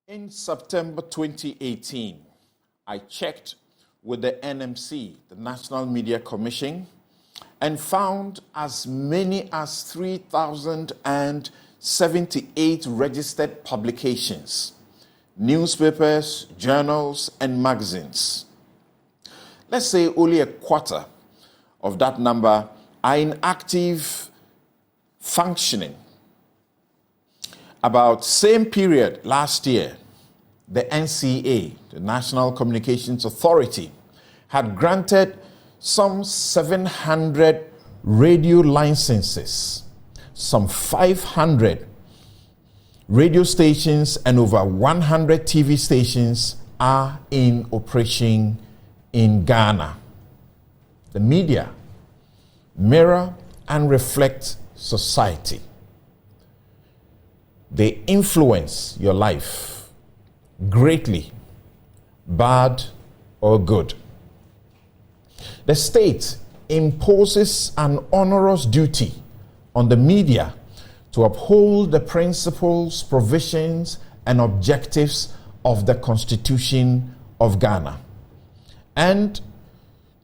In September 2018, I checked with the NMC, the National Media Commission, and found as many as 3,078 registered publications, newspapers, journals, and magazines. Let's say only a quarter of that number are in active functioning. About same period last year, the NCA, the National Communications Authority, had granted some 700 radio licenses, some 500 radio stations, and over 100 TV stations are in operation in Ghana. The media mirror and reflect society. They influence your life greatly, bad or good. The state imposes an onerous duty on the media to uphold the principles, provisions, and objectives of the Constitution of Ghana, and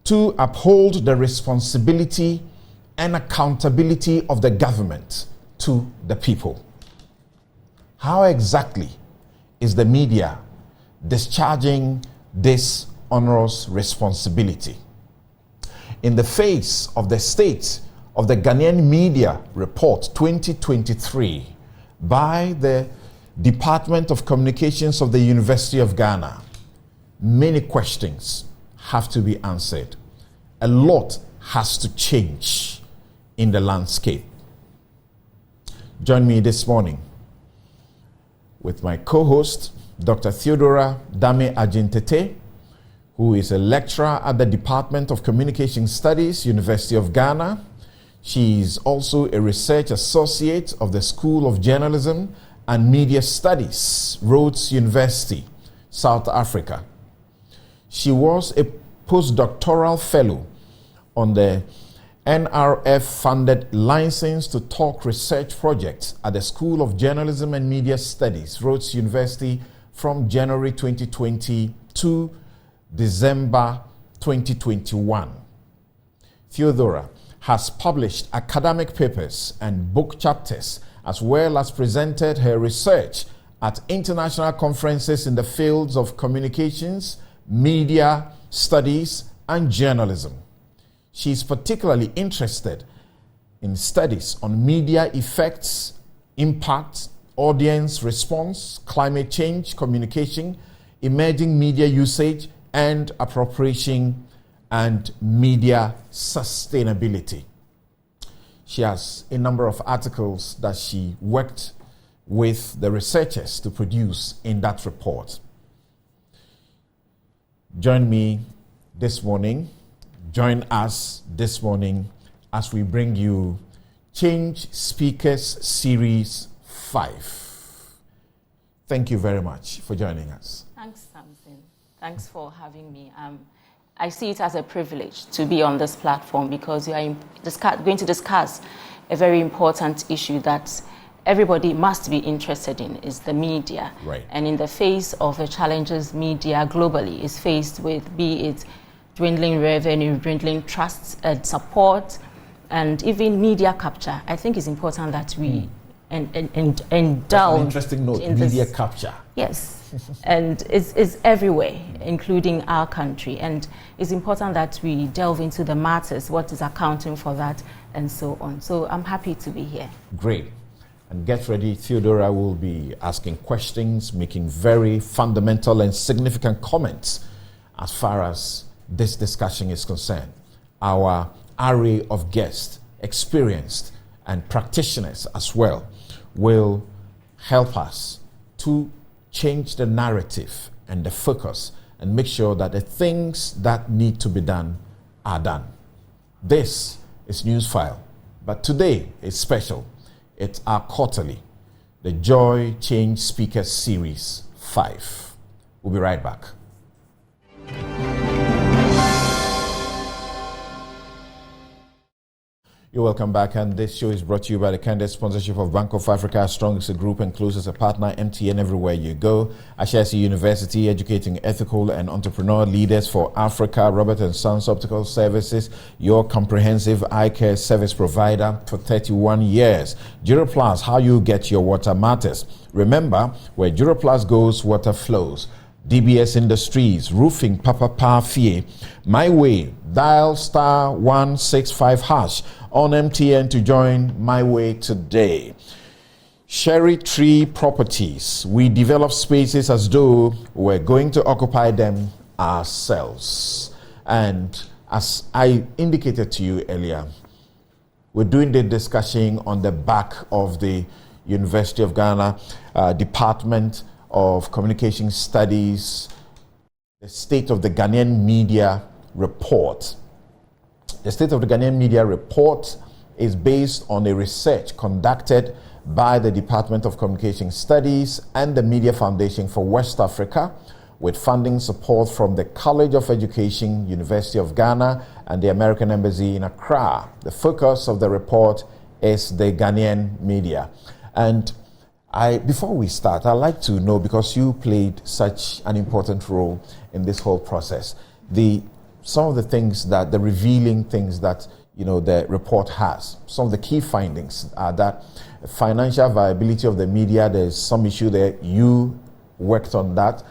to uphold the responsibility and accountability of the government to the people. How exactly is the media discharging this onerous responsibility? In the face of the State of the Ghanaian Media Report 2023 by the Department of Communications of the University of Ghana, many questions have to be answered. A lot has to change in the landscape. Join me this morning with my co-host, Dr. Theodora Dame Ajintete, who is a lecturer at the Department of Communication Studies, University of Ghana. She is also a research associate of the School of Journalism and Media Studies, Rhodes University, South Africa. She was a postdoctoral fellow on the NRF-funded License to Talk research project at the School of Journalism and Media Studies, Rhodes University, from January 2020 to December 2021. Theodora has published academic papers and book chapters, as well as presented her research at international conferences in the fields of communications, media studies, and journalism. She is particularly interested in studies on media effects, impact, audience response, climate change, communication, emerging media usage and appropriation, and media sustainability. She has a number of articles that she worked with the researchers to produce in that report. Join us this morning as we bring you Change Speakers Series 5. Thank you very much for joining us. Thanks, Samson. Thanks for having me. I see it as a privilege to be on this platform because you are going to discuss a very important issue that everybody must be interested in, is the media. Right. And in the face of the challenges media globally is faced with, be it dwindling revenue, dwindling trust and support, and even media capture, I think it's important that we indulge. That's an interesting note, in media this. capture. Yes, and it's everywhere, including our country. And it's important that we delve into the matters, what is accounting for that, and so on. So I'm happy to be here. Great. And get ready, Theodora will be asking questions, making very fundamental and significant comments as far as this discussion is concerned. Our array of guests, experienced and practitioners as well, will help us to change the narrative and the focus and make sure that the things that need to be done are done. This is Newsfile, but today is special. It's our quarterly, the Joy Change Speakers Series 5. We'll be right back. You're welcome back, and this show is brought to you by the candid sponsorship of Bank of Africa, strong as a group and close as a partner, MTN everywhere you go. Ashesi University, educating ethical and entrepreneur leaders for Africa. Robert and Sons Optical Services, your comprehensive eye care service provider for 31 years. Duroplus, how you get your water matters. Remember, where Duroplus goes, water flows. DBS Industries, roofing, Papa Fie. My Way, dial *165# on MTN to join My Way today. Cherry Tree Properties, we develop spaces as though we're going to occupy them ourselves. And as I indicated to you earlier, we're doing the discussion on the back of the University of Ghana Department of Communication Studies, the State of the Ghanaian Media Report. The State of the Ghanaian Media Report is based on a research conducted by the Department of Communication Studies and the Media Foundation for West Africa, with funding support from the College of Education, University of Ghana, and the American Embassy in Accra. The focus of the report is the Ghanaian media. And before we start, I'd like to know, because you played such an important role in this whole process, some of the things that, the revealing things that, the report has. Some of the key findings are that financial viability of the media, there's some issue there. You worked on that.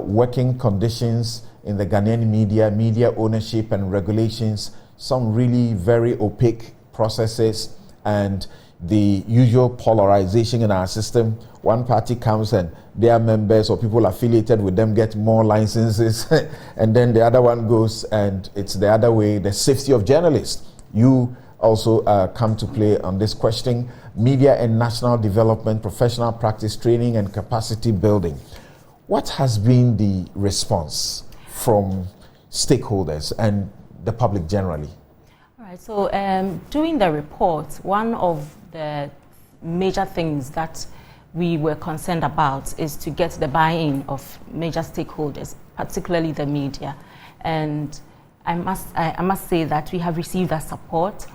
Working conditions in the Ghanaian media ownership and regulations, some really very opaque processes, and the usual polarization in our system. One party comes and their members or people affiliated with them get more licenses and then the other one goes and it's the other way. The safety of journalists. You also come to play on this question. Media and national development, professional practice training and capacity building. What has been the response from stakeholders and the public generally? All right, so doing the report, one of the major things that we were concerned about is to get the buy-in of major stakeholders, particularly the media. And I must say that we have received that support.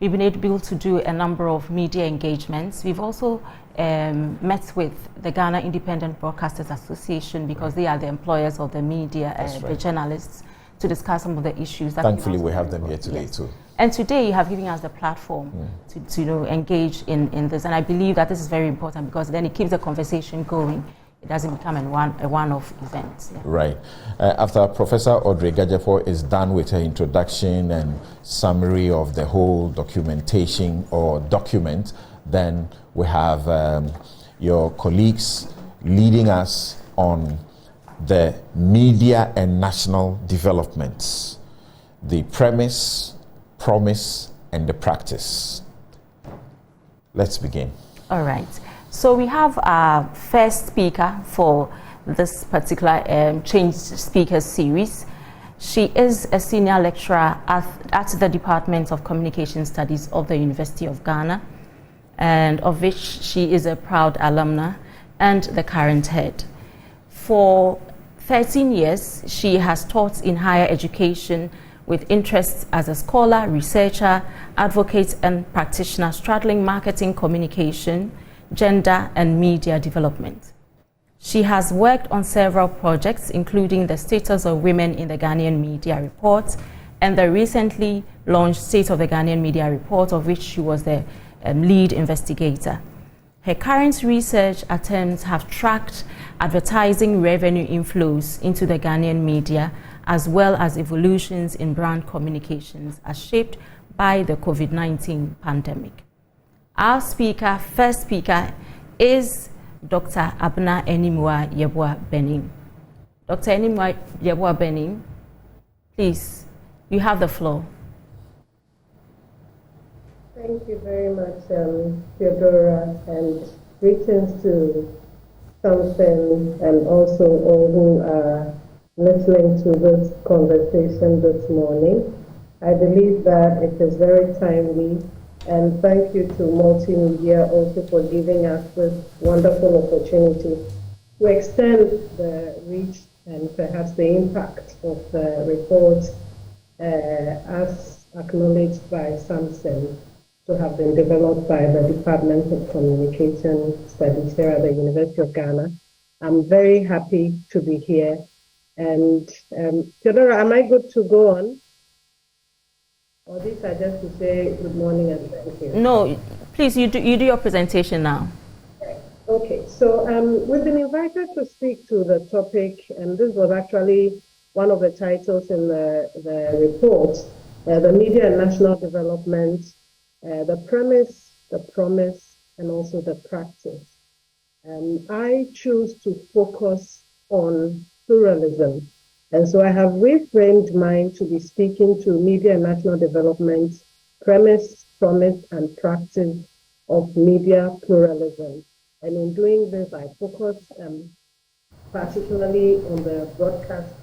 We've been able to do a number of media engagements. We've also met with the Ghana Independent Broadcasters Association, because they are the employers of the media, the journalists, to discuss some of the issues. Thankfully, we have them here today too. And today you have given us the platform to engage in this. And I believe that this is very important, because then it keeps the conversation going. It doesn't become a one-off event. Yeah. Right. After Professor Audrey Gajepo is done with her introduction and summary of the whole documentation or document, then we have your colleagues leading us on the media and national developments, the premise, promise, and the practice. Let's begin. All right. So we have our first speaker for this particular Change Speakers series. She is a senior lecturer at the Department of Communication Studies of the University of Ghana, and of which she is a proud alumna and the current head. For 13 years, she has taught in higher education with interests as a scholar, researcher, advocate, and practitioner straddling marketing, communication, gender, and media development. She has worked on several projects, including the Status of Women in the Ghanaian Media Report and the recently launched State of the Ghanaian Media Report, of which she was the lead investigator. Her current research attempts have tracked advertising revenue inflows into the Ghanaian media, as well as evolutions in brand communications as shaped by the COVID-19 pandemic. Our first speaker is Dr. Abna Enimwa Yeboah Benin. Dr. Enimwa Yeboah Benin, please, you have the floor. Thank you very much, Theodora, and greetings to Thompson and also all who are listening to this conversation this morning. I believe that it is very timely, and thank you to Multimedia also for giving us this wonderful opportunity to extend the reach and perhaps the impact of the report as acknowledged by Samson. to have been developed by the Department of Communication Studies here at the University of Ghana. I'm very happy to be here. And Theodora, am I good to go on? Or these are just to say good morning and thank you? No, please, you do your presentation now. Okay, so we've been invited to speak to the topic, and this was actually one of the titles in the report, the media and national development, the premise, the promise, and also the practice. I choose to focus on pluralism. And so I have reframed mine to be speaking to media and national development, premise, promise, and practice of media pluralism. And in doing this, I focus particularly on the broadcast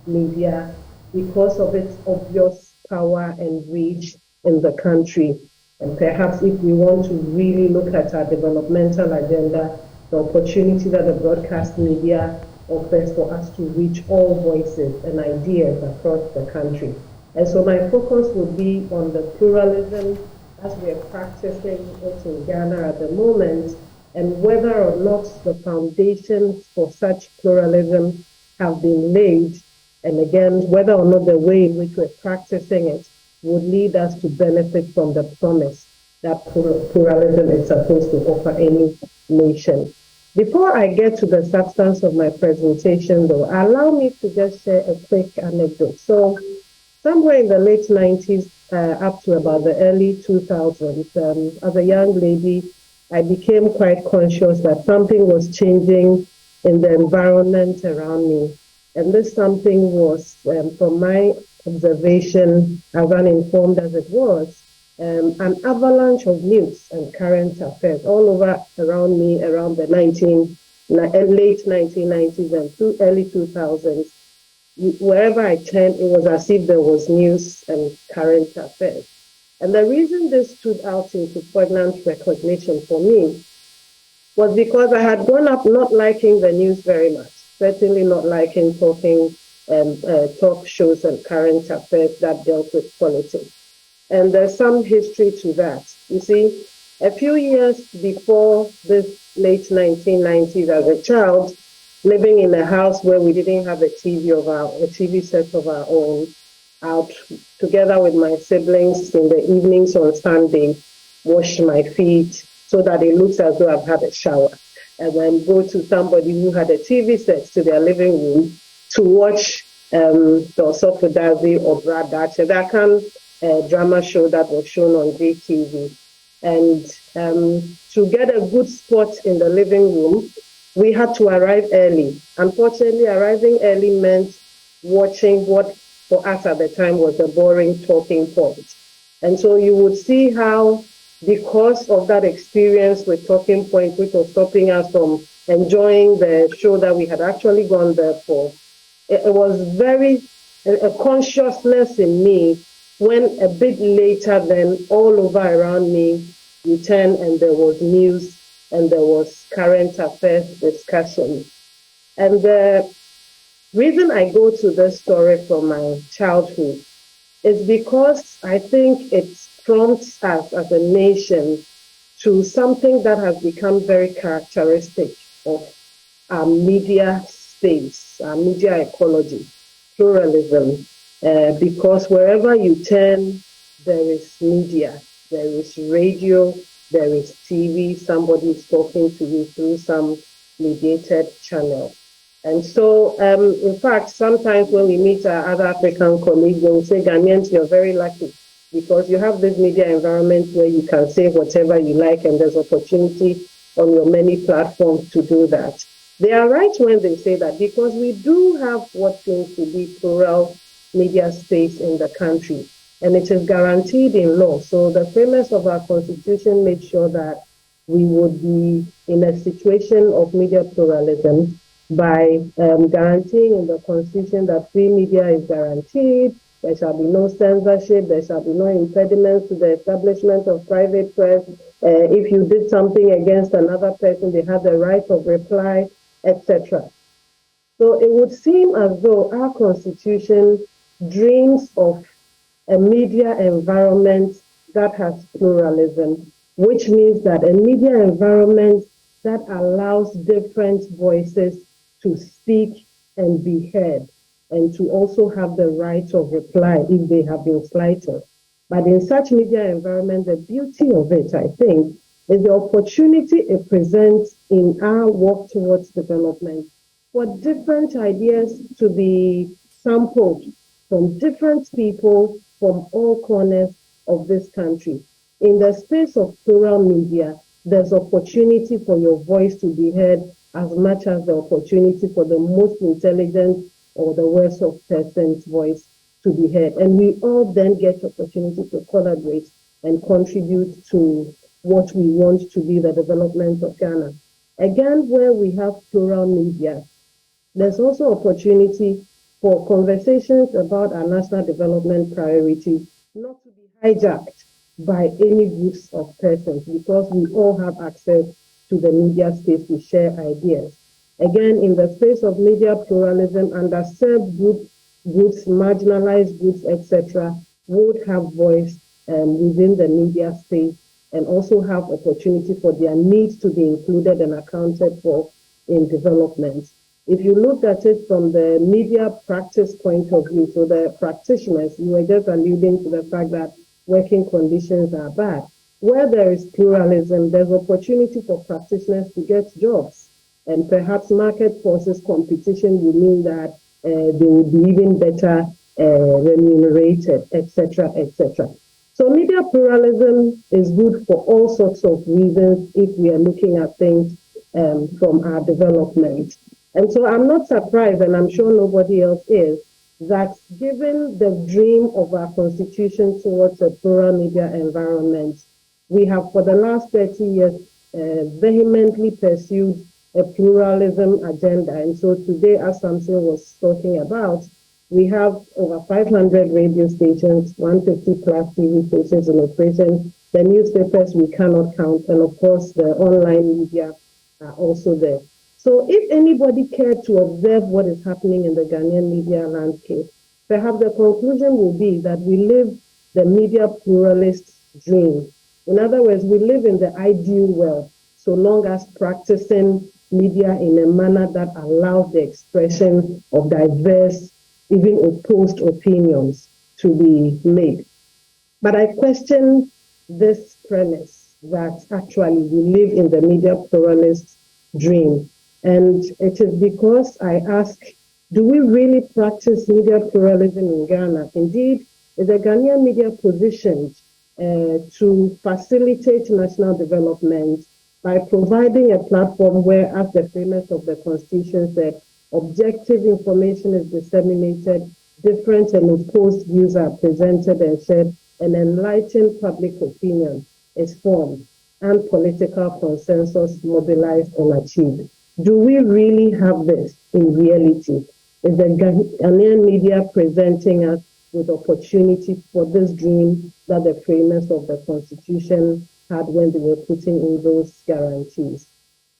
media because of its obvious power and reach in the country. And perhaps if we want to really look at our developmental agenda, the opportunity that the broadcast media offers for us to reach all voices and ideas across the country. And so my focus will be on the pluralism as we are practicing it in Ghana at the moment, and whether or not the foundations for such pluralism have been laid, and again, whether or not the way in which we're practicing it would lead us to benefit from the promise that pluralism is supposed to offer any nation. Before I get to the substance of my presentation, though, allow me to just share a quick anecdote. So, somewhere in the late 90s, up to about the early 2000s, as a young lady, I became quite conscious that something was changing in the environment around me. And this something was, from my observation, as uninformed as it was, an avalanche of news and current affairs all over around me around the late 1990s and early 2000s. Wherever I turned, it was as if there was news and current affairs. And the reason this stood out into poignant recognition for me was because I had grown up not liking the news very much, certainly not liking talk shows and current affairs that dealt with politics. And there's some history to that. You see, a few years before this late 1990s, as a child, living in a house where we didn't have a TV set of our own, out together with my siblings in the evenings on Sunday, wash my feet so that it looks as though I've had a shower, and then go to somebody who had a TV set to their living room to watch the Osofudazi or Brad Dache, that kind of drama show that was shown on GTV. And to get a good spot in the living room, we had to arrive early. Unfortunately, arriving early meant watching what for us at the time was a boring talking point. And so you would see how, because of that experience with talking point, which was stopping us from enjoying the show that we had actually gone there for, it was a consciousness in me when a bit later then all over around me you turn and there was news and there was current affairs discussion. And the reason I go to this story from my childhood is because I think it prompts us as a nation to something that has become very characteristic of our media space, our media ecology, pluralism, because wherever you turn, there is media, there is radio, there is TV, somebody is talking to you through some mediated channel. And so, in fact, sometimes when we meet our other African colleagues, they will say, Ghanaians, you're very lucky because you have this media environment where you can say whatever you like and there's opportunity on your many platforms to do that. They are right when they say that because we do have what seems to be plural media space in the country, and it is guaranteed in law. So the framers of our constitution made sure that we would be in a situation of media pluralism by guaranteeing in the constitution that free media is guaranteed, there shall be no censorship, there shall be no impediments to the establishment of private press. If you did something against another person, they have the right of reply, etc. So it would seem as though our constitution dreams of a media environment that has pluralism, which means that a media environment that allows different voices to speak and be heard, and to also have the right of reply if they have been slighted. But in such media environment, the beauty of it, I think, is the opportunity it presents in our walk towards development for different ideas to be sampled from different people from all corners of this country. In the space of plural media, there's opportunity for your voice to be heard as much as the opportunity for the most intelligent or the worst of person's voice to be heard. And we all then get opportunity to collaborate and contribute to what we want to be the development of Ghana. Again, where we have plural media, there's also opportunity for conversations about our national development priorities not to be hijacked by any groups of persons, because we all have access to the media space to share ideas. Again, in the space of media pluralism, underserved groups, marginalized groups, etc., would have voice within the media space and also have opportunity for their needs to be included and accounted for in development. If you look at it from the media practice point of view, so the practitioners, you were just alluding to the fact that working conditions are bad. Where there is pluralism, there's opportunity for practitioners to get jobs. And perhaps market forces competition will mean that they will be even better remunerated, etc., etc. So media pluralism is good for all sorts of reasons if we are looking at things from our development. And so I'm not surprised, and I'm sure nobody else is, that given the dream of our constitution towards a plural media environment, we have for the last 30 years vehemently pursued a pluralism agenda. And so today, as Samson was talking about, we have over 500 radio stations, 150 plus TV stations in operation, the newspapers we cannot count, and of course the online media are also there. So if anybody cared to observe what is happening in the Ghanaian media landscape, perhaps the conclusion will be that we live the media pluralist dream. In other words, we live in the ideal world, so long as practicing media in a manner that allows the expression of diverse, even opposed opinions to be made. But I question this premise that actually we live in the media pluralist dream. And it is because I ask, do we really practice media pluralism in Ghana? Indeed, is the Ghanaian media positioned to facilitate national development by providing a platform where, as the premise of the Constitution said, objective information is disseminated, different and opposed views are presented and shared, and enlightened public opinion is formed, and political consensus mobilized and achieved. Do we really have this in reality? Is the Ghanaian media presenting us with opportunity for this dream that the framers of the Constitution had when they were putting in those guarantees?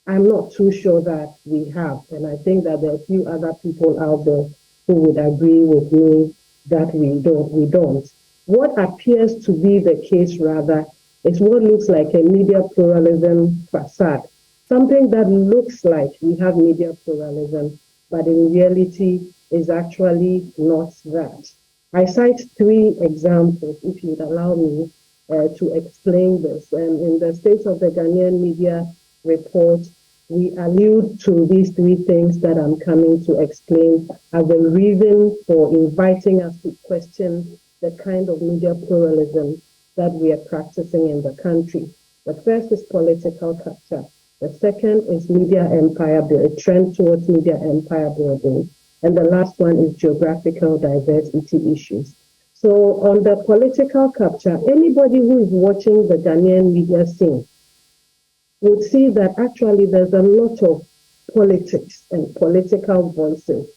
I'm not too sure that we have, and I think that there are a few other people out there who would agree with me that we don't. What appears to be the case, rather, is what looks like a media pluralism facade, something that looks like we have media pluralism, but in reality is actually not that. I cite 3 examples, if you'd allow me to explain this. And in the State of the Ghanaian Media report, we allude to these 3 things that I'm coming to explain as a reason for inviting us to question the kind of media pluralism that we are practicing in the country. The first is political capture. The second is media empire building, a trend towards media empire building. And the last one is geographical diversity issues. So on the political capture, anybody who is watching the Ghanaian media scene would see that actually there's a lot of politics and political voices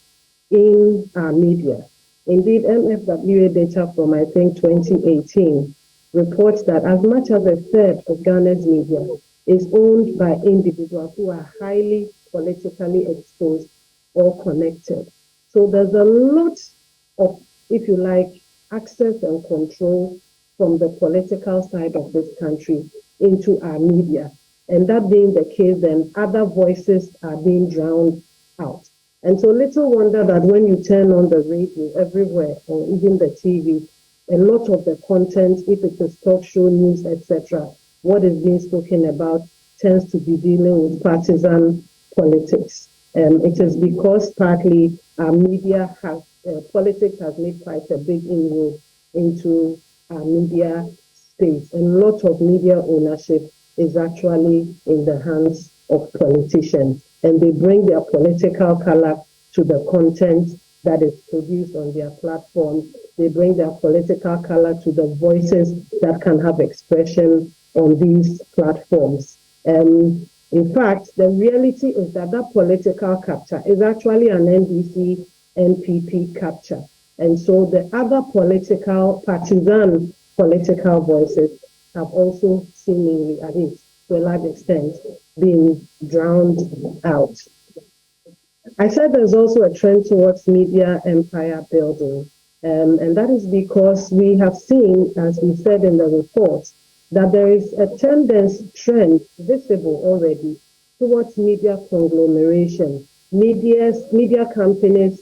in our media. Indeed, MFWA data from, I think, 2018 reports that as much as a third of Ghana's media is owned by individuals who are highly politically exposed or connected. So there's a lot of, if you like, access and control from the political side of this country into our media. And that being the case, then other voices are being drowned out. And so little wonder that when you turn on the radio everywhere, or even the TV, a lot of the content, if it is talk show, news, etc., what is being spoken about tends to be dealing with partisan politics. It is because partly our media has, politics has made quite a big inroad into our media space. And a lot of media ownership is actually in the hands of politicians. And they bring their political color to the content that is produced on their platform. They bring their political color to the voices that can have expression on these platforms. In fact, the reality is that that political capture is actually an NDC NPP capture. And so the other partisan political voices have also seemingly, at least to a large extent, been drowned out. I said there's also a trend towards media empire building. And that is because we have seen, as we said in the report, that there is a trend visible already towards media conglomeration, media companies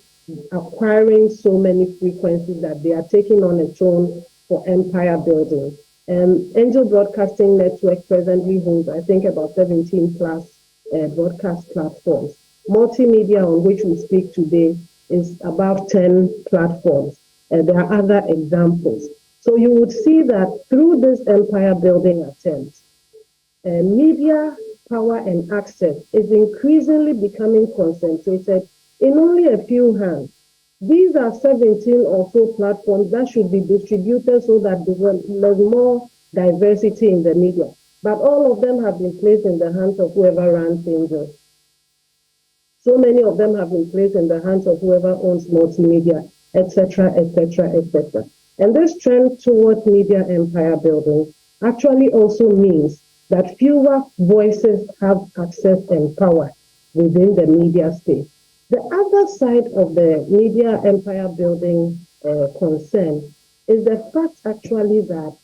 acquiring so many frequencies that they are taking on a tone for empire building. Angel Broadcasting Network presently holds, I think, about 17 plus broadcast platforms. Multimedia, on which we speak today, is about 10 platforms. There are other examples. So you would see that through this empire building attempt, media power and access is increasingly becoming concentrated in only a few hands. These are 17 or so platforms that should be distributed so that there's more diversity in the media. But all of them have been placed in the hands of whoever runs Angel. So many of them have been placed in the hands of whoever owns multimedia, etc., etc., etc. And this trend towards media empire building actually also means that fewer voices have access and power within the media space. The other side of the media empire building concern is the fact actually that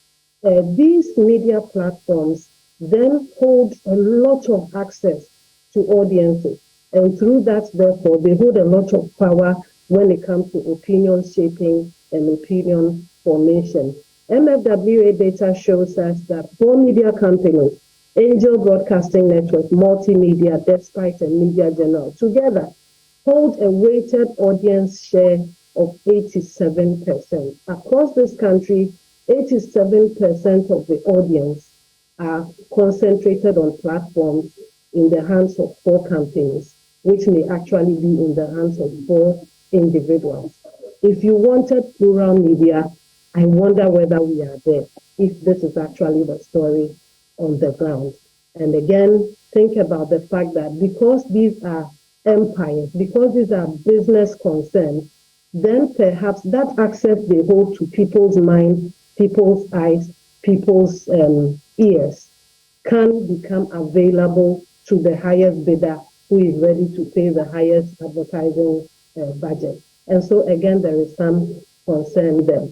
these media platforms then hold a lot of access to audiences. And through that, therefore, they hold a lot of power when it comes to opinion shaping and opinion formation. MFWA data shows us that 4 media companies, Angel Broadcasting Network, Multimedia, Despite, and Media General, together hold a weighted audience share of 87%. Across this country, 87% of the audience are concentrated on platforms in the hands of 4 companies, which may actually be in the hands of 4 individuals. If you wanted plural media, I wonder whether we are there, if this is actually the story on the ground. And again, think about the fact that because these are empires, because these are business concerns, then perhaps that access they hold to people's minds, people's eyes, people's ears can become available to the highest bidder who is ready to pay the highest advertising budget. And so again, there is some concern there.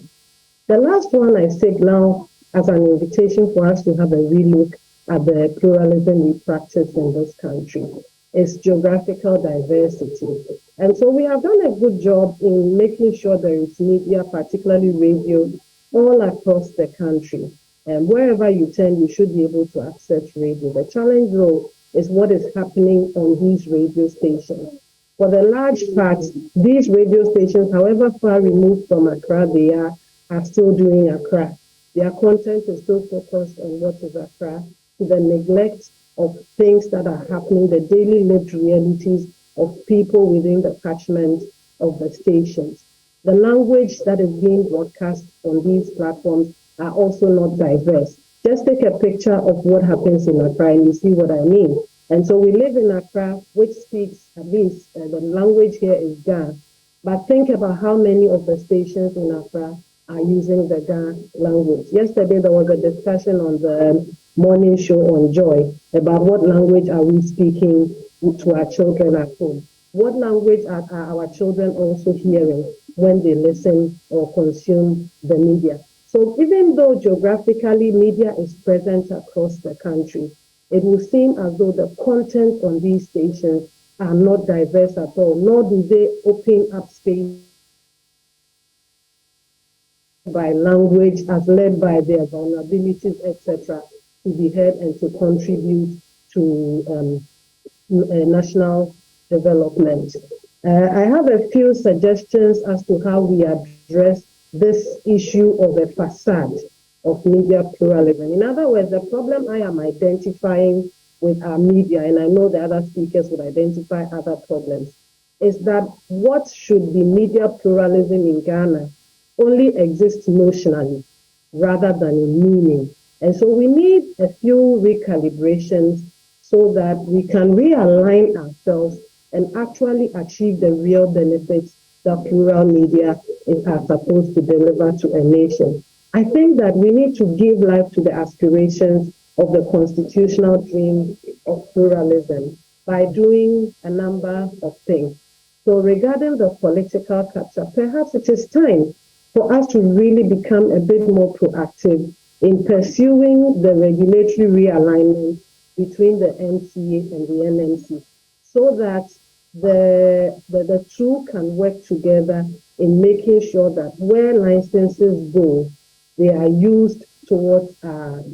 The last one I take now as an invitation for us to have a relook at the pluralism we practice in this country is geographical diversity. And so we have done a good job in making sure there is media, particularly radio, all across the country. And wherever you turn, you should be able to access radio. The challenge, though, is what is happening on these radio stations. For the large part, these radio stations, however far removed from Accra they are still doing Accra. Their content is still focused on what is Accra, to the neglect of things that are happening, the daily lived realities of people within the catchment of the stations. The language that is being broadcast on these platforms are also not diverse. Just take a picture of what happens in Accra and you see what I mean. And so we live in Accra, which speaks, at least the language here is Ga. But think about how many of the stations in Accra are using the Ga language. Yesterday, there was a discussion on the morning show on Joy about what language are we speaking to our children at home. What language are our children also hearing when they listen or consume the media? So even though geographically media is present across the country, it will seem as though the content on these stations are not diverse at all, nor do they open up space by language as led by their vulnerabilities, etc., to be heard and to contribute to national development. I have a few suggestions as to how we address this issue of a facade of media pluralism. In other words, the problem I am identifying with our media, and I know the other speakers would identify other problems, is that what should be media pluralism in Ghana only exists notionally rather than in meaning. And so we need a few recalibrations so that we can realign ourselves and actually achieve the real benefits that plural media are supposed to deliver to a nation. I think that we need to give life to the aspirations of the constitutional dream of pluralism by doing a number of things. So regarding the political capture, perhaps it is time for us to really become a bit more proactive in pursuing the regulatory realignment between the NCA and the NMC, so that the two can work together in making sure that where licenses go, they are used towards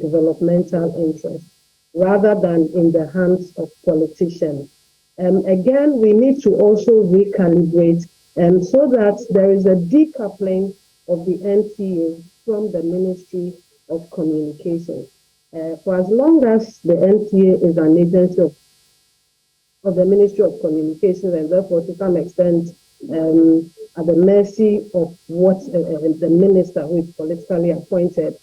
developmental interests rather than in the hands of politicians. Again, we need to also recalibrate so that there is a decoupling of the NCA from the Ministry of Communications. For as long as the NCA is an agency of the Ministry of Communications and therefore to some extent at the mercy of what the minister who is politically appointed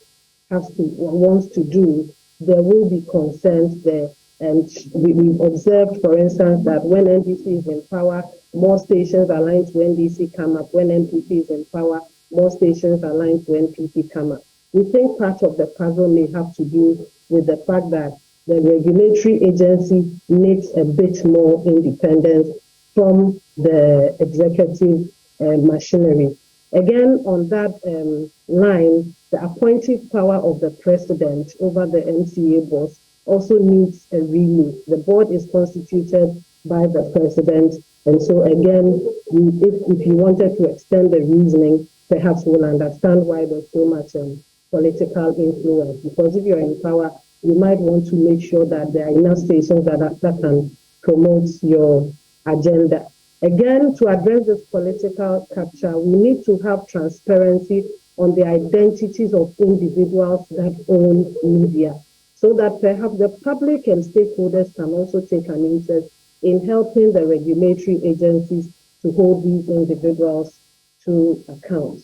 wants to do, there will be concerns there. And we've observed, for instance, that when NDC is in power, more stations aligned to NDC come up. When NPP is in power, more stations aligned to NPP come up. We think part of the puzzle may have to do with the fact that the regulatory agency needs a bit more independence from the executive machinery. Again, on that line, the appointive power of the president over the MCA boss also needs a remove. The board is constituted by the president, and so again, if you wanted to extend the reasoning, perhaps we'll understand why there's so much political influence. Because if you're in power, you might want to make sure that there are enough stations that can promote your agenda. Again, to address this political capture, we need to have transparency on the identities of individuals that own media, so that perhaps the public and stakeholders can also take an interest in helping the regulatory agencies to hold these individuals to account.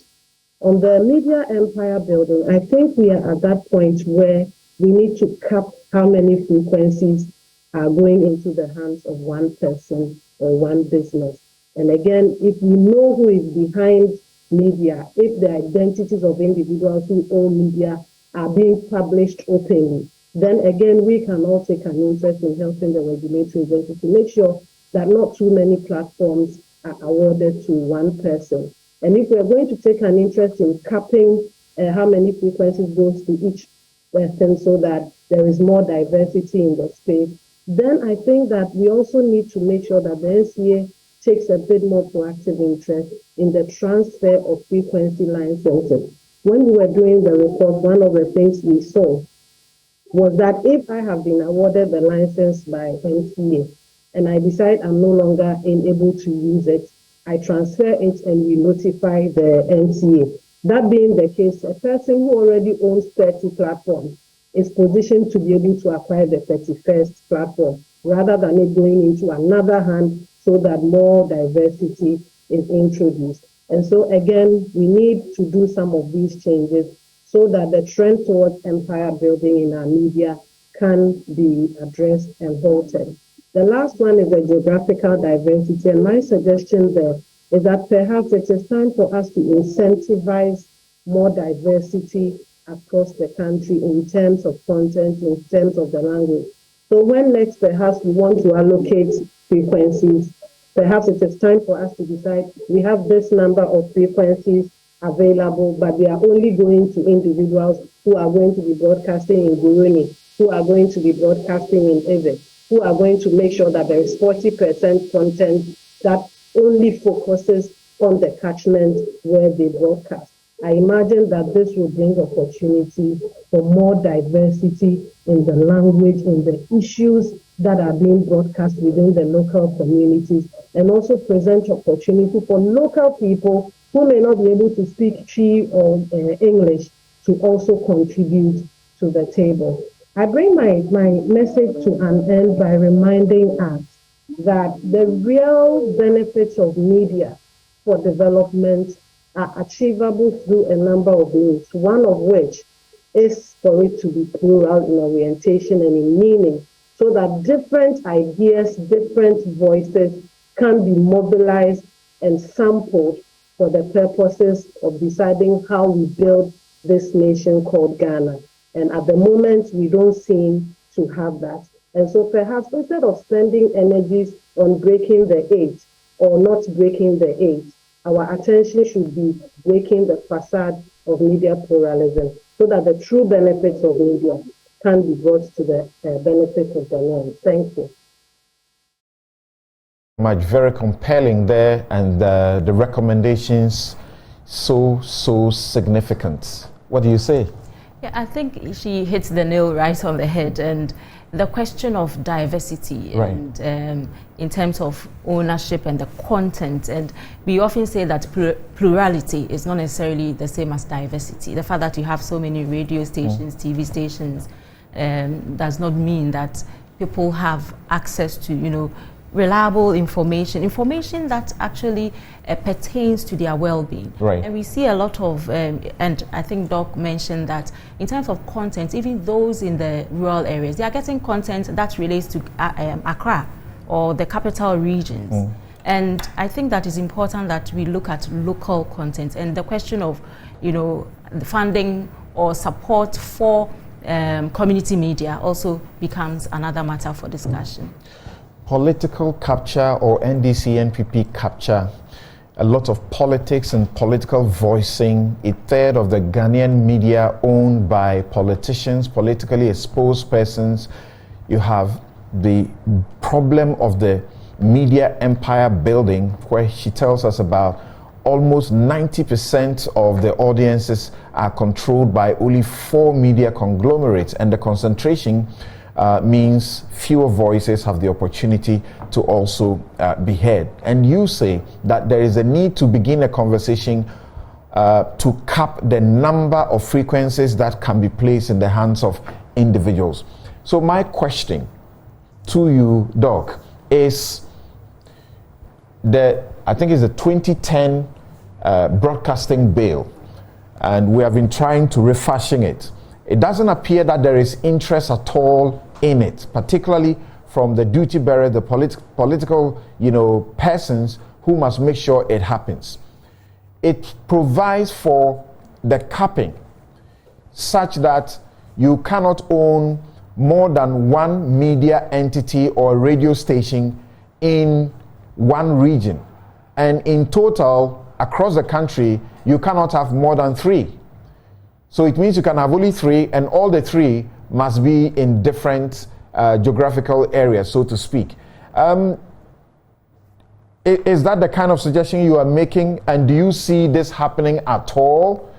On the media empire building, I think we are at that point where we need to cap how many frequencies are going into the hands of one person or one business. And again, if we know who is behind media, if the identities of individuals who own media are being published openly, then again, we can all take an interest in helping the regulatory agency to make sure that not too many platforms are awarded to one person. And if we're going to take an interest in capping how many frequencies goes to each person so that there is more diversity in the space, then I think that we also need to make sure that the NCA takes a bit more proactive interest in the transfer of frequency licenses. When we were doing the report, one of the things we saw was that if I have been awarded the license by NCA and I decide I'm no longer able to use it, I transfer it and we notify the NCA. That being the case, a person who already owns 30 platforms is positioned to be able to acquire the 31st platform rather than it going into another hand so that more diversity is introduced. And so again, we need to do some of these changes so that the trend towards empire building in our media can be addressed and halted. The last one is the geographical diversity, and my suggestion there is that perhaps it is time for us to incentivize more diversity across the country in terms of content, in terms of the language. So when next perhaps we want to allocate frequencies, perhaps it is time for us to decide we have this number of frequencies available, but they are only going to individuals who are going to be broadcasting in Burundi, who are going to be broadcasting in Eve, who are going to make sure that there is 40% content that only focuses on the catchment where they broadcast. I imagine that this will bring opportunity for more diversity in the language, in the issues that are being broadcast within the local communities, and also present opportunity for local people who may not be able to speak Twi or English to also contribute to the table. I bring my message to an end by reminding us that the real benefits of media for development are achievable through a number of means, one of which is for it to be plural in orientation and in meaning, so that different ideas, different voices can be mobilized and sampled for the purposes of deciding how we build this nation called Ghana. And at the moment, we don't seem to have that. And so perhaps instead of spending energies on breaking the eight or not breaking the eight, our attention should be breaking the facade of media pluralism so that the true benefits of media can be brought to the benefit of the land. Thank you. Much, very compelling there, and the recommendations so significant. What do you say? Yeah, I think she hits the nail right on the head, and the question of diversity, right, and in terms of ownership and the content, and we often say that plurality is not necessarily the same as diversity. The fact that you have so many radio stations, TV stations, does not mean that people have access to, you know, reliable information that actually pertains to their well-being. Right. And we see a lot of, and I think Doc mentioned that in terms of content, even those in the rural areas, they are getting content that relates to Accra or the capital regions. And I think that is important that we look at local content, and the question of, you know, the funding or support for community media also becomes another matter for discussion. Political capture or NDC NPP capture, a lot of politics and political voicing, a third of the Ghanaian media owned by politicians, politically exposed persons. You have the problem of the media empire building, where she tells us about almost 90% of the audiences are controlled by only 4 media conglomerates, and the concentration means fewer voices have the opportunity to also be heard. And you say that there is a need to begin a conversation to cap the number of frequencies that can be placed in the hands of individuals. So my question to you, Doc, is I think it's the 2010 broadcasting bill, and we have been trying to refashion it. It doesn't appear that there is interest at all in it, particularly from the duty bearer, the political, you know, persons who must make sure it happens. It provides for the capping such that you cannot own more than one media entity or radio station in one region, and in total across the country you cannot have more than 3. So it means you can have only 3, and all the 3 must be in different geographical areas, so to speak. Is that the kind of suggestion you are making, and do you see this happening at all?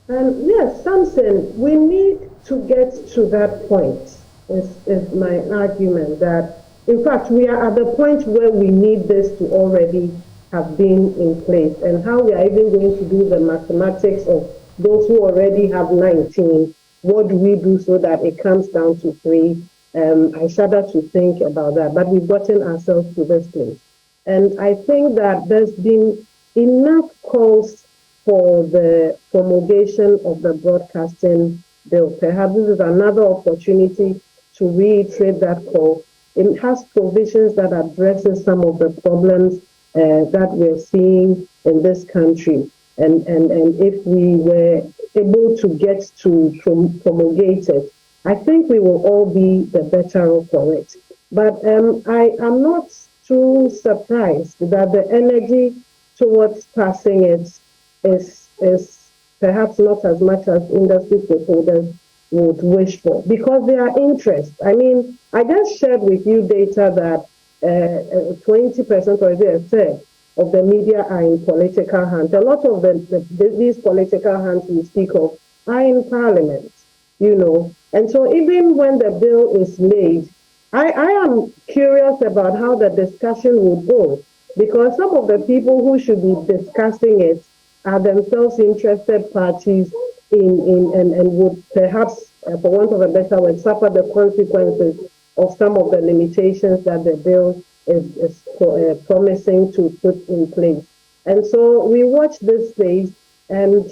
Yes, Samson, we need to get to that point, is my argument, that in fact we are at the point where we need this to already have been in place, and how we are even going to do the mathematics of those who already have 19. What do we do so that it comes down to 3? I shudder to think about that, but we've gotten ourselves to this place. And I think that there's been enough calls for the promulgation of the broadcasting bill. Perhaps this is another opportunity to reiterate that call. It has provisions that addresses some of the problems that we're seeing in this country. And if we were able to get to promulgate it, I think we will all be the better off for it. But I am not too surprised that the energy towards passing it is perhaps not as much as industry stakeholders would wish for, because their interest. I mean, I just shared with you data that 20% or a third of the media are in political hands. A lot of these political hands we speak of are in Parliament, you know. And so even when the bill is made, I am curious about how the discussion would go, because some of the people who should be discussing it are themselves interested parties and would perhaps, for want of a better word, suffer the consequences of some of the limitations that the bill is promising to put in place. And so we watch this space, and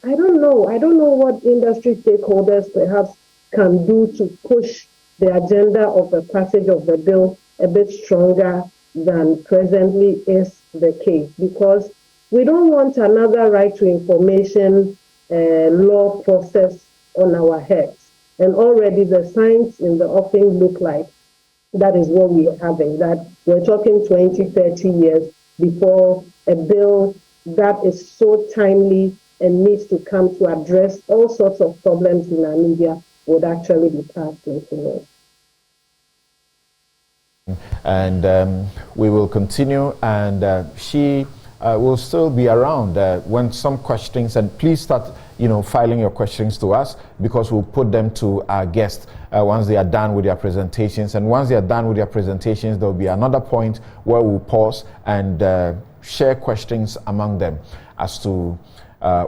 I don't know what industry stakeholders perhaps can do to push the agenda of the passage of the bill a bit stronger than presently is the case, because we don't want another right to information law process on our heads. And already the signs in the offing look like that is what we are having, that we're talking 20, 30 years before a bill that is so timely and needs to come to address all sorts of problems in our media would actually be passed into law. And we will continue, and she will still be around when some questions, and please start filing your questions to us, because we'll put them to our guests once they are done with their presentations. And once they are done with their presentations, there will be another point where we'll pause and share questions among them as to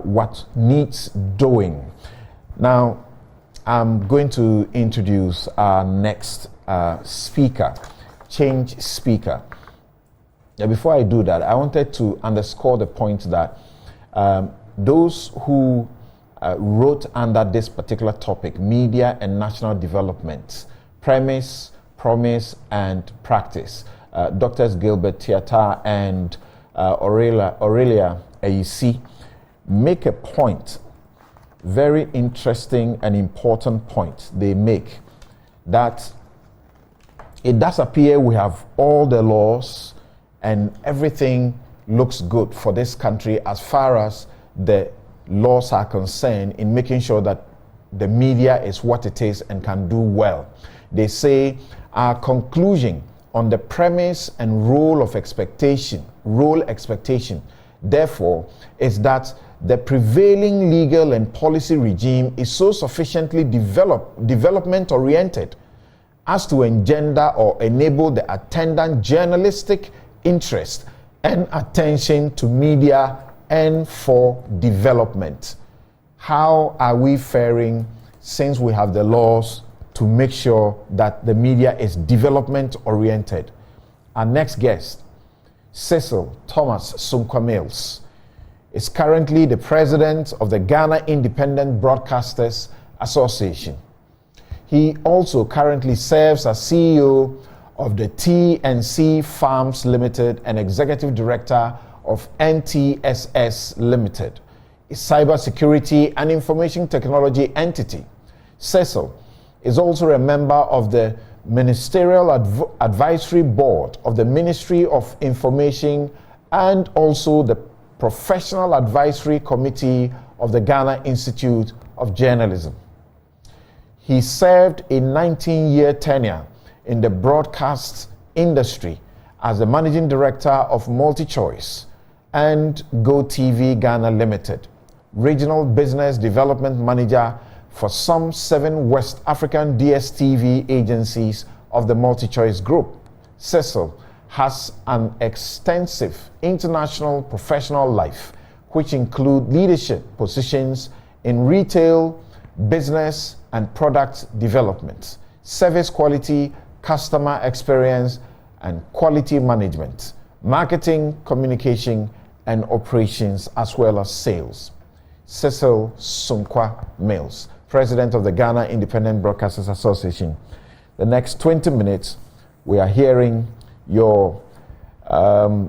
what needs doing. Now, I'm going to introduce our next speaker, change speaker. Now, before I do that, I wanted to underscore the point that those who wrote under this particular topic, media and national development, premise, promise, and practice, Drs. Gilbert Tiata and Aurelia Ayisi make a point, very interesting and important point they make, that it does appear we have all the laws and everything looks good for this country as far as the laws are concerned in making sure that the media is what it is and can do well. They say our conclusion on the premise and role expectation, therefore, is that the prevailing legal and policy regime is so sufficiently development-oriented as to engender or enable the attendant journalistic interest and attention to media and for development. How are we faring since we have the laws to make sure that the media is development-oriented? Our next guest, Cecil Thomas Sunkwa-Mills, is currently the president of the Ghana Independent Broadcasters Association. He also currently serves as CEO of the T&C Farms Limited and executive director of NTSS Limited, a cybersecurity and information technology entity. Cecil is also a member of the Ministerial Advisory Board of the Ministry of Information and also the Professional Advisory Committee of the Ghana Institute of Journalism. He served a 19-year tenure in the broadcast industry as the Managing Director of MultiChoice and GoTV Ghana Limited, Regional Business Development Manager for some 7 West African DSTV agencies of the MultiChoice Group. Cecil has an extensive international professional life, which include leadership positions in retail, business, and product development, service quality, customer experience, and quality management, marketing, communication, and operations, as well as sales. Cecil Sunkwa-Mills, President of the Ghana Independent Broadcasters Association. The next 20 minutes, we are hearing your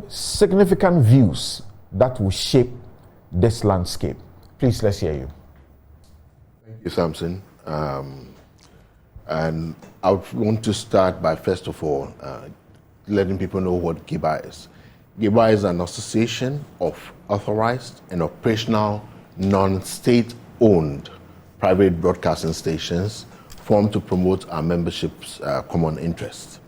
significant views that will shape this landscape. Please, let's hear you. Thank you, Samson. And I want to start by, first of all, letting people know what Giba is. Giba is an association of authorized and operational non-state-owned private broadcasting stations formed to promote our membership's common interests.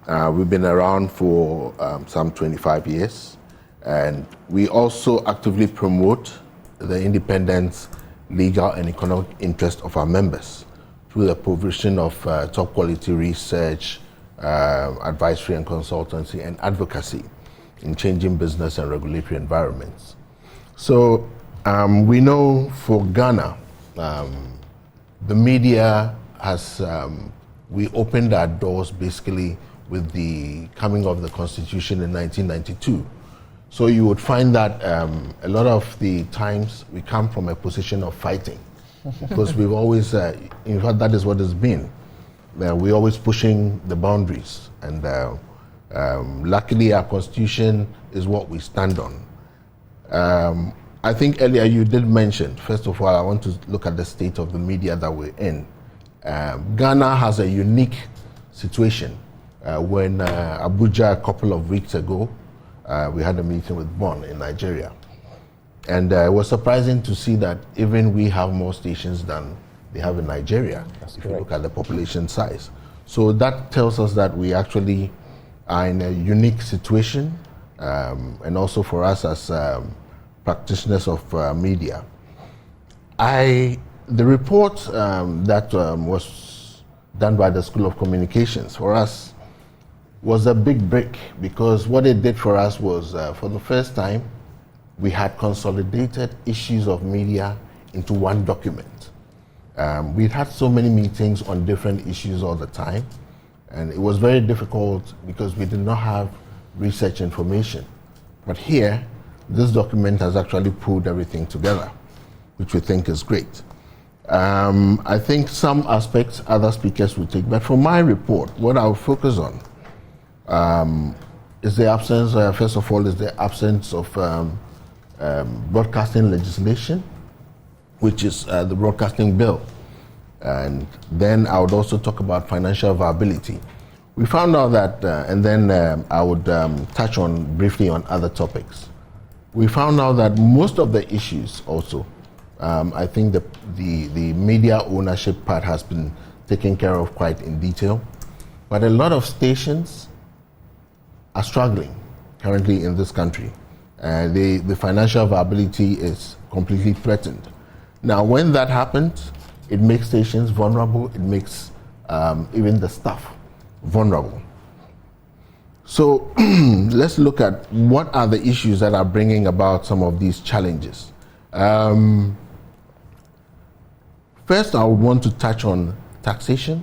We've been around for some 25 years, and we also actively promote the independence, legal, and economic interest of our members through the provision of top quality research, advisory and consultancy, and advocacy in changing business and regulatory environments. So we know for Ghana, the media has, we opened our doors basically with the coming of the Constitution in 1992. So you would find that a lot of the times we come from a position of fighting, because we've always, in fact, that is what it's been. We're always pushing the boundaries, and luckily our Constitution is what we stand on. I think earlier you did mention, first of all, I want to look at the state of the media that we're in. Ghana has a unique situation. When Abuja, a couple of weeks ago, we had a meeting with Bon in Nigeria. And it was surprising to see that even we have more stations than they have in Nigeria, if you look at the population size. So that tells us that we actually are in a unique situation, and also for us as practitioners of media. The report that was done by the School of Communications for us was a big break, because what it did for us was, for the first time, we had consolidated issues of media into one document. We'd had so many meetings on different issues all the time, and it was very difficult because we did not have research information. But here, this document has actually pulled everything together, which we think is great. I think some aspects other speakers will take, but for my report, what I'll focus on is the absence, first of all, is the absence of broadcasting legislation, which is the broadcasting bill. And then I would also talk about financial viability. We found out that, and then I would touch on briefly on other topics. We found out that most of the issues also, I think the media ownership part has been taken care of quite in detail, but a lot of stations are struggling currently in this country. The financial viability is completely threatened. Now, when that happens, it makes stations vulnerable, it makes even the staff vulnerable. So let's look at what are the issues that are bringing about some of these challenges. First, I would want to touch on taxation,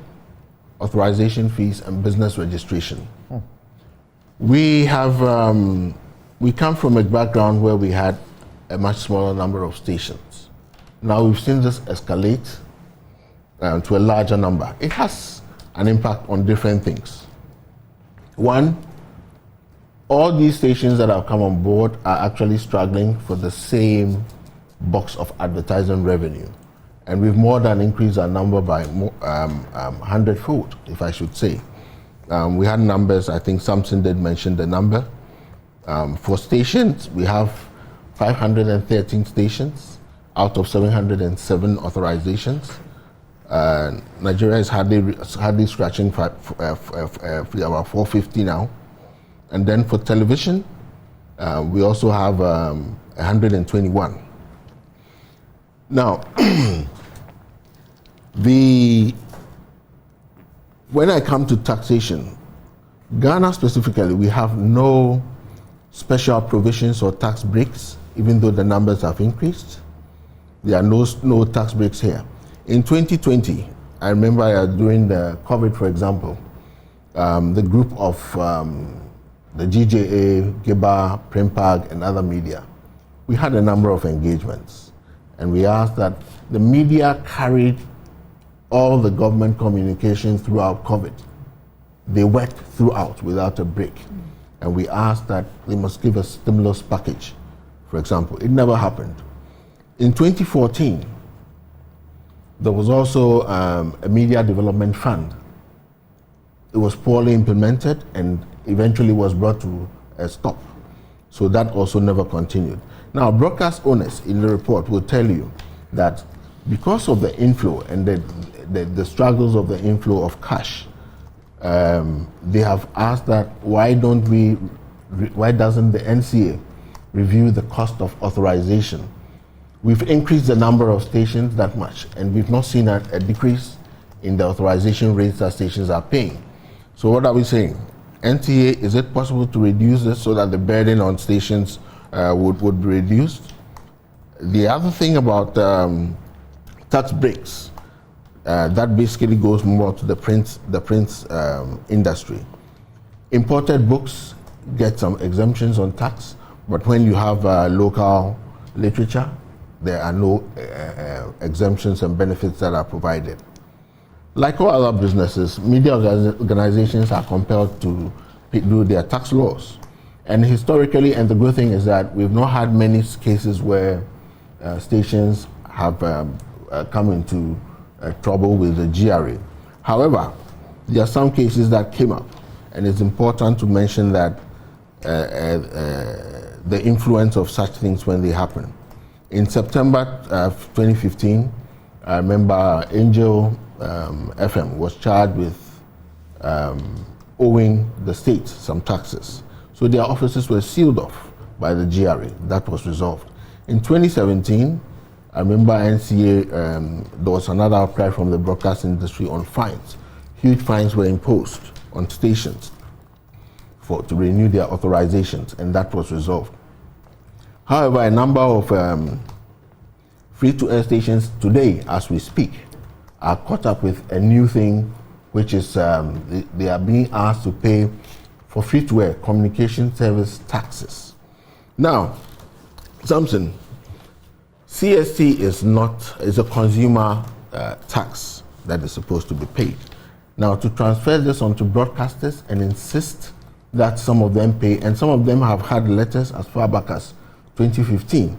authorization fees, and business registration. We have, we come from a background where we had a much smaller number of stations. Now we've seen this escalate to a larger number. It has an impact on different things. One, all these stations that have come on board are actually struggling for the same box of advertising revenue. And we've more than increased our number by 100-fold, if I should say. We had numbers, I think Samson did mention the number. For stations, we have 513 stations out of 707 authorizations. Nigeria is hardly scratching about 450 now. And then for television, we also have 121. Now, when I come to taxation, Ghana specifically, we have no special provisions or tax breaks, even though the numbers have increased. There are no tax breaks here. In 2020, I remember during the COVID, for example, the group of the GJA, Giba, Primpag, and other media, we had a number of engagements. And we asked that the media carried all the government communication throughout COVID. They worked throughout without a break. And we asked that they must give a stimulus package, for example. It never happened. In 2014, there was also a media development fund. It was poorly implemented and eventually was brought to a stop. So that also never continued. Now, broadcast owners in the report will tell you that because of the inflow and the struggles of the inflow of cash, they have asked that why doesn't the NCA review the cost of authorization? We've increased the number of stations that much, and we've not seen a decrease in the authorization rates that stations are paying. So what are we saying? NTA, is it possible to reduce this so that the burden on stations would be reduced? The other thing about tax breaks, that basically goes more to the print industry. Imported books get some exemptions on tax, but when you have local literature, there are no exemptions and benefits that are provided. Like all other businesses, media organizations are compelled to do their tax laws. And historically, and the good thing is that we've not had many cases where stations have come into trouble with the GRA. However, there are some cases that came up, and it's important to mention that the influence of such things when they happen. In September 2015, I remember Angel FM was charged with owing the state some taxes. So their offices were sealed off by the GRA. That was resolved. In 2017, I remember NCA, there was another outcry from the broadcast industry on fines. Huge fines were imposed on stations to renew their authorizations, and that was resolved. However, a number of free-to-air stations today, as we speak, are caught up with a new thing, which is they are being asked to pay for free-to-air communication service taxes. Now, Samson, CST is a consumer tax that is supposed to be paid. Now, to transfer this onto broadcasters and insist that some of them pay, and some of them have had letters as far back as 2015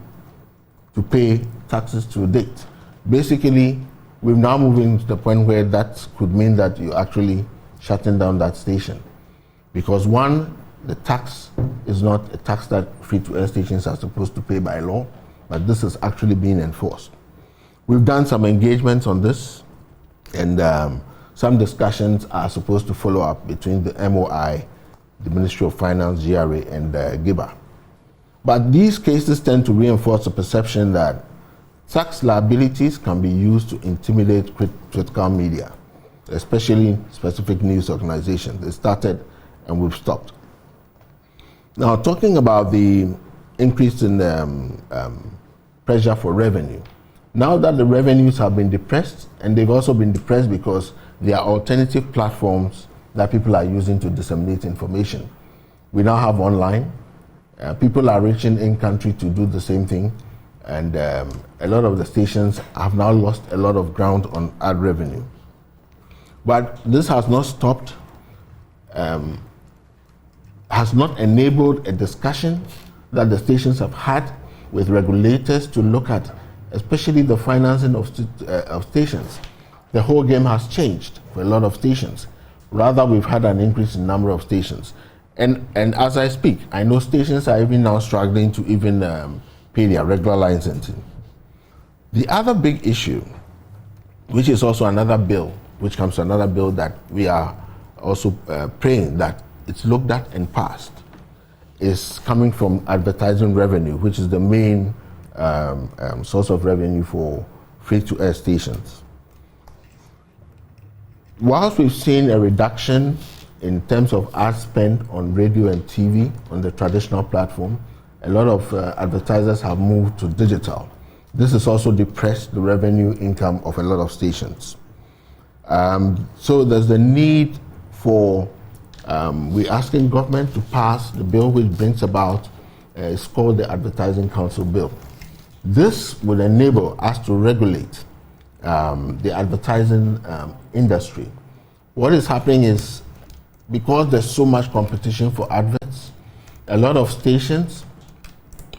to pay taxes to date. Basically, we're now moving to the point where that could mean that you're actually shutting down that station. Because one, the tax is not a tax that free-to-air stations are supposed to pay by law, but this is actually being enforced. We've done some engagements on this, and some discussions are supposed to follow up between the MOI, the Ministry of Finance, GRA, and Giba. But these cases tend to reinforce the perception that tax liabilities can be used to intimidate critical media, especially specific news organizations. They started and we've stopped. Now, talking about the increase in pressure for revenue, now that the revenues have been depressed, and they've also been depressed because there are alternative platforms that people are using to disseminate information. We now have online. People are reaching in country to do the same thing, and a lot of the stations have now lost a lot of ground on ad revenue. But this has not stopped, has not enabled a discussion that the stations have had with regulators to look at, especially the financing of stations. The whole game has changed for a lot of stations. Rather, we've had an increase in number of stations. And as I speak, I know stations are even now struggling to even pay their regular licensing. The other big issue, which is also another bill, which comes to another bill that we are also praying that it's looked at and passed, is coming from advertising revenue, which is the main source of revenue for free-to-air stations. Whilst we've seen a reduction in terms of ad spend on radio and TV on the traditional platform, a lot of advertisers have moved to digital. This has also depressed the revenue income of a lot of stations. So there's the need for, we're asking government to pass the bill which brings about, it's called the Advertising Council Bill. This will enable us to regulate the advertising industry. What is happening is, because there's so much competition for adverts, a lot of stations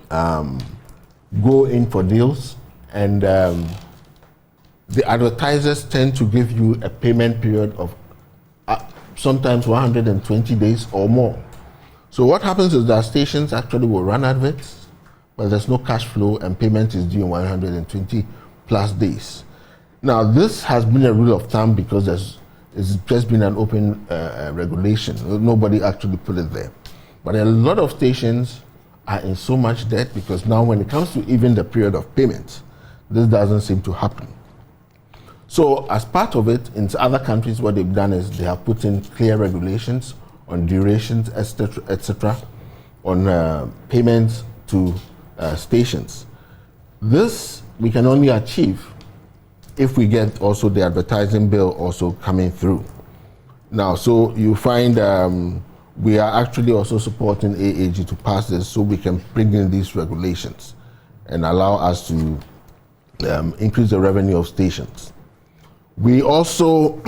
go in for deals, and the advertisers tend to give you a payment period of sometimes 120 days or more. So what happens is that stations actually will run adverts, but there's no cash flow and payment is due in 120 plus days. Now, this has been a rule of thumb because it's just been an open regulation. Nobody actually put it there. But a lot of stations are in so much debt because now when it comes to even the period of payment, this doesn't seem to happen. So as part of it, in other countries, what they've done is they have put in clear regulations on durations, etc., on payments to stations. This we can only achieve if we get also the advertising bill also coming through. Now, so you find we are actually also supporting AAG to pass this so we can bring in these regulations and allow us to increase the revenue of stations. We also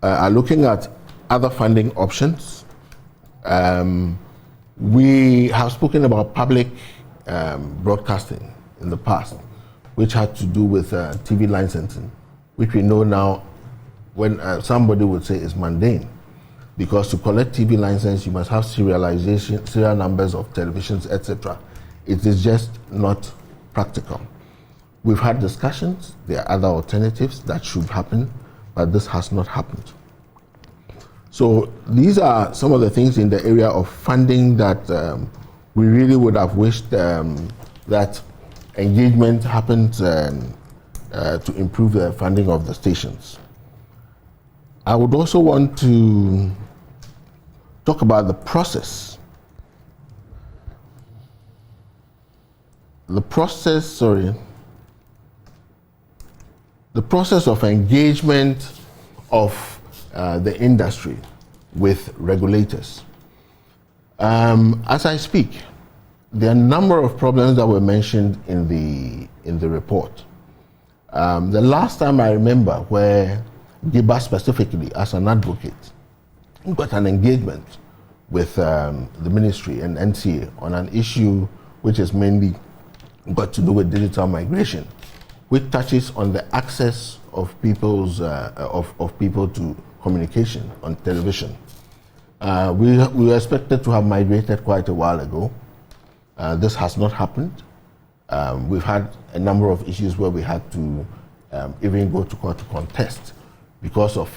are looking at other funding options. We have spoken about public broadcasting in the past, which had to do with TV licensing, which we know now when somebody would say is mundane, because to collect TV license, you must have serialization, serial numbers of televisions, etc. It is just not practical. We've had discussions, there are other alternatives that should happen, but this has not happened. So these are some of the things in the area of funding that we really would have wished that engagement happens to improve the funding of the stations. I would also want to talk about the process. The process of engagement of the industry with regulators. As I speak, there are a number of problems that were mentioned in the report. The last time I remember where Giba specifically, as an advocate, got an engagement with the ministry and NCA on an issue which is mainly got to do with digital migration, which touches on the access of people's of people to communication on television. We were expected to have migrated quite a while ago. This has not happened. We've had a number of issues where we had to even go to court to contest because of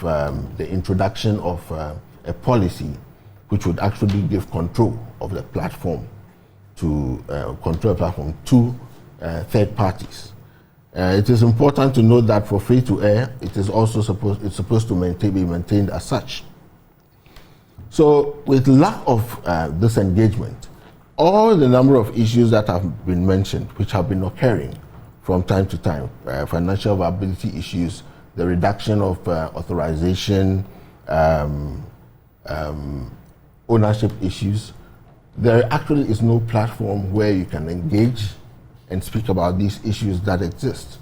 the introduction of a policy which would actually give control of the platform to third parties. It is important to note that for free to air, it is also supposed to be maintained as such. So with lack of this engagement, all the number of issues that have been mentioned, which have been occurring from time to time, financial viability issues, the reduction of authorization, ownership issues, there actually is no platform where you can engage and speak about these issues that exist.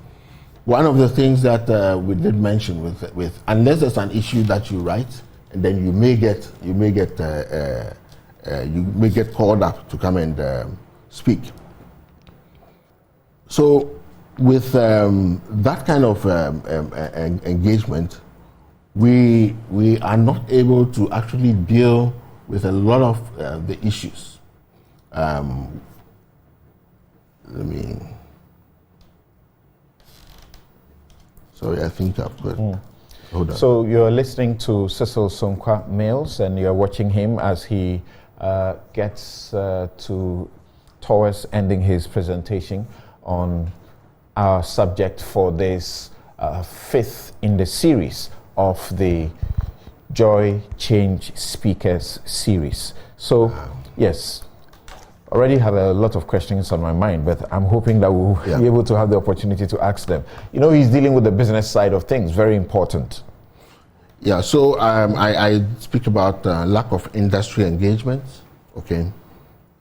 One of the things that we did mention with unless there's an issue that you write, and then you may get called up to come and speak. So with that kind of engagement, we are not able to actually deal with a lot of the issues. Sorry, I think I've got. Hold on. So you're listening to Cecil Sonkwa Mills, and you're watching him as he gets towards ending his presentation on our subject for this fifth in the series of the Joy Change Speakers series. So, yes, already have a lot of questions on my mind, but I'm hoping that we'll be able to have the opportunity to ask them. You know, he's dealing with the business side of things, very important. Yeah, so I speak about lack of industry engagement, okay?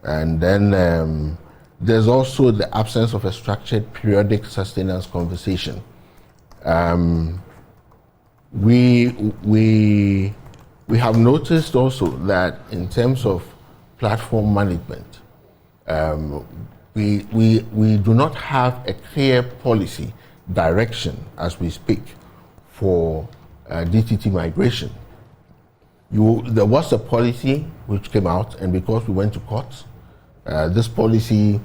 And then there's also the absence of a structured periodic sustenance conversation. We have noticed also that in terms of platform management, we do not have a clear policy direction as we speak for DTT migration. There was a policy which came out, and because we went to court, this policy,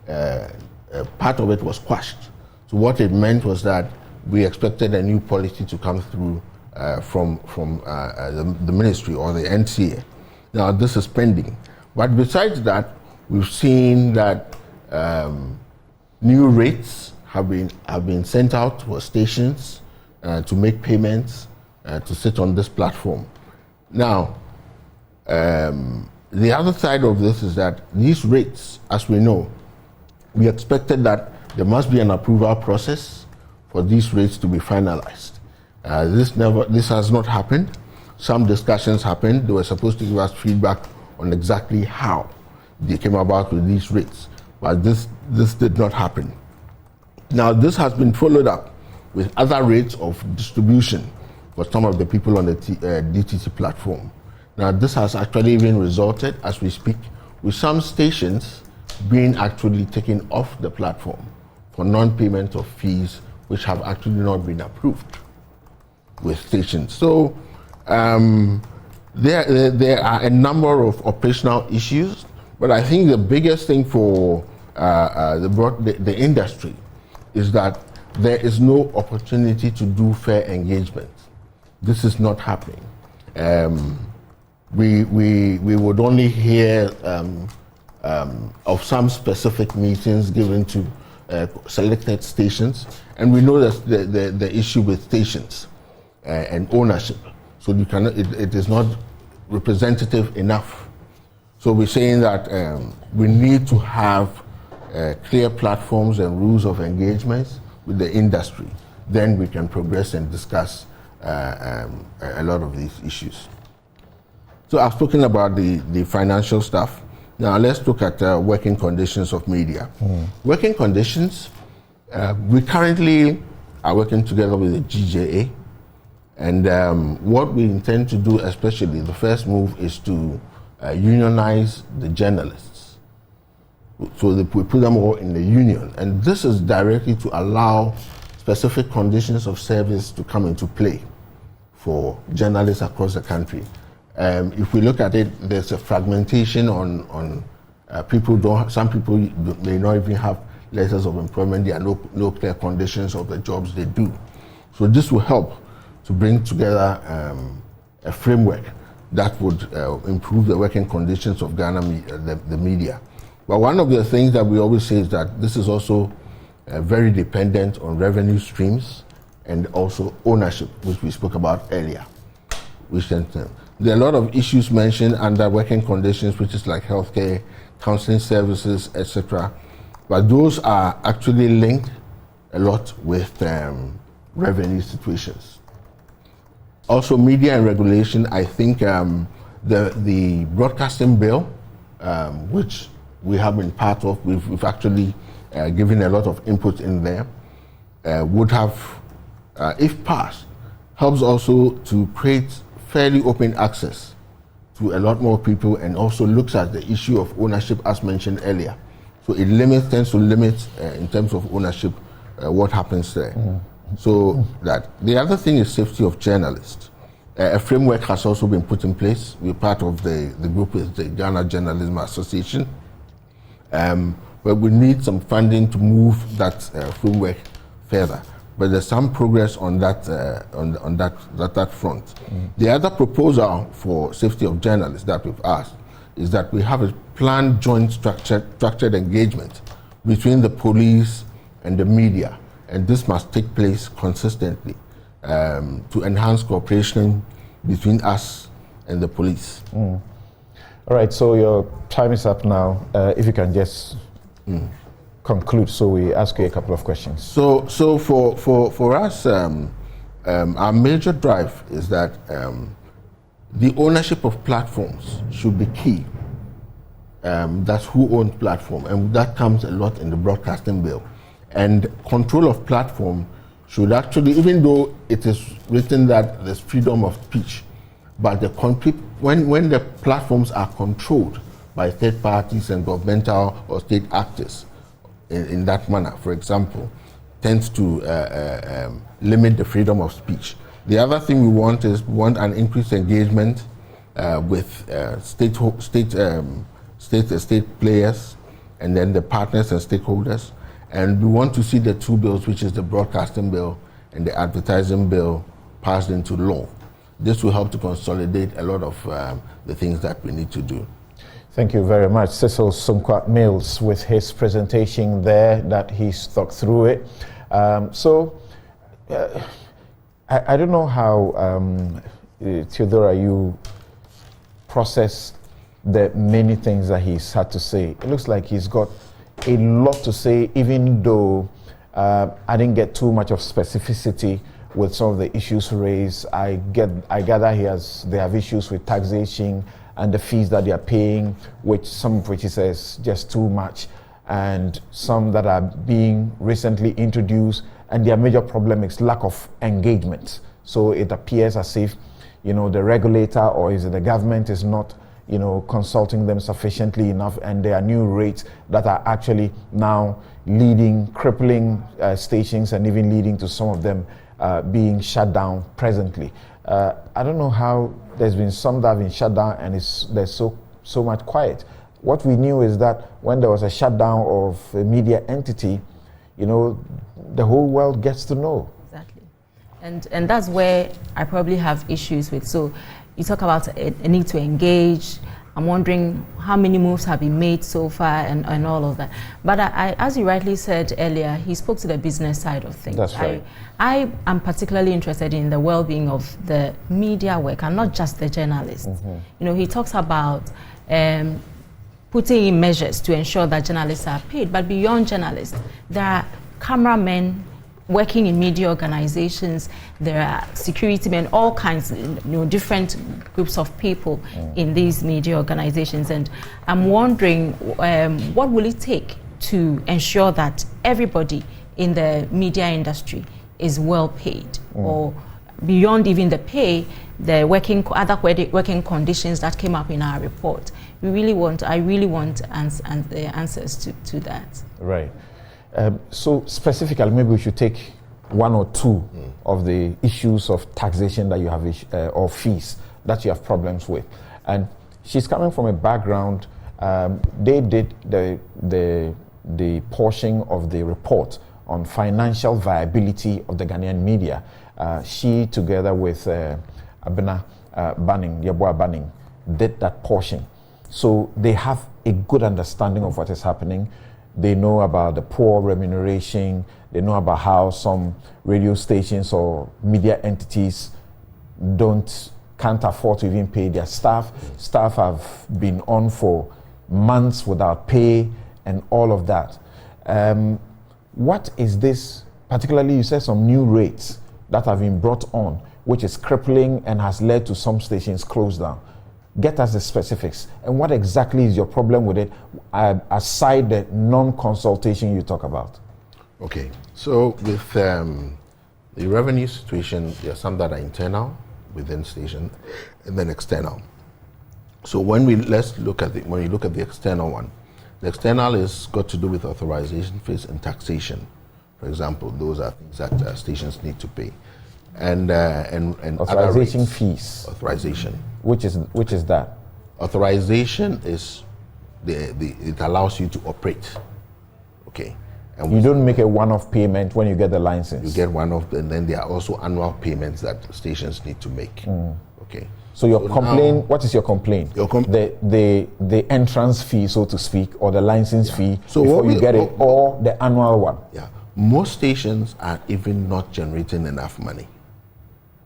part of it was quashed. So what it meant was that we expected a new policy to come through from the ministry or the NCA. Now this is pending. But besides that, we've seen that new rates have been sent out for stations to make payments to sit on this platform. Now, the other side of this is that these rates, as we know, we expected that there must be an approval process for these rates to be finalized. This has not happened. Some discussions happened. They were supposed to give us feedback on exactly how they came about with these rates, but this did not happen. Now, this has been followed up with other rates of distribution for some of the people on the DTT platform. Now, this has actually even resulted, as we speak, with some stations being actually taken off the platform for non-payment of fees which have actually not been approved with stations. So there are a number of operational issues, but I think the biggest thing for the industry is that there is no opportunity to do fair engagement. This is not happening. We would only hear of some specific meetings given to selected stations, and we know that the issue with stations and ownership. So you cannot, it is not representative enough. So we're saying that we need to have clear platforms and rules of engagement with the industry. Then we can progress and discuss a lot of these issues. So I've spoken about the financial stuff. Now let's look at working conditions of media. Working conditions, we currently are working together with the GJA, and what we intend to do, especially the first move, is to unionize the journalists. So we put them all in the union, and this is directly to allow specific conditions of service to come into play for journalists across the country. If we look at it, there's a fragmentation on people. Some people may not even have letters of employment. There are no clear conditions of the jobs they do. So this will help to bring together a framework that would improve the working conditions of Ghana, the media. But one of the things that we always say is that this is also very dependent on revenue streams and also ownership, which we spoke about earlier. There are a lot of issues mentioned under working conditions, which is like healthcare, counseling services, etc. But those are actually linked a lot with revenue situations. Also, media and regulation. I think the broadcasting bill, which we have been part of, we've actually given a lot of input in there, would have, if passed, helps also to create fairly open access to a lot more people, and also looks at the issue of ownership as mentioned earlier. So it tends to limit in terms of ownership what happens there. So that the other thing is safety of journalists. A framework has also been put in place. We're part of the group with the Ghana Journalism Association, but we need some funding to move that framework further. But there's some progress on that that front. The other proposal for safety of journalists that we've asked is that we have a planned joint structured engagement between the police and the media, and this must take place consistently to enhance cooperation between us and the police. All right, so your time is up now. If you can just conclude, so we ask you a couple of questions. So for us, our major drive is that the ownership of platforms should be key. That's who owns platform, and that comes a lot in the broadcasting bill. And control of platform should actually, even though it is written that there's freedom of speech, but when the platforms are controlled by third parties and governmental or state actors in that manner, for example, tends to limit the freedom of speech. The other thing we want an increased engagement with state players, and then the partners and stakeholders. And we want to see the two bills, which is the broadcasting bill and the advertising bill, passed into law. This will help to consolidate a lot of the things that we need to do. Thank you very much. Cecil Sunkwa Mills with his presentation there that he's thought through it. I don't know how, Theodora, you process the many things that he's had to say. It looks like he's got a lot to say, even though I didn't get too much of specificity with some of the issues raised. I gather they have issues with taxation and the fees that they are paying, some of which he says just too much, and some that are being recently introduced, and their major problem is lack of engagement. So it appears as if, the regulator or is it the government is not, consulting them sufficiently enough, and there are new rates that are actually now crippling stations, and even leading to some of them being shut down presently. I don't know how there's been some that have been shut down and there's so much quiet. What we knew is that when there was a shutdown of a media entity, the whole world gets to know. Exactly. And that's where I probably have issues with. So you talk about a need to engage. I'm wondering how many moves have been made so far and all of that. But as you rightly said earlier, he spoke to the business side of things. That's right. I am particularly interested in the well-being of the media worker, not just the journalists. Mm-hmm. He talks about putting in measures to ensure that journalists are paid, but beyond journalists, there are cameramen working in media organizations, there are security men, all kinds, different groups of people in these media organizations. And I'm wondering, what will it take to ensure that everybody in the media industry is well paid, or beyond even the pay, the other working conditions that came up in our report? I really want the answers to that. Right. So specifically, maybe we should take one or two of the issues of taxation that you have, or fees that you have problems with. And she's coming from a background, they did the portion of the report on financial viability of the Ghanaian media. She, together with Yeboah Banning, did that portion. So they have a good understanding of what is happening. They know about the poor remuneration. They know about how some radio stations or media entities can't afford to even pay their staff. Staff have been on for months without pay and all of that. What is this, particularly you said some new rates that have been brought on, which is crippling and has led to some stations closed down. Get us the specifics. And what exactly is your problem with it, aside the non-consultation you talk about? Okay, so with the revenue situation, there are some that are internal within station and then external. So when you look at the external one, the external is got to do with authorization fees and taxation. For example, those are things that stations need to pay. And authorization fees. Authorization. Which is that? Authorization is it allows you to operate. Okay. And you don't make a one-off payment when you get the license. You get one-off, and then there are also annual payments that stations need to make. Okay. So your complaint, what is your complaint? The entrance fee, so to speak, or the license fee before you get it, or the annual one? Yeah. Most stations are even not generating enough money.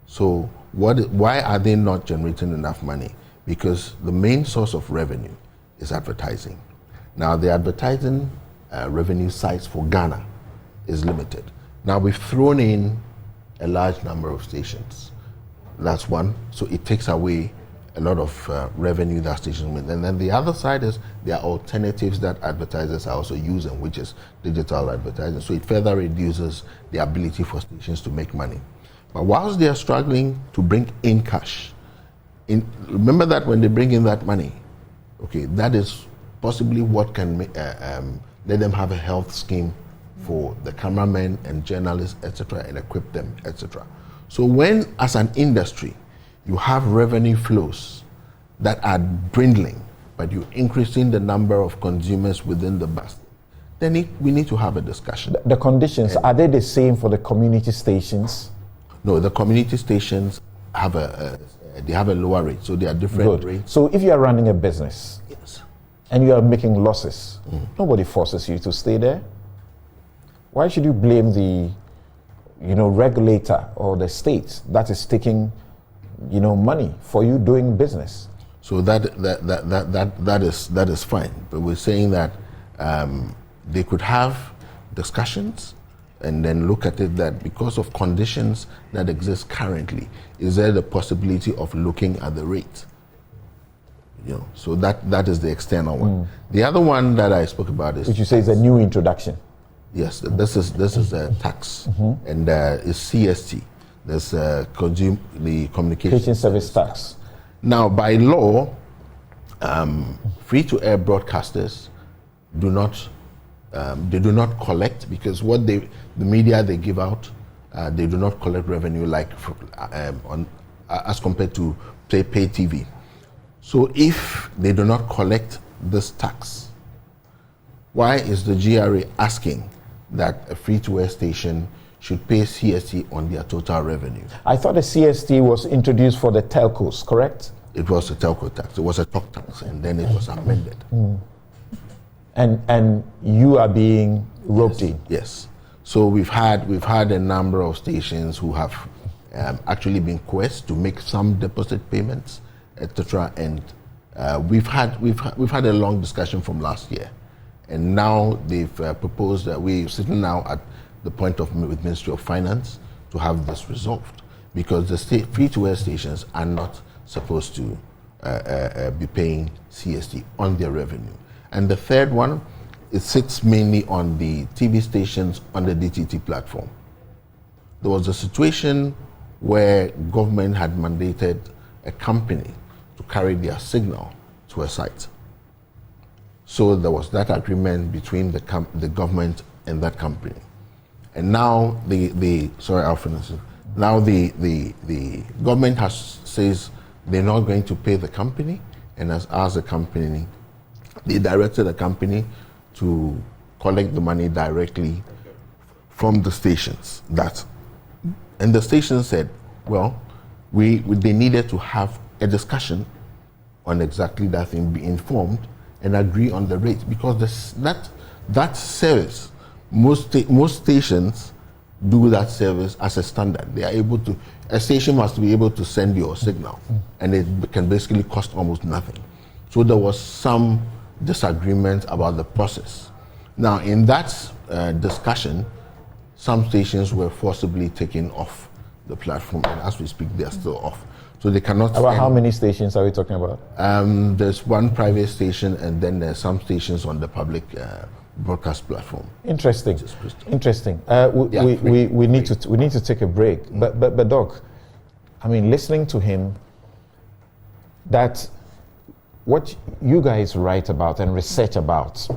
So why are they not generating enough money? Because the main source of revenue is advertising. Now the advertising revenue size for Ghana is limited. Now we've thrown in a large number of stations. That's one. So it takes away a lot of revenue that stations with. And then the other side is there are alternatives that advertisers are also using, which is digital advertising. So it further reduces the ability for stations to make money. But whilst they are struggling to bring in cash, remember that when they bring in that money, okay, that is possibly what can let them have a health scheme for the cameramen and journalists, etc., and equip them, etc. So when, as an industry, you have revenue flows that are dwindling, but you're increasing the number of consumers within the basket, then we need to have a discussion. The conditions, are they the same for the community stations? No, the community stations have they have a lower rate, so they are different rates. So if you are running a business, yes, and you are making losses, nobody forces you to stay there. Why should you blame the, regulator or the state that is taking, money for you doing business? So that is fine. But we're saying that they could have discussions and then look at it that because of conditions that exist currently, is there the possibility of looking at the rate? So that is the external one. The other one that I spoke about is, which you say is a new introduction. Yes, this is a tax, and it's CST. There's the communication service tax. Now, by law, free-to-air broadcasters do not collect, because the media they give out, they do not collect revenue like as compared to pay TV. So if they do not collect this tax, why is the GRA asking that a free-to-air station should pay CST on their total revenue? I thought the CST was introduced for the telcos, correct? It was a telco tax. It was a talk tax, and then it was amended. And you are being roped in. Yes. So we've had a number of stations who have actually been coerced to make some deposit payments, etc. And we've had a long discussion from last year, and now they've proposed that we're sitting now at the point with Ministry of Finance to have this resolved, because the free-to-air stations are not supposed to be paying CST on their revenue. And the third one, it sits mainly on the TV stations on the DTT platform. There was a situation where government had mandated a company to carry their signal to a site. So there was that agreement between the government and that company. And now the government says they're not going to pay the company, and has asked the company, they directed the company to collect the money directly from the stations. And the station said, well, they needed to have a discussion on exactly that thing, be informed and agree on the rate, because that service, most stations do that service as a standard. They are able to, a station must be able to send you a signal, and it can basically cost almost nothing. So there was some disagreement about the process. Now, in that discussion, some stations were forcibly taken off the platform, and as we speak, they are still off. So they cannot. About how many stations are we talking about? There's one private station, and then there's some stations on the public broadcast platform. Interesting. We need to take a break. But Doc, I mean, listening to him, that what you guys write about and research about,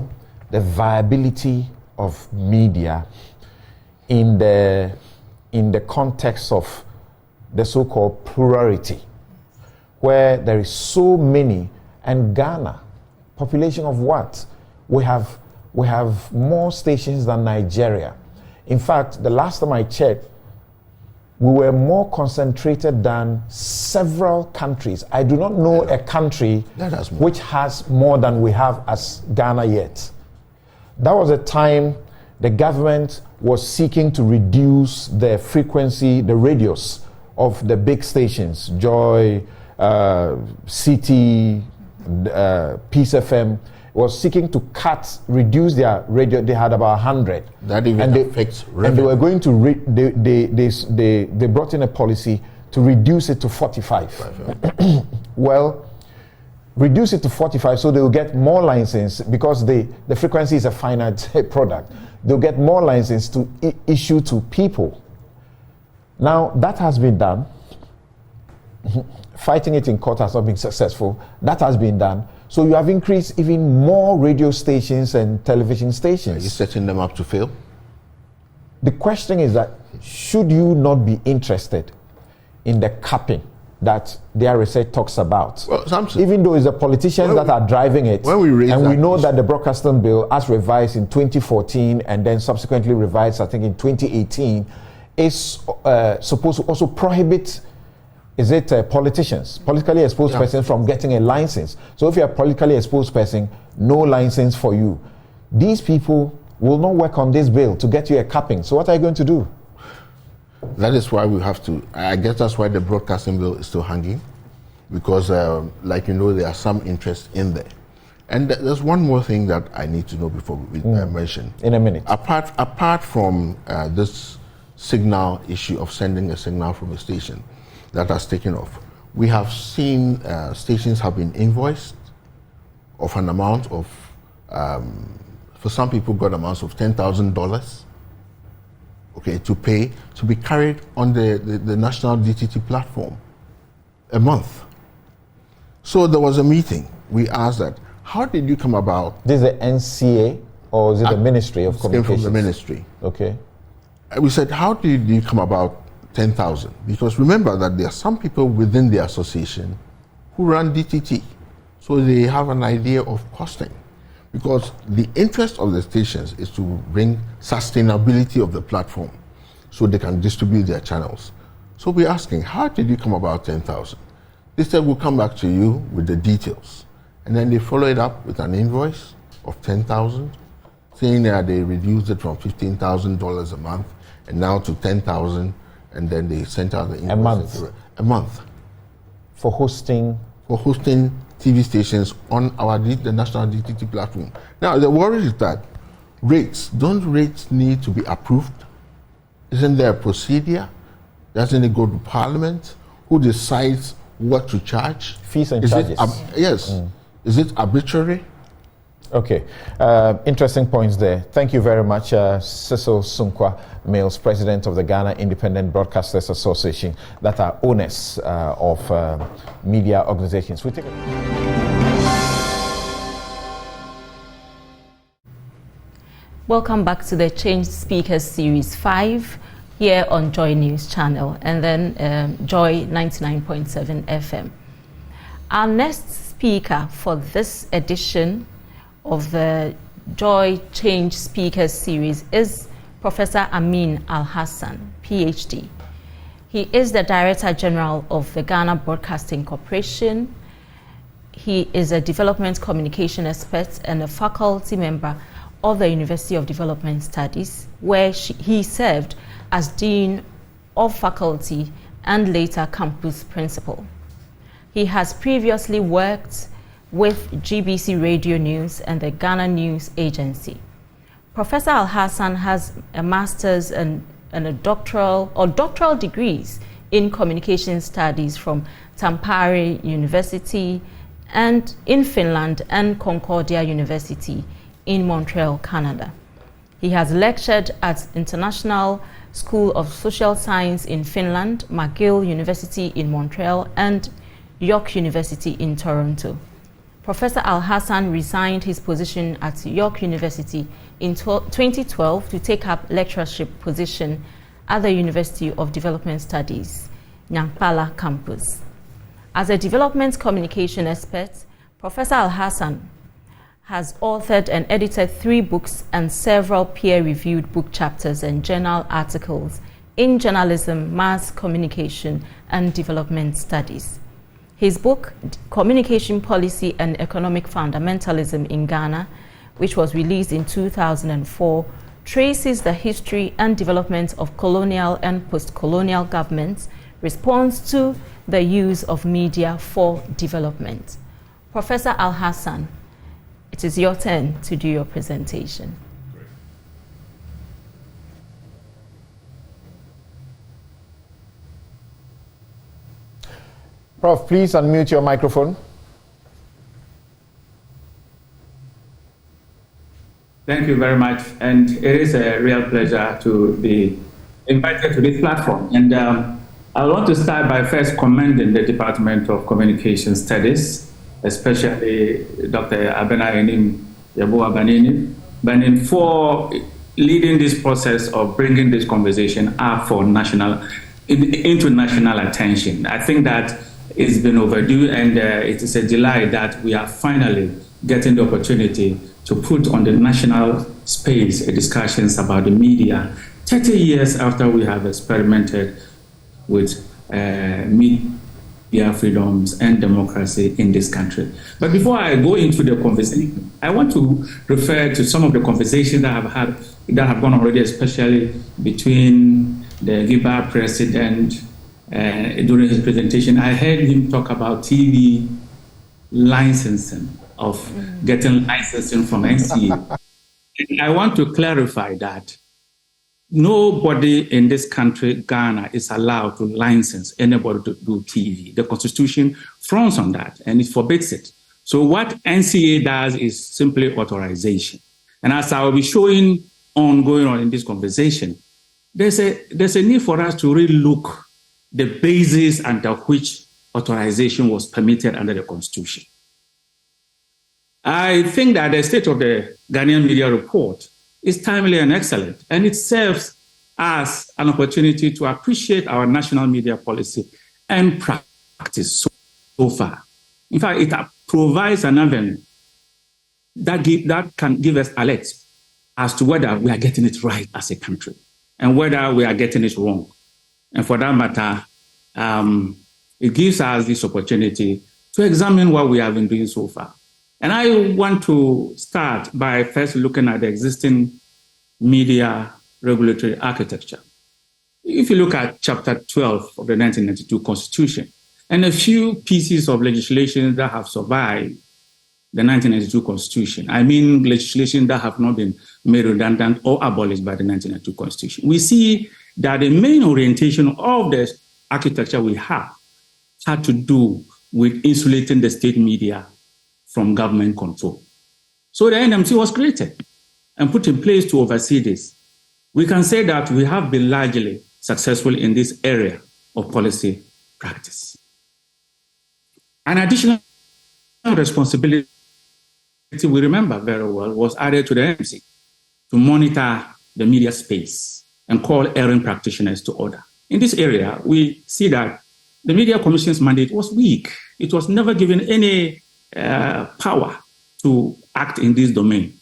the viability of media in the context of the so-called plurality, where there is so many, and Ghana, population of what? We have more stations than Nigeria. In fact, the last time I checked, we were more concentrated than several countries. I do not know a country which has more than we have as Ghana yet. That was a time the government was seeking to reduce the frequency, the radius of the big stations, Joy, City, Peace FM, was seeking to reduce their radio. They had about 100. That even affects revenue. And they were going to, they brought in a policy to reduce it to 45. Well, reduce it to 45 so they will get more license, because the frequency is a finite product. They'll get more license to issue to people. Now, that has been done. Fighting it in court has not been successful. That has been done. So you have increased even more radio stations and television stations. Are you setting them up to fail? The question is that, should you not be interested in the capping that their research talks about. Well, Samson, even though it's the politicians that are driving it, when we raise and we know issue, that the broadcasting bill, as revised in 2014 and then subsequently revised, I think, in 2018, is supposed to also prohibit, politicians, politically exposed persons from getting a license. So if you're a politically exposed person, no license for you. These people will not work on this bill to get you a capping. So what are you going to do? That is why we have to, I guess that's why the broadcasting bill is still hanging, because like you know, there are some interest in there. And there's one more thing that I need to know before we mention. In a minute. Apart from this signal issue of sending a signal from a station that has taken off, we have seen stations have been invoiced of an amount of, for some people got amounts of $10,000, okay, to pay to be carried on the national DTT platform a month. So there was a meeting. We asked that, how did you come about? This is the NCA or is it the Ministry of Communications? Came from the ministry. Okay. We said, how did you come about 10,000? Because remember that there are some people within the association who run DTT. So they have an idea of costing. Because the interest of the stations is to bring sustainability of the platform so they can distribute their channels. So we're asking, how did you come about 10,000? They said, we'll come back to you with the details. And then they follow it up with an invoice of 10,000, saying that they reduced it from $15,000 a month and now to 10,000, and then they sent out the invoice. A month. For hosting TV stations on the national DTT platform. Now, the worry is that don't rates need to be approved? Isn't there a procedure? Doesn't it go to Parliament? Who decides what to charge? Fees and charges. Yes. Is it arbitrary? Okay. Interesting points there. Thank you very much, Cecil Sunkwa Mills, President of the Ghana Independent Broadcasters Association, that are owners of media organizations. We take Welcome back to the Change Speakers Series 5 here on Joy News Channel and then Joy 99.7 FM. Our next speaker for this edition of the Joy Change Speakers Series is Professor Amin Al-Hassan, PhD. He is the Director General of the Ghana Broadcasting Corporation. He is a development communication expert and a faculty member of the University of Development Studies, where he served as Dean of Faculty and later campus principal. He has previously worked with GBC Radio News and the Ghana News Agency. Professor Al-Hassan has a master's and a doctoral degrees in communication studies from Tampere University and in Finland and Concordia University in Montreal, Canada. He has lectured at International School of Social Science in Finland, McGill University in Montreal, and York University in Toronto. Professor Al-Hassan resigned his position at York University in 2012 to take up lecturership position at the University of Development Studies, Nyankpala campus. As a development communication expert, Professor Al-Hassan has authored and edited 3 books and several peer-reviewed book chapters and journal articles in journalism, mass communication, and development studies. His book, Communication Policy and Economic Fundamentalism in Ghana, which was released in 2004, traces the history and development of colonial and post-colonial governments' response to the use of media for development. Professor Al-Hassan, it is your turn to do your presentation. Prof, please unmute your microphone. Thank you very much. And it is a real pleasure to be invited to this platform. And I want to start by first commending the Department of Communication Studies, especially Dr. Abena Enim Yabua Banin, for leading this process of bringing this conversation up for national into national attention. I think that it's been overdue, and it is a delight that we are finally getting the opportunity to put on the national space discussions about the media 30 years after we have experimented with media freedoms and democracy in this country. But before I go into the conversation, I want to refer to some of the conversations that have gone already, especially between the Giba president during his presentation. I heard him talk about TV licensing, of getting licensing from NCA. I want to clarify that nobody in this country, Ghana, is allowed to license anybody to do TV. The Constitution frowns on that, and it forbids it. So what NCA does is simply authorization. And as I will be showing going on in this conversation, there's a need for us to really look the basis under which authorization was permitted under the Constitution. I think that the state of the Ghanaian media report is timely and excellent, and it serves as an opportunity to appreciate our national media policy and practice so far. In fact, it provides an avenue that can give us alerts as to whether we are getting it right as a country and whether we are getting it wrong. And for that matter, it gives us this opportunity to examine what we have been doing so far. And I want to start by first looking at the existing media regulatory architecture. If you look at Chapter 12 of the 1992 Constitution and a few pieces of legislation that have survived the 1992 Constitution, I mean legislation that have not been made redundant or abolished by the 1992 Constitution, we see that the main orientation of the architecture we have had to do with insulating the state media from government control. So the NMC was created and put in place to oversee this. We can say that we have been largely successful in this area of policy practice. An additional responsibility we remember very well was added to the NMC to monitor the media space and call erring practitioners to order. In this area, we see that the Media Commission's mandate was weak. It was never given any power to act in this domain.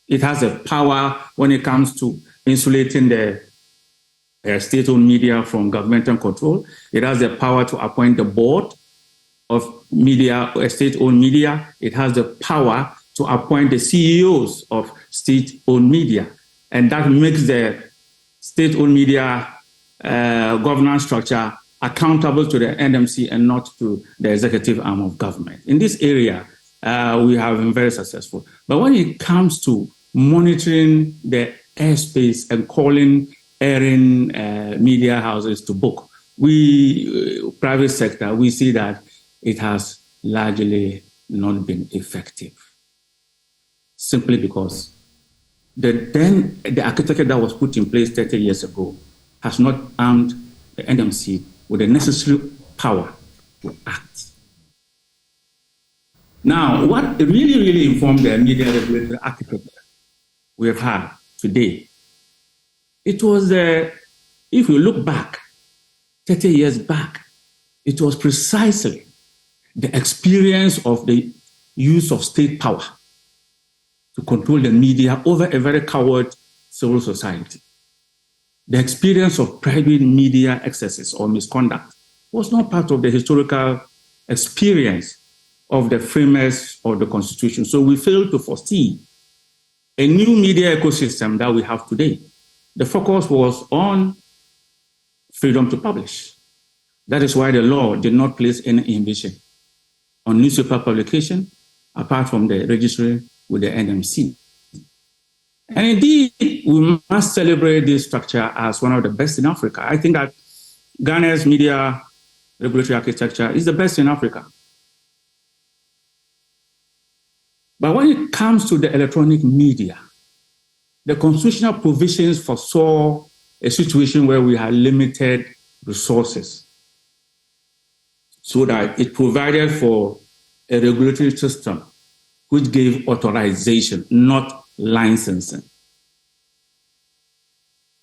It has a power when it comes to insulating the state-owned media from governmental control. It has the power to appoint the board of media, state-owned media. It has the power to appoint the CEOs of state-owned media. And that makes the state-owned media governance structure accountable to the NMC and not to the executive arm of government. In this area, we have been very successful. But when it comes to monitoring the airspace and calling erring media houses to book, private sector, we see that it has largely not been effective. Simply because the architecture that was put in place 30 years ago has not armed the NMC with the necessary power to act. Now, what really, really informed the media regulatory architecture we have had today, it was, if you look back, 30 years back, it was precisely the experience of the use of state power to control the media over a very coward civil society. The experience of private media excesses or misconduct was not part of the historical experience of the framers of the Constitution. So we failed to foresee a new media ecosystem that we have today. The focus was on freedom to publish. That is why the law did not place any inhibition on newspaper publication, apart from the registry with the NMC. And indeed, we must celebrate this structure as one of the best in Africa. I think that Ghana's media regulatory architecture is the best in Africa. But when it comes to the electronic media, the constitutional provisions foresaw a situation where we had limited resources, so that it provided for a regulatory system which gave authorization, not licensing.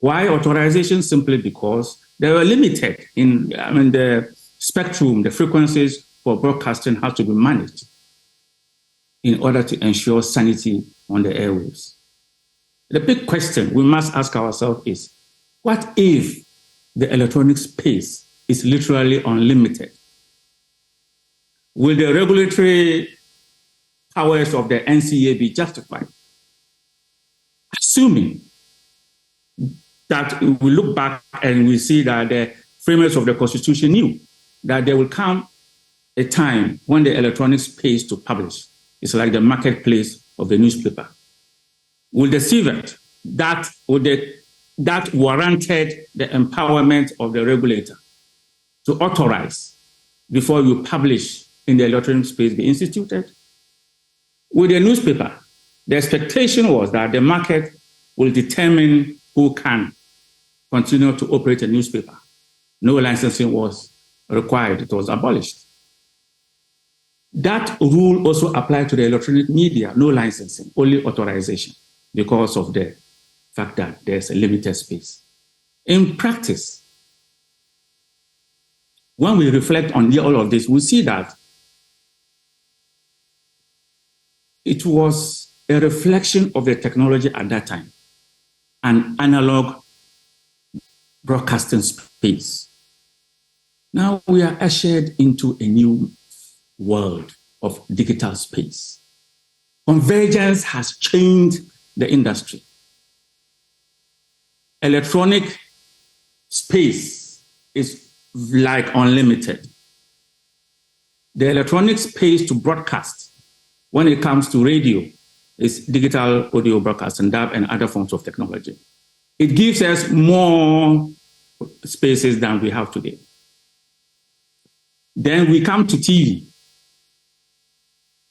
Why authorization? Simply because they were limited in the spectrum, the frequencies for broadcasting has to be managed in order to ensure sanity on the airwaves. The big question we must ask ourselves is, what if the electronic space is literally unlimited? Will the regulatory powers of the NCA be justified? Assuming that we look back and we see that the framers of the Constitution knew that there will come a time when the electronic space to publish is like the marketplace of the newspaper. Will the CVET that warranted the empowerment of the regulator to authorize before you publish in the electronic space be instituted? With the newspaper, the expectation was that the market will determine who can continue to operate a newspaper. No licensing was required, it was abolished. That rule also applied to the electronic media, no licensing, only authorization, because of the fact that there's a limited space. In practice, when we reflect on all of this, we see that it was a reflection of the technology at that time, an analog broadcasting space. Now we are ushered into a new world of digital space. Convergence has changed the industry. Electronic space is like unlimited. The electronic space to broadcast, when it comes to radio, is digital audio broadcasting, DAB, and other forms of technology. It gives us more spaces than we have today. Then we come to TV.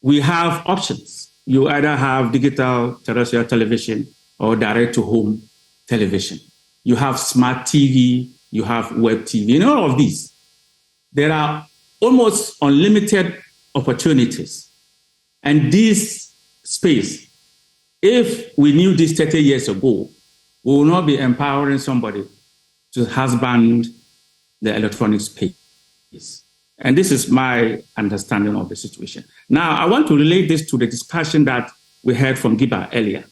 We have options. You either have digital terrestrial television or direct-to-home television. You have smart TV, you have web TV. In all of these, there are almost unlimited opportunities. And this space, if we knew this 30 years ago, we will not be empowering somebody to husband the electronic space. And this is my understanding of the situation. Now, I want to relate this to the discussion that we heard from Giba earlier.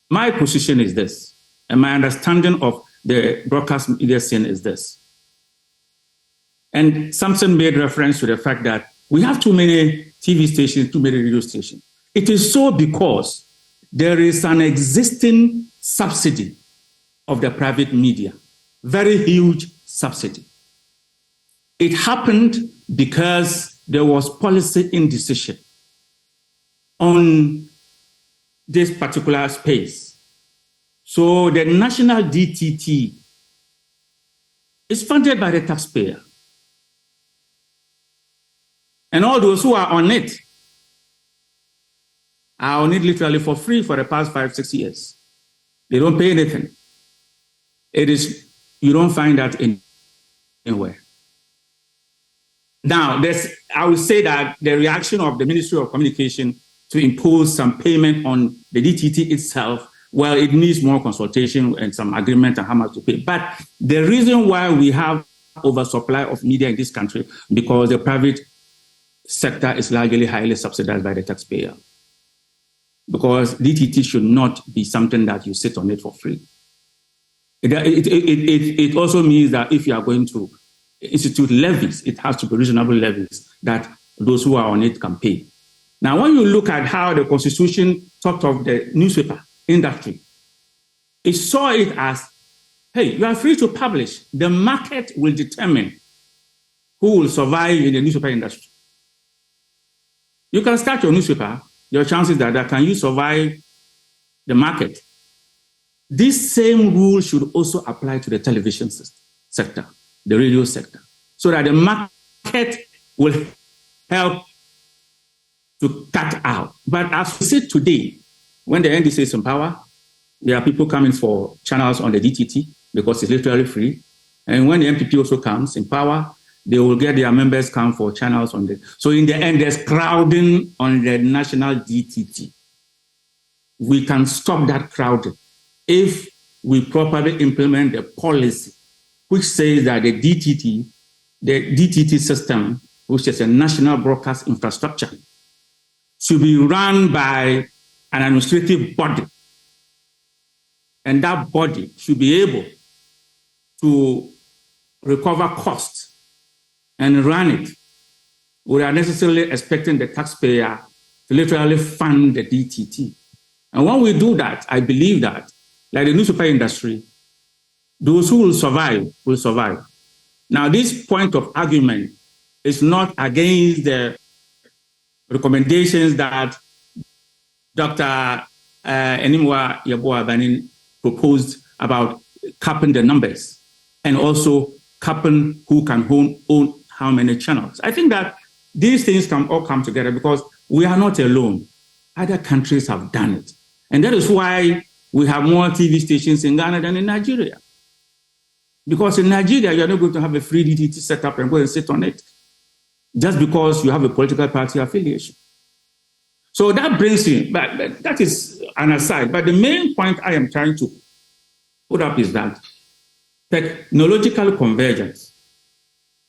My position is this, and my understanding of the broadcast media scene is this. And Samson made reference to the fact that we have too many TV stations, too many radio stations. It is so because there is an existing subsidy of the private media, very huge subsidy. It happened because there was policy indecision on this particular space. So the national DTT is funded by the taxpayer. And all those who are on it are on it literally for free for the past 5-6 years. They don't pay anything. You don't find that anywhere. Now, I would say that the reaction of the Ministry of Communication to impose some payment on the DTT itself, well, it needs more consultation and some agreement on how much to pay. But the reason why we have oversupply of media in this country, because the private sector is largely highly subsidized by the taxpayer. Because DTT should not be something that you sit on it for free. It also means that if you are going to institute levies, it has to be reasonable levies that those who are on it can pay. Now, when you look at how the Constitution talked of the newspaper industry, it saw it as, hey, you are free to publish. The market will determine who will survive in the newspaper industry. You can start your newspaper. Your chances that can you survive the market? This same rule should also apply to the television sector, the radio sector, so that the market will help to cut out. But as we see today, when the NDC is in power, there are people coming for channels on the DTT because it's literally free. And when the MPP also comes in power, they will get their members come for channels on the. So in the end, there's crowding on the national DTT. We can stop that crowding if we properly implement the policy, which says that the DTT system, which is a national broadcast infrastructure, should be run by an administrative body. And that body should be able to recover costs and run it without necessarily expecting the taxpayer to literally fund the DTT. And when we do that, I believe that, like the newspaper industry, those who will survive will survive. Now, this point of argument is not against the recommendations that Dr. Enimwa Yeboah-Banin proposed about capping the numbers and also capping who can own how many channels. I think that these things can all come together because we are not alone. Other countries have done it. And that is why we have more TV stations in Ghana than in Nigeria. Because in Nigeria, you're not going to have a free DTT set up and go and sit on it just because you have a political party affiliation. So that brings in, but that is an aside. But the main point I am trying to put up is that technological convergence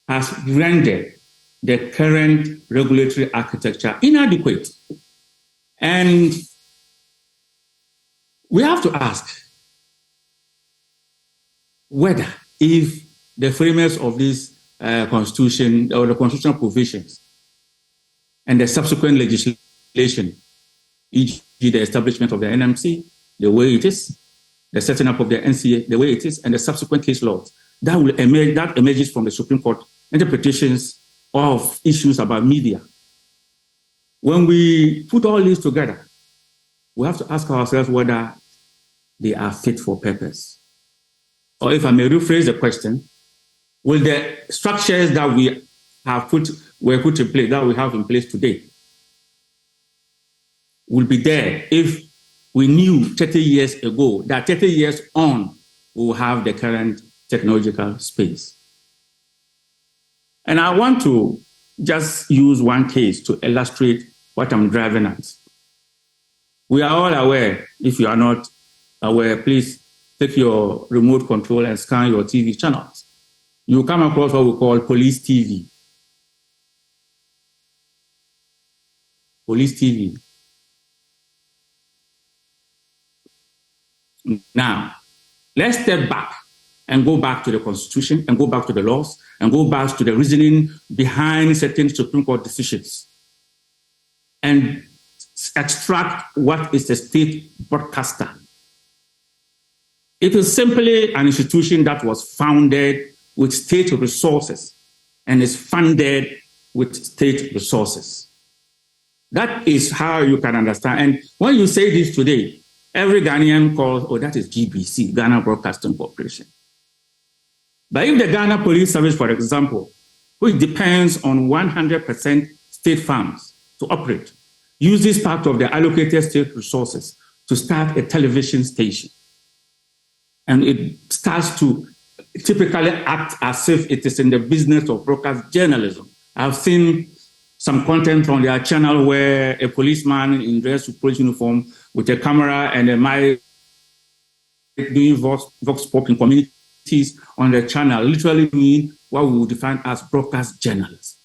has rendered the current regulatory architecture inadequate. And we have to ask whether, if the framers of this constitution or the constitutional provisions and the subsequent legislation, e.g. the establishment of the NMC, the way it is, the setting up of the NCA, the way it is, and the subsequent case laws, that emerges from the Supreme Court interpretations of issues about media. When we put all these together, we have to ask ourselves whether they are fit for purpose. Or if I may rephrase the question, will the structures that we have were put in place, that we have in place today, will be there if we knew 30 years ago that 30 years on, we will have the current technological space? And I want to just use one case to illustrate what I'm driving at. We are all aware, if you are not aware, please take your remote control and scan your TV channels. You come across what we call police TV. Police TV. Now, let's step back and go back to the Constitution and go back to the laws and go back to the reasoning behind certain Supreme Court decisions and extract what is a state broadcaster. It is simply an institution that was founded with state resources and is funded with state resources. That is how you can understand. And when you say this today, every Ghanaian calls, oh, that is GBC, Ghana Broadcasting Corporation. But if the Ghana Police Service, for example, which depends on 100% state funds to operate, uses part of the allocated state resources to start a television station, and it starts to typically act as if it is in the business of broadcast journalism. I've seen some content on their channel where a policeman in dress with police uniform with a camera and a mic doing vox pop in communities on the channel, literally doing what we would define as broadcast journalism.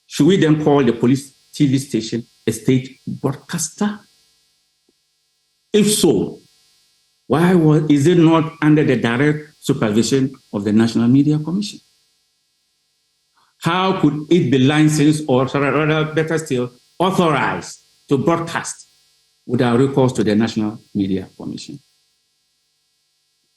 Should we then call the police TV station a state broadcaster? If so, why is it not under the direct supervision of the National Media Commission? How could it be licensed, or rather, better still, authorized to broadcast without recourse to the National Media Commission?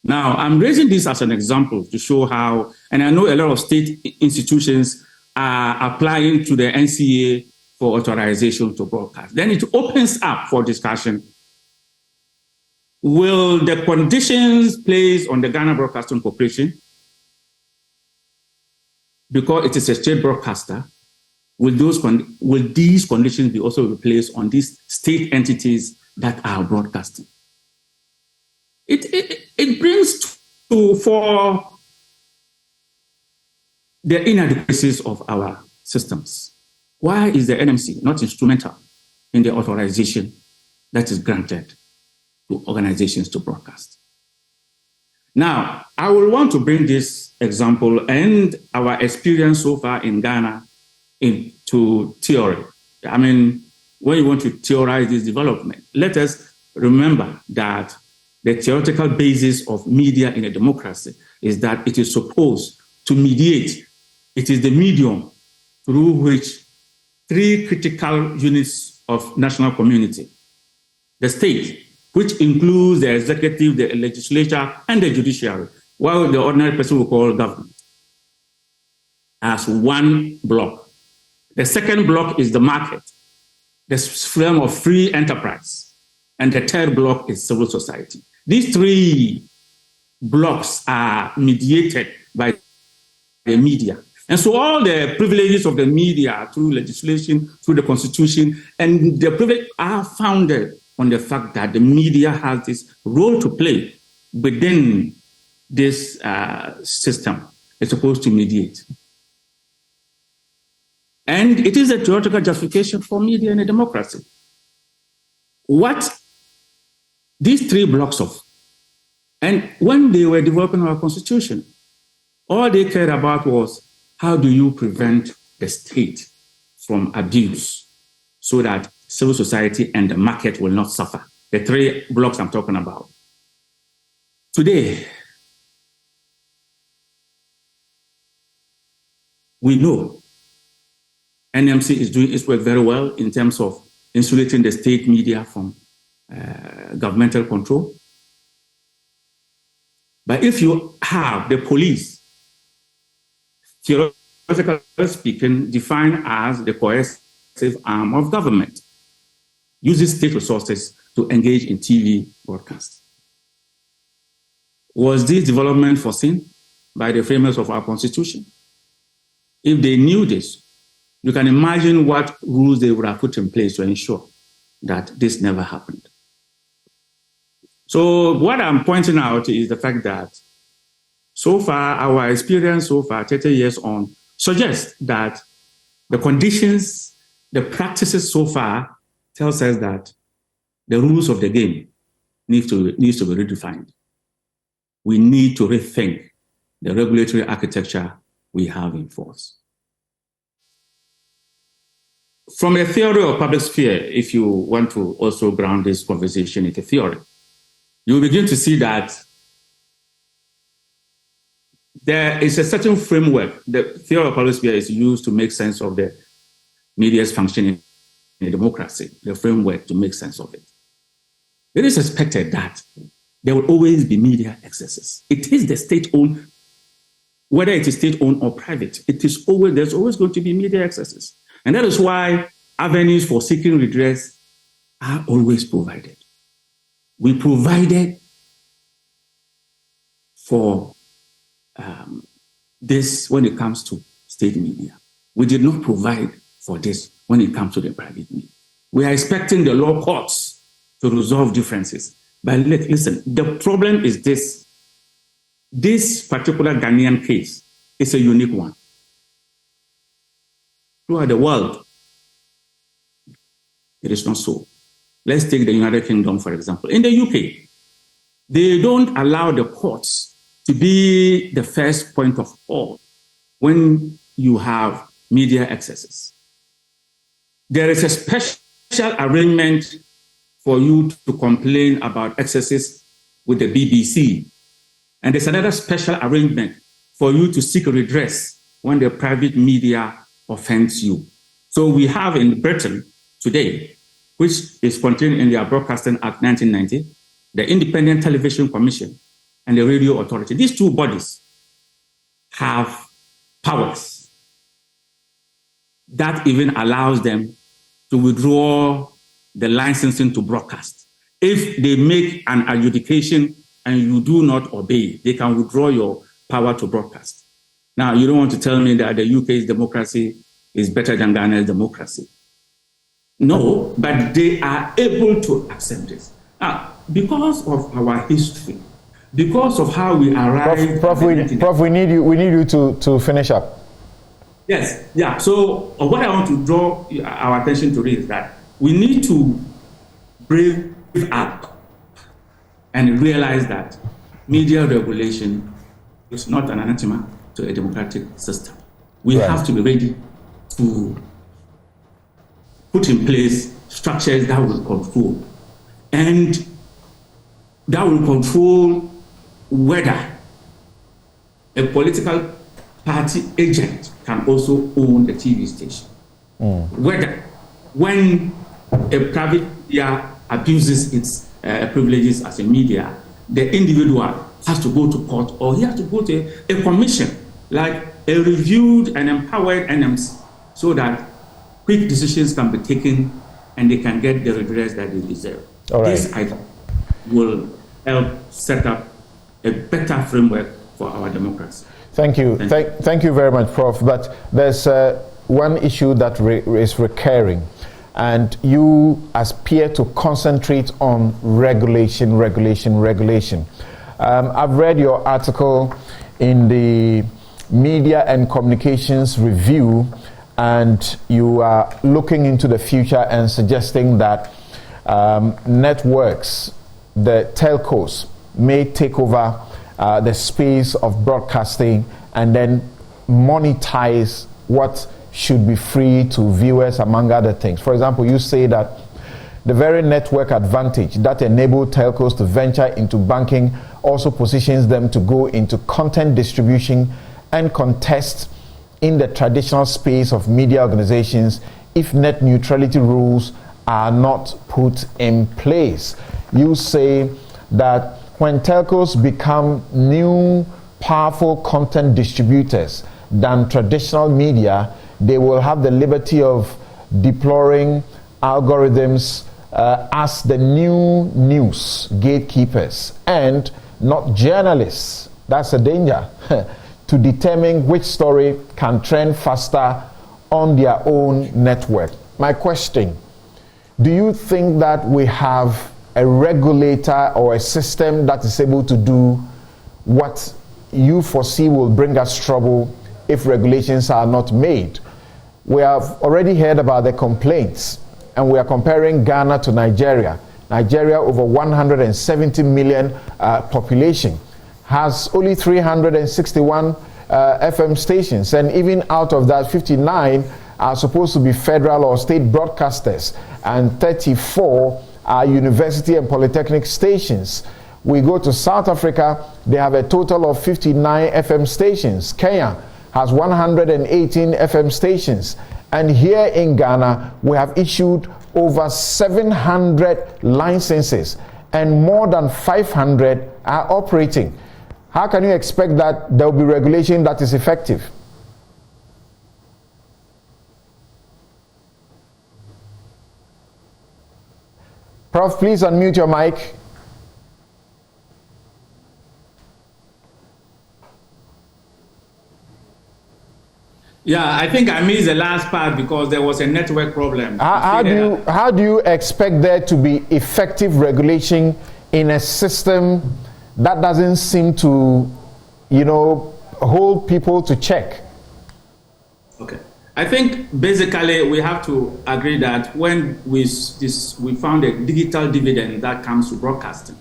Now, I'm raising this as an example to show how, and I know a lot of state institutions are applying to the NCA for authorization to broadcast. Then it opens up for discussion. Will the conditions placed on the Ghana Broadcasting Corporation, because it is a state broadcaster, will these conditions be also placed on these state entities that are broadcasting? It brings for the inadequacies of our systems. Why is the NMC not instrumental in the authorization that is granted to organizations to broadcast? Now, I will want to bring this example and our experience so far in Ghana into theory. I mean, when you want to theorize this development, let us remember that the theoretical basis of media in a democracy is that it is supposed to mediate. It is the medium through which three critical units of national community, the state, which includes the executive, the legislature, and the judiciary, while the ordinary person will call government, as one block. The second block is the market, the realm of free enterprise, and the third block is civil society. These three blocks are mediated by the media. And so all the privileges of the media through legislation, through the constitution, and the privileges are founded on the fact that the media has this role to play within this system. It's supposed to mediate. And it is a theoretical justification for media in a democracy. What these three blocks of, and when they were developing our constitution, all they cared about was how do you prevent the state from abuse so that civil society and the market will not suffer. The three blocks I'm talking about. Today, we know NMC is doing its work very well in terms of insulating the state media from governmental control. But if you have the police, theoretically speaking, defined as the coercive arm of government, uses state resources to engage in TV broadcasts. Was this development foreseen by the framers of our constitution? If they knew this, you can imagine what rules they would have put in place to ensure that this never happened. So what I'm pointing out is the fact that so far, our experience so far, 30 years on, suggests that the conditions, the practices so far tells us that the rules of the game needs to be redefined. We need to rethink the regulatory architecture we have in force. From a theory of public sphere, if you want to also ground this conversation into theory, you will begin to see that there is a certain framework. The theory of public sphere is used to make sense of the media's functioning in a democracy, the framework to make sense of it. It is expected that there will always be media excesses. It is the state-owned, whether it is state-owned or private, there's always going to be media excesses. And that is why avenues for seeking redress are always provided. We provided for this when it comes to state media. We did not provide for this when it comes to the private media. We are expecting the law courts to resolve differences. But listen, the problem is this. This particular Ghanaian case is a unique one. Throughout the world, it is not so. Let's take the United Kingdom, for example. In the UK, they don't allow the courts to be the first point of all when you have media excesses. There is a special arrangement for you to complain about excesses with the BBC. And there's another special arrangement for you to seek redress when the private media offends you. So we have in Britain today, which is contained in their Broadcasting Act 1990, the Independent Television Commission and the Radio Authority. These two bodies have powers that even allows them to withdraw the licensing to broadcast. If they make an adjudication and you do not obey, they can withdraw your power to broadcast. Now, you don't want to tell me that the UK's democracy is better than Ghana's democracy. No, but they are able to accept this. Now, because of our history, because of how we arrived... Prof, we need you to finish up. Yes, yeah. So what I want to draw our attention to is that we need to brave up and realize that media regulation is not an anathema to a democratic system. We have to be ready to put in place structures that will control, and that will control whether a political party agent can also own a TV station. Whether, when a private media abuses its privileges as a media, the individual has to go to court, or he has to go to a commission, like a reviewed and empowered NMC, so that quick decisions can be taken and they can get the redress that they deserve. All right. This, I think, will help set up a better framework for our democracy. Thank you. Thank you very much, Prof. But there's one issue that is recurring, and you appear to concentrate on regulation. I've read your article in the Media and Communications Review, and you are looking into the future and suggesting that networks, the telcos, may take over the space of broadcasting and then monetize what should be free to viewers, among other things. For example, you say that the very network advantage that enabled telcos to venture into banking also positions them to go into content distribution and contest in the traditional space of media organizations if net neutrality rules are not put in place. You say that when telcos become new, powerful content distributors than traditional media, they will have the liberty of deploying algorithms as the new news gatekeepers and not journalists. That's a danger. To determine which story can trend faster on their own network. My question, do you think that we have a regulator or a system that is able to do what you foresee will bring us trouble if regulations are not made? We have already heard about the complaints, and we are comparing Ghana to Nigeria. Nigeria, over 170 million population, has only 361 FM stations, and even out of that, 59 are supposed to be federal or state broadcasters, and 34 are university and polytechnic stations. We go to South Africa, they have a total of 59 FM stations. Kenya has 118 FM stations. And here in Ghana, we have issued over 700 licenses, and more than 500 are operating. How can you expect that there will be regulation that is effective? Prof, please unmute your mic. Yeah, I think I missed the last part because there was a network problem. How do you expect there to be effective regulation in a system that doesn't seem to, hold people to check? Okay. I think basically we have to agree that when we found a digital dividend that comes to broadcasting,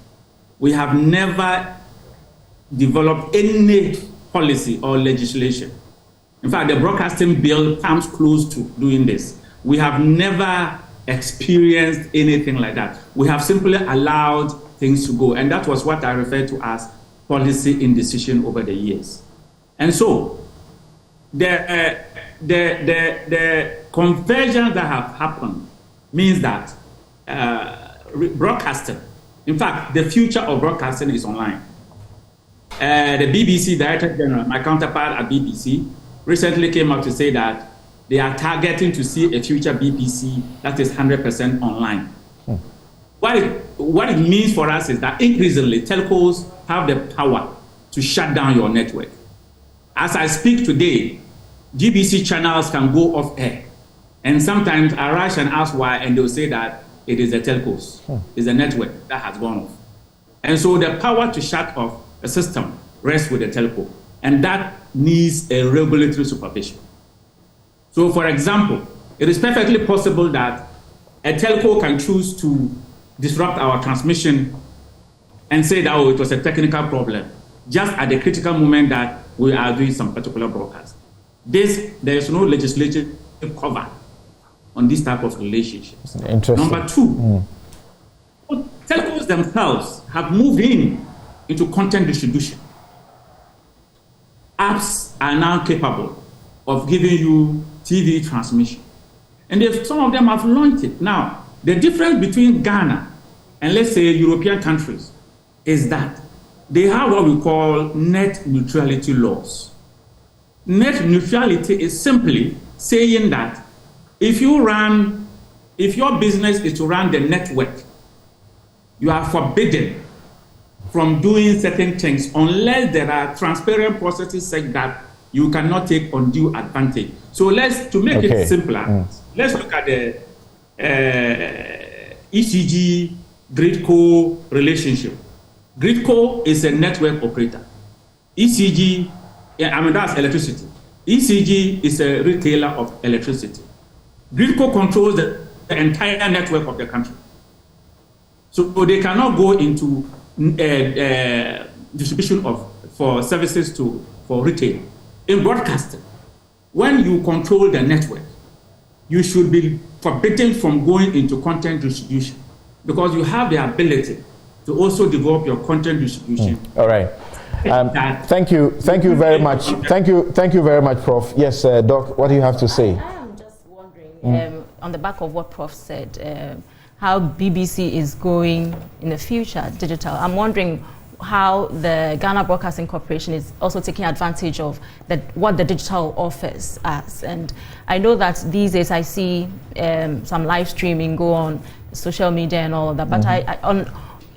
we have never developed any policy or legislation. In fact, the broadcasting bill comes close to doing this. We have never experienced anything like that. We have simply allowed things to go, and that was what I referred to as policy indecision over the years. And so the conversion that have happened means that broadcasting, in fact, the future of broadcasting is online. The BBC Director General, my counterpart at BBC, recently came out to say that they are targeting to see a future BBC that is 100% online. What it means for us is that increasingly telcos have the power to shut down your network. As I speak today, GBC channels can go off air. And sometimes I rush and ask why, and they'll say that it is the telcos. It's the network that has gone off. And so the power to shut off a system rests with the telco. And that needs a regulatory supervision. So for example, it is perfectly possible that a telco can choose to disrupt our transmission and say that, oh, it was a technical problem, just at the critical moment that we are doing some particular broadcast. There is no legislative cover on this type of relationship. Interesting. Number two, telcos themselves have moved into content distribution. Apps are now capable of giving you TV transmission. And some of them have launched it. Now, the difference between Ghana and, let's say, European countries is that they have what we call net neutrality laws. Net neutrality is simply saying that if your business is to run the network, you are forbidden from doing certain things unless there are transparent processes such that you cannot take undue advantage. So to make it simpler, let's look at the ECG Gridco relationship. Gridco is a network operator. ECG, that's electricity. ECG is a retailer of electricity. Gridco controls the entire network of the country. So they cannot go into distribution for services for retail. In broadcasting, when you control the network, you should be forbidden from going into content distribution because you have the ability to also develop your content distribution. All right. Thank you very much. Thank you very much, Prof. Yes, Doc, what do you have to say? I am just wondering, on the back of what Prof said, how BBC is going in the future, digital. I'm wondering how the Ghana Broadcasting Corporation is also taking advantage of what the digital offers us. And I know that these days I see some live streaming go on social media and all of that, but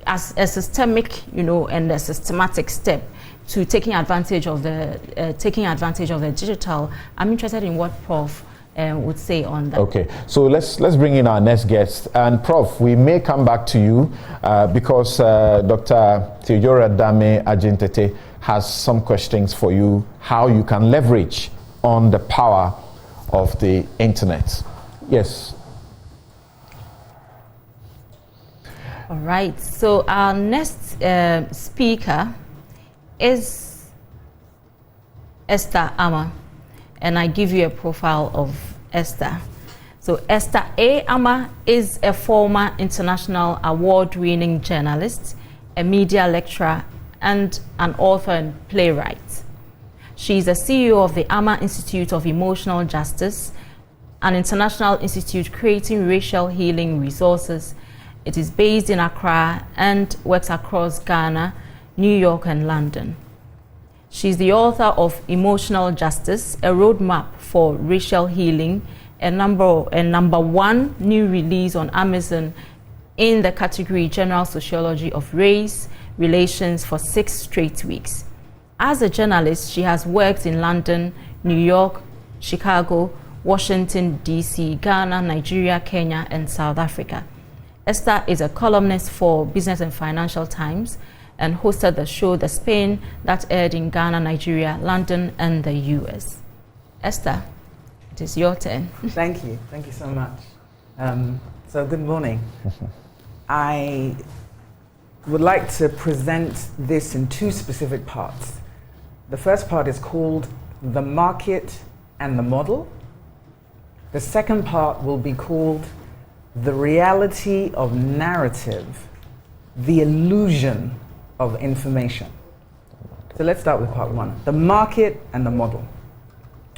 as a systemic, and a systematic step to taking advantage of the digital, I'm interested in what Prof would say on that. Okay, so let's bring in our next guest. And Prof, we may come back to you because Dr. Theodora Dame Ajintete has some questions for you, how you can leverage on the power of the internet. Yes. All right, so our next speaker is Esther Amma, and I give you a profile of Esther. So Esther A. Amma is a former international award-winning journalist, a media lecturer, and an author and playwright. She is the CEO of the Amma Institute of Emotional Justice, an international institute creating racial healing resources. It is based in Accra and works across Ghana, New York, and London. She's the author of Emotional Justice, a roadmap for racial healing, a number one new release on Amazon in the category General Sociology of Race Relations for 6 straight weeks. As a journalist, she has worked in London, New York, Chicago, Washington, D.C., Ghana, Nigeria, Kenya, and South Africa. Esther is a columnist for Business and Financial Times and hosted the show The Spin that aired in Ghana, Nigeria, London, and the US. Esther, it is your turn. Thank you so much. So good morning. I would like to present this in 2 specific parts. The first part is called The Market and the Model. The second part will be called The Reality of Narrative, the Illusion of Information. So let's start with part 1, the market and the model.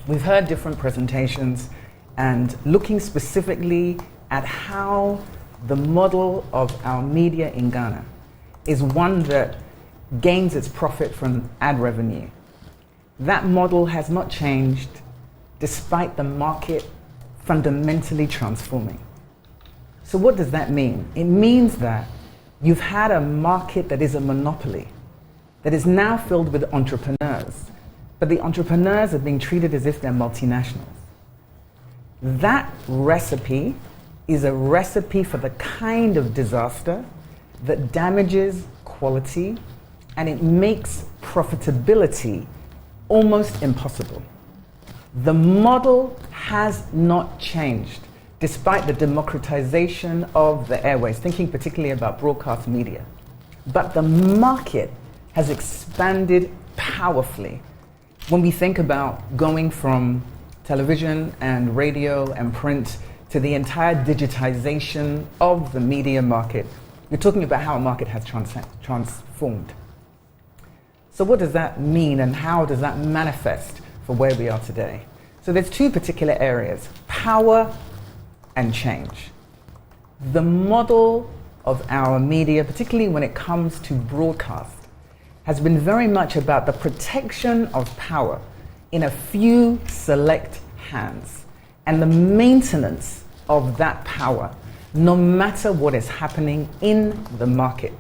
We've heard different presentations and looking specifically at how the model of our media in Ghana is one that gains its profit from ad revenue. That model has not changed despite the market fundamentally transforming. So what does that mean? It means that you've had a market that is a monopoly, that is now filled with entrepreneurs, but the entrepreneurs are being treated as if they're multinationals. That recipe is a recipe for the kind of disaster that damages quality and it makes profitability almost impossible. The model has not changed despite the democratization of the airways, thinking particularly about broadcast media. but the market has expanded powerfully. When we think about going from television and radio and print to the entire digitization of the media market, you're talking about how a market has transformed. So what does that mean, and how does that manifest for where we are today? So there's two particular areas: power and change. The model of our media, particularly when it comes to broadcast, has been very much about the protection of power in a few select hands and the maintenance of that power, no matter what is happening in the market.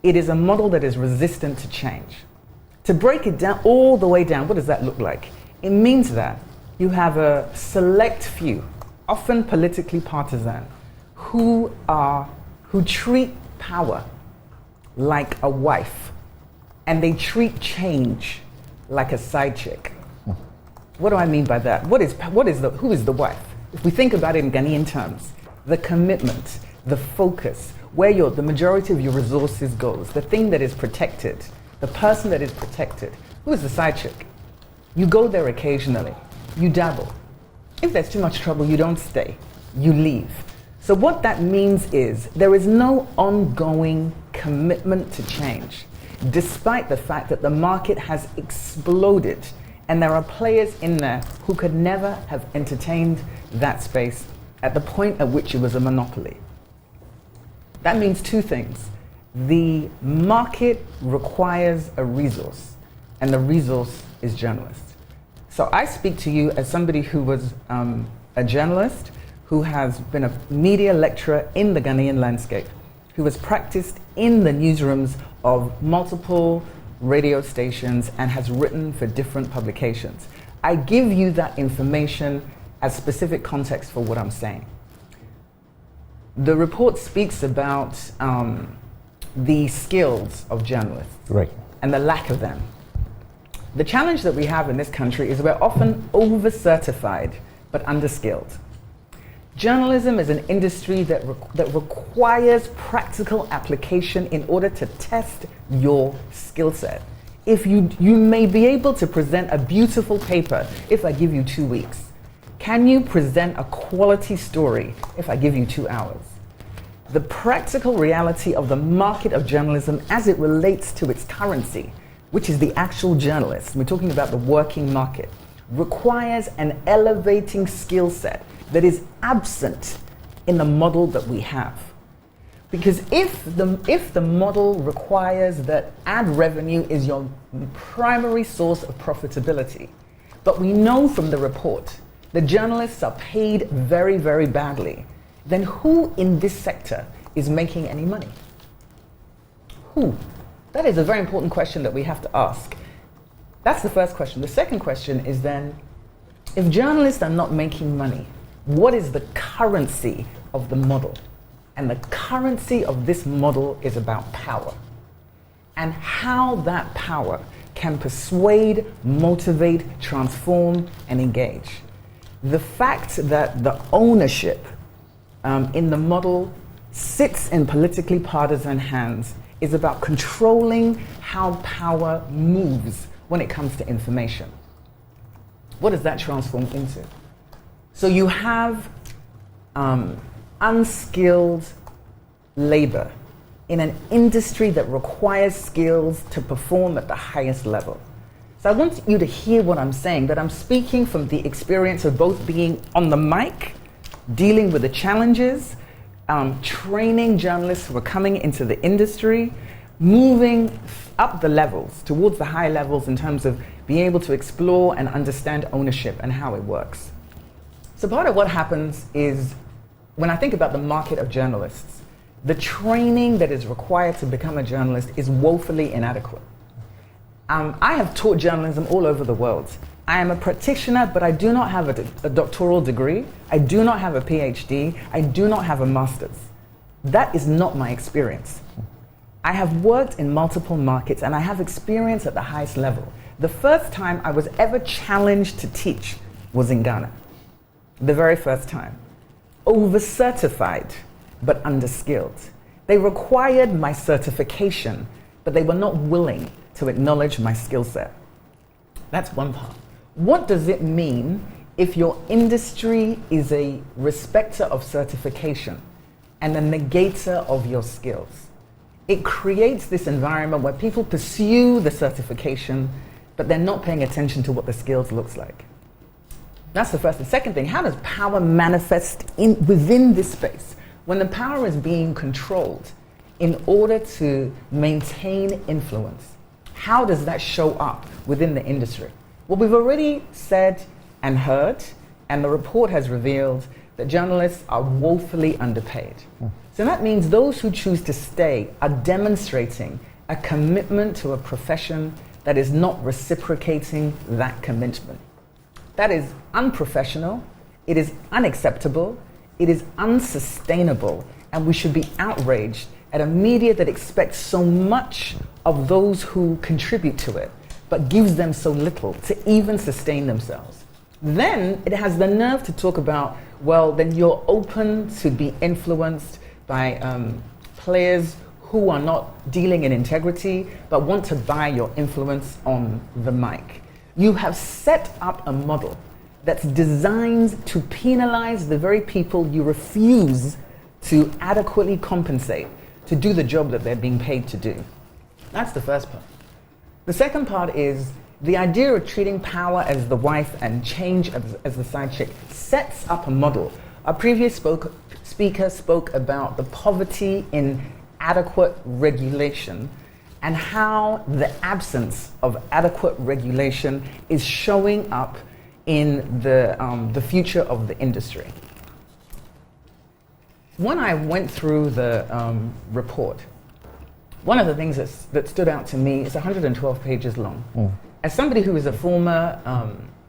It is a model that is resistant to change. To break it down, all the way down, what does that look like? It means that you have a select few, often politically partisan, who treat power like a wife, and they treat change like a side chick. What do I mean by that? Who is the wife? If we think about it in Ghanaian terms, the commitment, the focus, where the majority of your resources goes, the thing that is protected, the person that is protected. Who is the side chick? You go there occasionally, you dabble. If there's too much trouble, you don't stay, you leave. So what that means is there is no ongoing commitment to change, despite the fact that the market has exploded and there are players in there who could never have entertained that space at the point at which it was a monopoly. That means two things. The market requires a resource, and the resource is journalists. So I speak to you as somebody who was a journalist, who has been a media lecturer in the Ghanaian landscape, who has practiced in the newsrooms of multiple radio stations and has written for different publications. I give you that information as specific context for what I'm saying. The report speaks about the skills of journalists, right, and the lack of them. The challenge that we have in this country is we're often over-certified but under-skilled. Journalism is an industry that requires practical application in order to test your skill set. If you may be able to present a beautiful paper if I give you 2 weeks. Can you present a quality story if I give you 2 hours? The practical reality of the market of journalism as it relates to its currency, which is the actual journalist, we're talking about the working market, requires an elevating skill set that is absent in the model that we have. Because if the model requires that ad revenue is your primary source of profitability, but we know from the report the journalists are paid very, very badly, then who in this sector is making any money? Who? That is a very important question that we have to ask. That's the first question. The second question is then, if journalists are not making money, what is the currency of the model? And the currency of this model is about power, and how that power can persuade, motivate, transform, and engage. The fact that the ownership in the model sits in politically partisan hands is about controlling how power moves when it comes to information. What does that transform into? So you have unskilled labor in an industry that requires skills to perform at the highest level. So I want you to hear what I'm saying, that I'm speaking from the experience of both being on the mic, dealing with the challenges, training journalists who are coming into the industry, moving up the levels, towards the high levels in terms of being able to explore and understand ownership and how it works. So part of what happens is, when I think about the market of journalists, the training that is required to become a journalist is woefully inadequate. I have taught journalism all over the world. I am a practitioner, but I do not have a doctoral degree. I do not have a PhD. I do not have a master's. That is not my experience. I have worked in multiple markets and I have experience at the highest level. The first time I was ever challenged to teach was in Ghana. The very first time. Over-certified, but underskilled. They required my certification, but they were not willing to acknowledge my skill set. That's one part. What does it mean if your industry is a respecter of certification and a negator of your skills? It creates this environment where people pursue the certification, but they're not paying attention to what the skills looks like. That's the first. The second thing, how does power manifest within this space? When the power is being controlled in order to maintain influence, how does that show up within the industry? Well, we've already said and heard, and the report has revealed that journalists are woefully underpaid. So that means those who choose to stay are demonstrating a commitment to a profession that is not reciprocating that commitment. That is unprofessional, it is unacceptable, it is unsustainable, and we should be outraged at a media that expects so much of those who contribute to it, but gives them so little to even sustain themselves. Then it has the nerve to talk about, well, then you're open to be influenced by players who are not dealing in integrity, but want to buy your influence on the mic. You have set up a model that's designed to penalize the very people you refuse to adequately compensate to do the job that they're being paid to do. That's the first part. The second part is the idea of treating power as the wife and change as the side chick sets up a model. Our previous speaker spoke about the poverty in adequate regulation and how the absence of adequate regulation is showing up in the future of the industry. When I went through the report, one of the things that stood out to me is 112 pages long. As somebody who is a former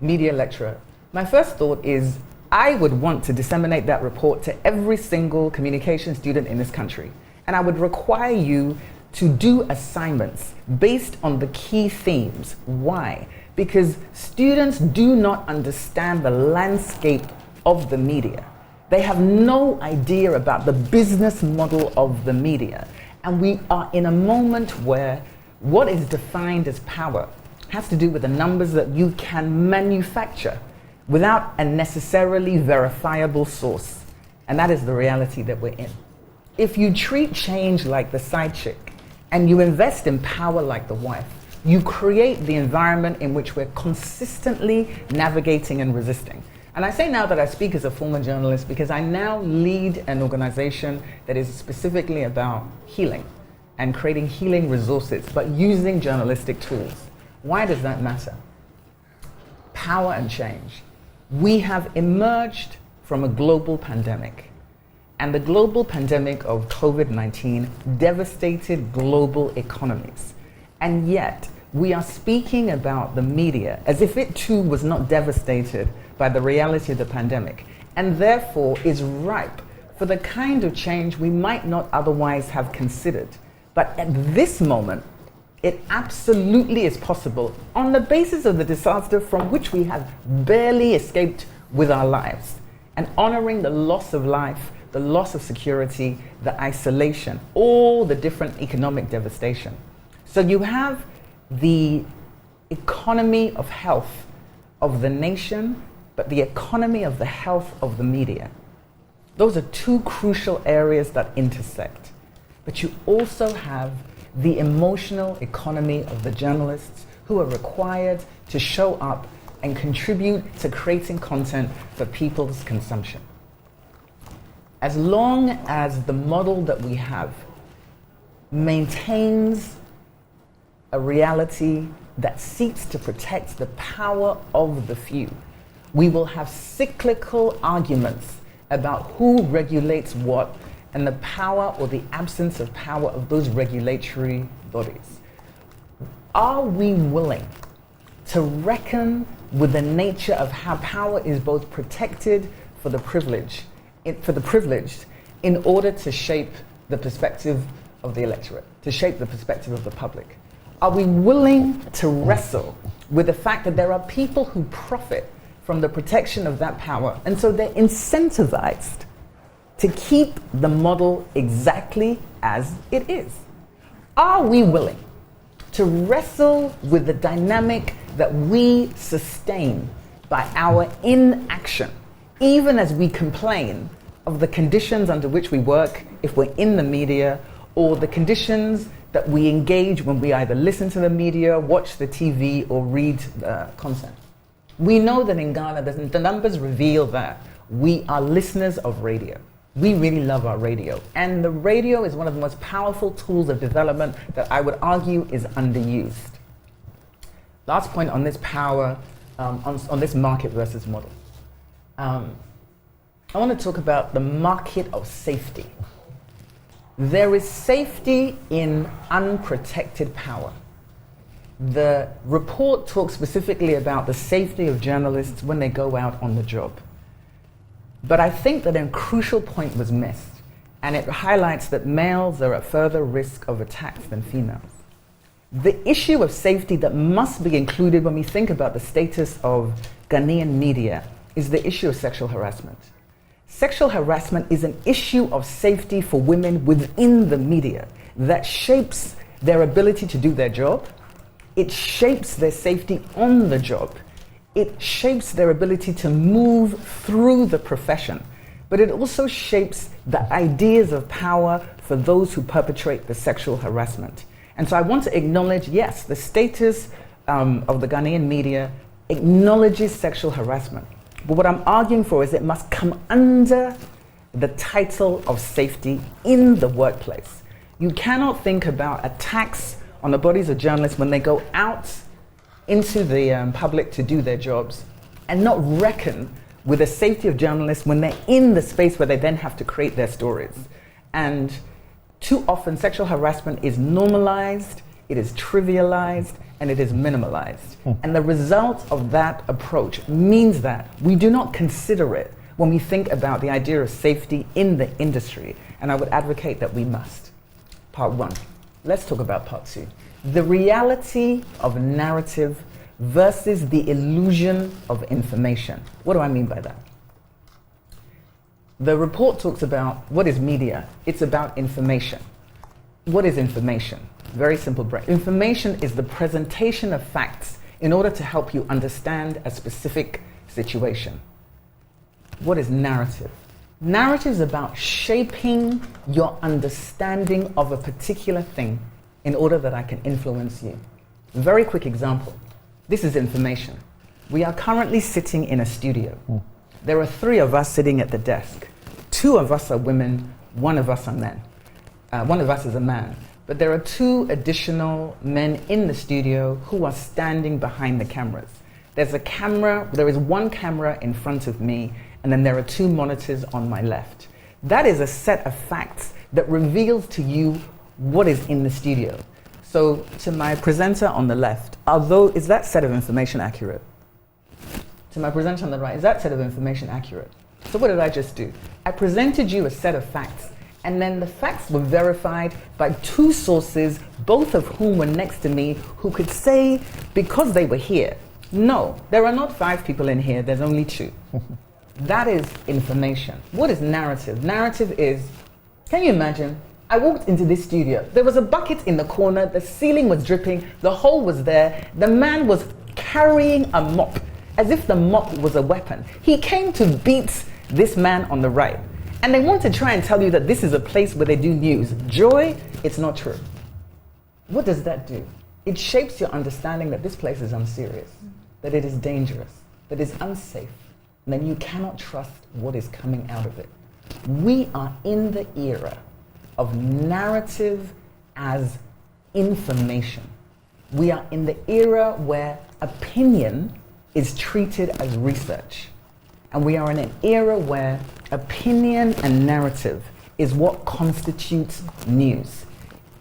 media lecturer, my first thought is I would want to disseminate that report to every single communication student in this country. And I would require you to do assignments based on the key themes. Why? Because students do not understand the landscape of the media. They have no idea about the business model of the media. And we are in a moment where what is defined as power has to do with the numbers that you can manufacture without a necessarily verifiable source. And that is the reality that we're in. If you treat change like the side chick and you invest in power like the wife, you create the environment in which we're consistently navigating and resisting. And I say now that I speak as a former journalist because I now lead an organization that is specifically about healing and creating healing resources, but using journalistic tools. Why does that matter? Power and change. We have emerged from a global pandemic. And the global pandemic of COVID-19 devastated global economies. And yet, we are speaking about the media as if it too was not devastated by the reality of the pandemic, and therefore is ripe for the kind of change we might not otherwise have considered. But at this moment, it absolutely is possible on the basis of the disaster from which we have barely escaped with our lives, and honoring the loss of life, the loss of security, the isolation, all the different economic devastation. So you have the economy of health of the nation, but the economy of the health of the media. Those are two crucial areas that intersect. But you also have the emotional economy of the journalists who are required to show up and contribute to creating content for people's consumption. As long as the model that we have maintains a reality that seeks to protect the power of the few, we will have cyclical arguments about who regulates what and the power or the absence of power of those regulatory bodies. Are we willing to reckon with the nature of how power is both protected for the privileged in order to shape the perspective of the electorate, to shape the perspective of the public? Are we willing to wrestle with the fact that there are people who profit from the protection of that power, and so they're incentivized to keep the model exactly as it is? Are we willing to wrestle with the dynamic that we sustain by our inaction, even as we complain of the conditions under which we work if we're in the media, or the conditions that we engage when we either listen to the media, watch the TV, or read content? We know that in Ghana, the numbers reveal that we are listeners of radio. We really love our radio. And the radio is one of the most powerful tools of development that I would argue is underused. Last point on this power, on this market versus model. I want to talk about the market of safety. There is safety in unprotected power. The report talks specifically about the safety of journalists when they go out on the job. But I think that a crucial point was missed, and it highlights that males are at further risk of attacks than females. The issue of safety that must be included when we think about the status of Ghanaian media is the issue of sexual harassment. Sexual harassment is an issue of safety for women within the media that shapes their ability to do their job. It shapes their safety on the job. It shapes their ability to move through the profession, but it also shapes the ideas of power for those who perpetrate the sexual harassment. And so I want to acknowledge, yes, the status of the Ghanaian media acknowledges sexual harassment. But what I'm arguing for is it must come under the title of safety in the workplace. You cannot think about attacks on the bodies of journalists when they go out into the public to do their jobs and not reckon with the safety of journalists when they're in the space where they then have to create their stories. And too often sexual harassment is normalized, it is trivialized, and it is minimalized. And the result of that approach means that we do not consider it when we think about the idea of safety in the industry. And I would advocate that we must. Part one. Let's talk about part two. The reality of narrative versus the illusion of information. What do I mean by that? The report talks about what is media. It's about information. What is information? Very simple. Information is the presentation of facts in order to help you understand a specific situation. What is narrative? Narrative is about shaping your understanding of a particular thing in order that I can influence you. Very quick example. This is information. We are currently sitting in a studio. There are 3 of us sitting at the desk. 2 of us are women, 1 of us are men. 1 of us is a man. But there are 2 additional men in the studio who are standing behind the cameras. There is 1 camera in front of me, and then there are 2 monitors on my left. That is a set of facts that reveals to you what is in the studio. So to my presenter on the left, is that set of information accurate? To my presenter on the right, is that set of information accurate? So what did I just do? I presented you a set of facts, and then the facts were verified by 2 sources, both of whom were next to me, who could say, because they were here, no, there are not 5 people in here, there's only 2. That is information. What is narrative? Narrative is, can you imagine? I walked into this studio. There was a bucket in the corner. The ceiling was dripping. The hole was there. The man was carrying a mop as if the mop was a weapon. He came to beat this man on the right. And they want to try and tell you that this is a place where they do news. Joy, it's not true. What does that do? It shapes your understanding that this place is unserious, that it is dangerous, that it's unsafe, and then you cannot trust what is coming out of it. We are in the era of narrative as information. We are in the era where opinion is treated as research. And we are in an era where opinion and narrative is what constitutes news.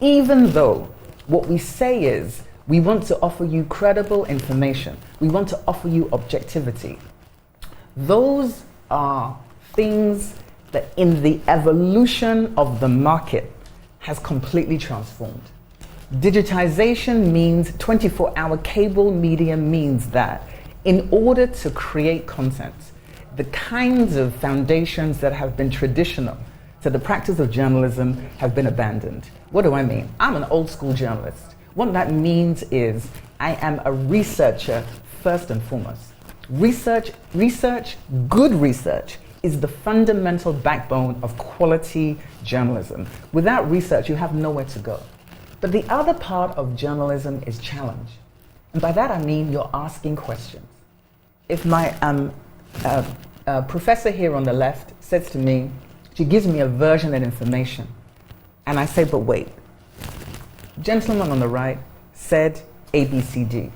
Even though what we say is we want to offer you credible information, we want to offer you objectivity. Those are things that in the evolution of the market has completely transformed. Digitization means 24-hour cable media means that in order to create content, the kinds of foundations that have been traditional So the practice of journalism have been abandoned. What do I mean? I'm an old school journalist. What that means is I am a researcher first and foremost. Research, good research, is the fundamental backbone of quality journalism. Without research, you have nowhere to go. But the other part of journalism is challenge. And by that I mean you're asking questions. If my professor here on the left says to me, she gives me a version of information, and I say, but wait, gentleman on the right said ABCD.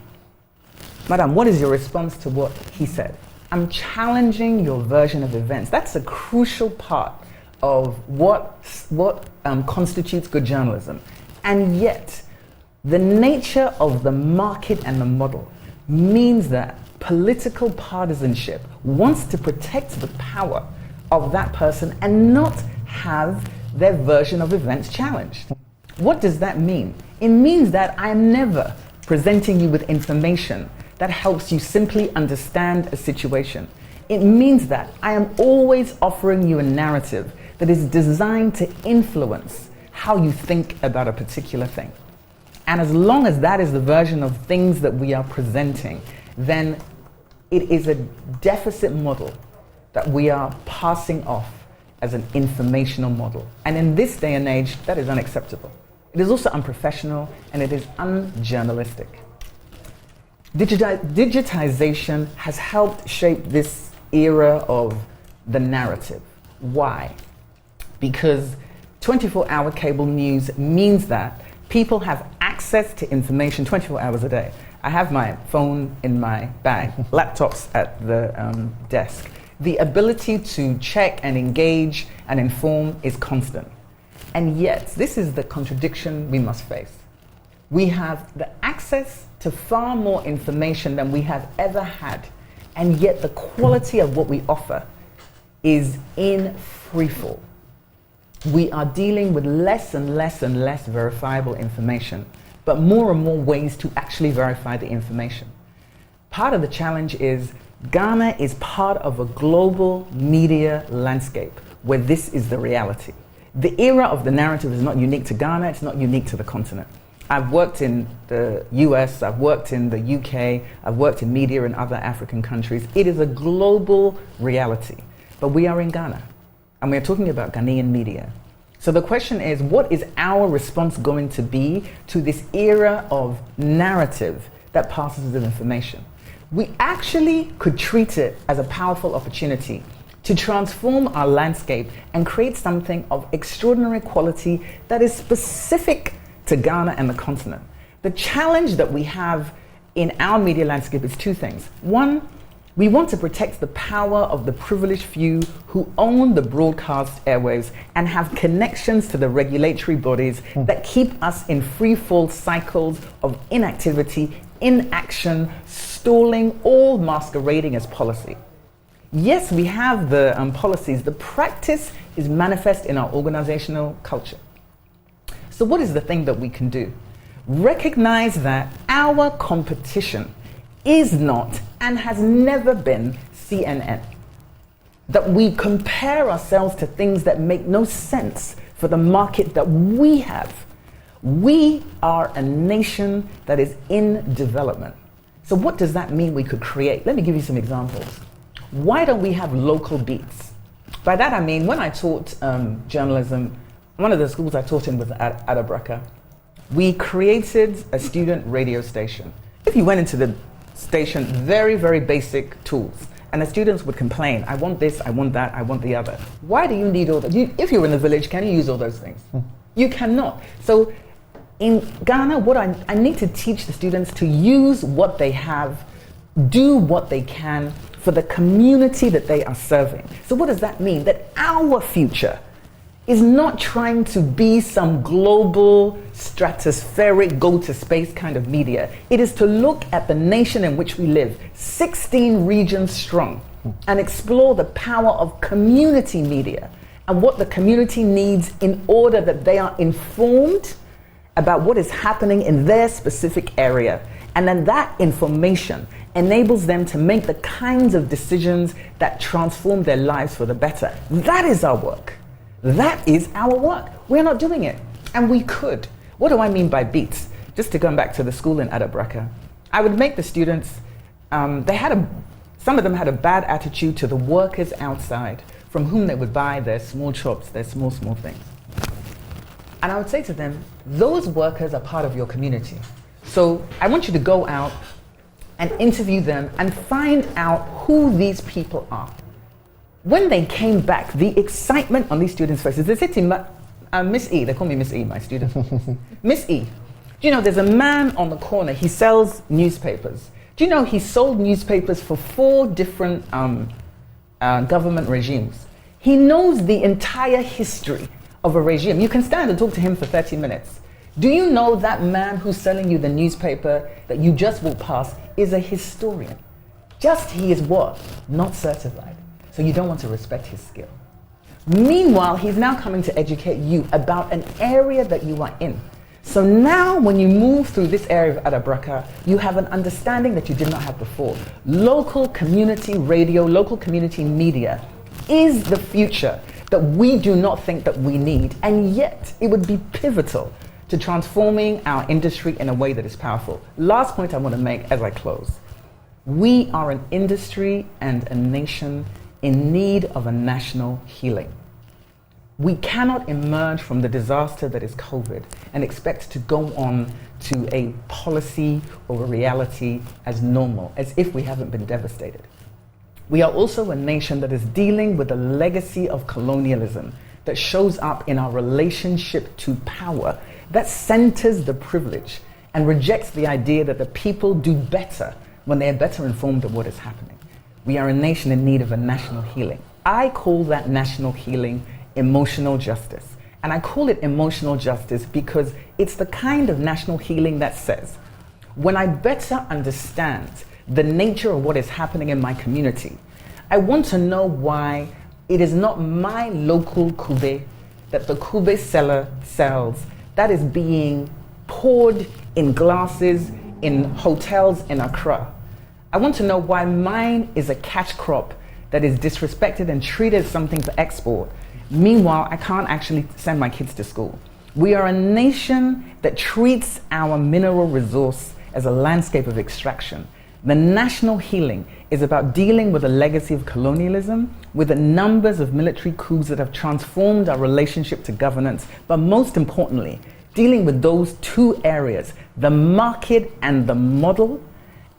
Madam, what is your response to what he said? I'm challenging your version of events. That's a crucial part of what constitutes good journalism. And yet, the nature of the market and the model means that political partisanship wants to protect the power of that person and not have their version of events challenged. What does that mean? It means that I'm never presenting you with information that helps you simply understand a situation. It means that I am always offering you a narrative that is designed to influence how you think about a particular thing. And as long as that is the version of things that we are presenting, then it is a deficit model that we are passing off as an informational model. And in this day and age, that is unacceptable. It is also unprofessional and it is unjournalistic. Digitization has helped shape this era of the narrative. Why? Because 24-hour cable news means that people have access to information 24 hours a day. I have my phone in my bag, laptops at the desk. The ability to check and engage and inform is constant. And yet, this is the contradiction we must face. We have the access to far more information than we have ever had, and yet the quality of what we offer is in freefall. We are dealing with less and less and less verifiable information, but more and more ways to actually verify the information. Part of the challenge is Ghana is part of a global media landscape where this is the reality. The era of the narrative is not unique to Ghana, it's not unique to the continent. I've worked in the US, I've worked in the UK, I've worked in media in other African countries. It is a global reality, but we are in Ghana, and we're talking about Ghanaian media. So the question is, what is our response going to be to this era of narrative that passes with information? We actually could treat it as a powerful opportunity to transform our landscape and create something of extraordinary quality that is specific to Ghana and the continent. The challenge that we have in our media landscape is two things. One, we want to protect the power of the privileged few who own the broadcast airwaves and have connections to the regulatory bodies that keep us in free-fall cycles of inactivity, inaction, stalling, all masquerading as policy. Yes, we have the policies. The practice is manifest in our organizational culture. So what is the thing that we can do? Recognize that our competition is not and has never been CNN. That we compare ourselves to things that make no sense for the market that we have. We are a nation that is in development. So what does that mean we could create? Let me give you some examples. Why don't we have local beats? By that I mean, when I taught journalism, one of the schools I taught in was at Adabraka. We created a student radio station. If you went into the station, very, very basic tools, and the students would complain, I want this, I want that, I want the other. Why do you need all that? If you're in the village, can you use all those things? You cannot. So in Ghana, what I need to teach the students to use what they have, do what they can for the community that they are serving. So what does that mean? That our future is not trying to be some global, stratospheric, go-to-space kind of media. It is to look at the nation in which we live, 16 regions strong, and explore the power of community media and what the community needs in order that they are informed about what is happening in their specific area. And then that information enables them to make the kinds of decisions that transform their lives for the better. That is our work. That is our work. We're not doing it. And we could. What do I mean by beats? Just to go back to the school in Adabraka, I would make the students, some of them had a bad attitude to the workers outside from whom they would buy their small chops, their small things. And I would say to them, those workers are part of your community. So I want you to go out and interview them and find out who these people are. When they came back, the excitement on these students' faces, they said to me, Miss E, they call me Miss E, my student. Miss E, do you know there's a man on the corner, he sells newspapers. Do you know he sold newspapers for 4 different government regimes? He knows the entire history of a regime. You can stand and talk to him for 30 minutes. Do you know that man who's selling you the newspaper that you just walked past is a historian? Just he is what? Not certified. So you don't want to respect his skill. Meanwhile, he's now coming to educate you about an area that you are in. So now when you move through this area of Adabraka, you have an understanding that you did not have before. Local community radio, local community media is the future that we do not think that we need, and yet it would be pivotal to transforming our industry in a way that is powerful. Last point I want to make as I close. We are an industry and a nation in need of a national healing. We cannot emerge from the disaster that is COVID and expect to go on to a policy or a reality as normal, as if we haven't been devastated. We are also a nation that is dealing with a legacy of colonialism that shows up in our relationship to power, that centers the privilege and rejects the idea that the people do better when they are better informed of what is happening. We are a nation in need of a national healing. I call that national healing emotional justice. And I call it emotional justice because it's the kind of national healing that says, when I better understand the nature of what is happening in my community, I want to know why it is not my local kube that the kube seller sells that is being poured in glasses in hotels in Accra. I want to know why mine is a catch crop that is disrespected and treated as something for export. Meanwhile, I can't actually send my kids to school. We are a nation that treats our mineral resource as a landscape of extraction. The national healing is about dealing with a legacy of colonialism, with the numbers of military coups that have transformed our relationship to governance, but most importantly, dealing with those 2 areas, the market and the model,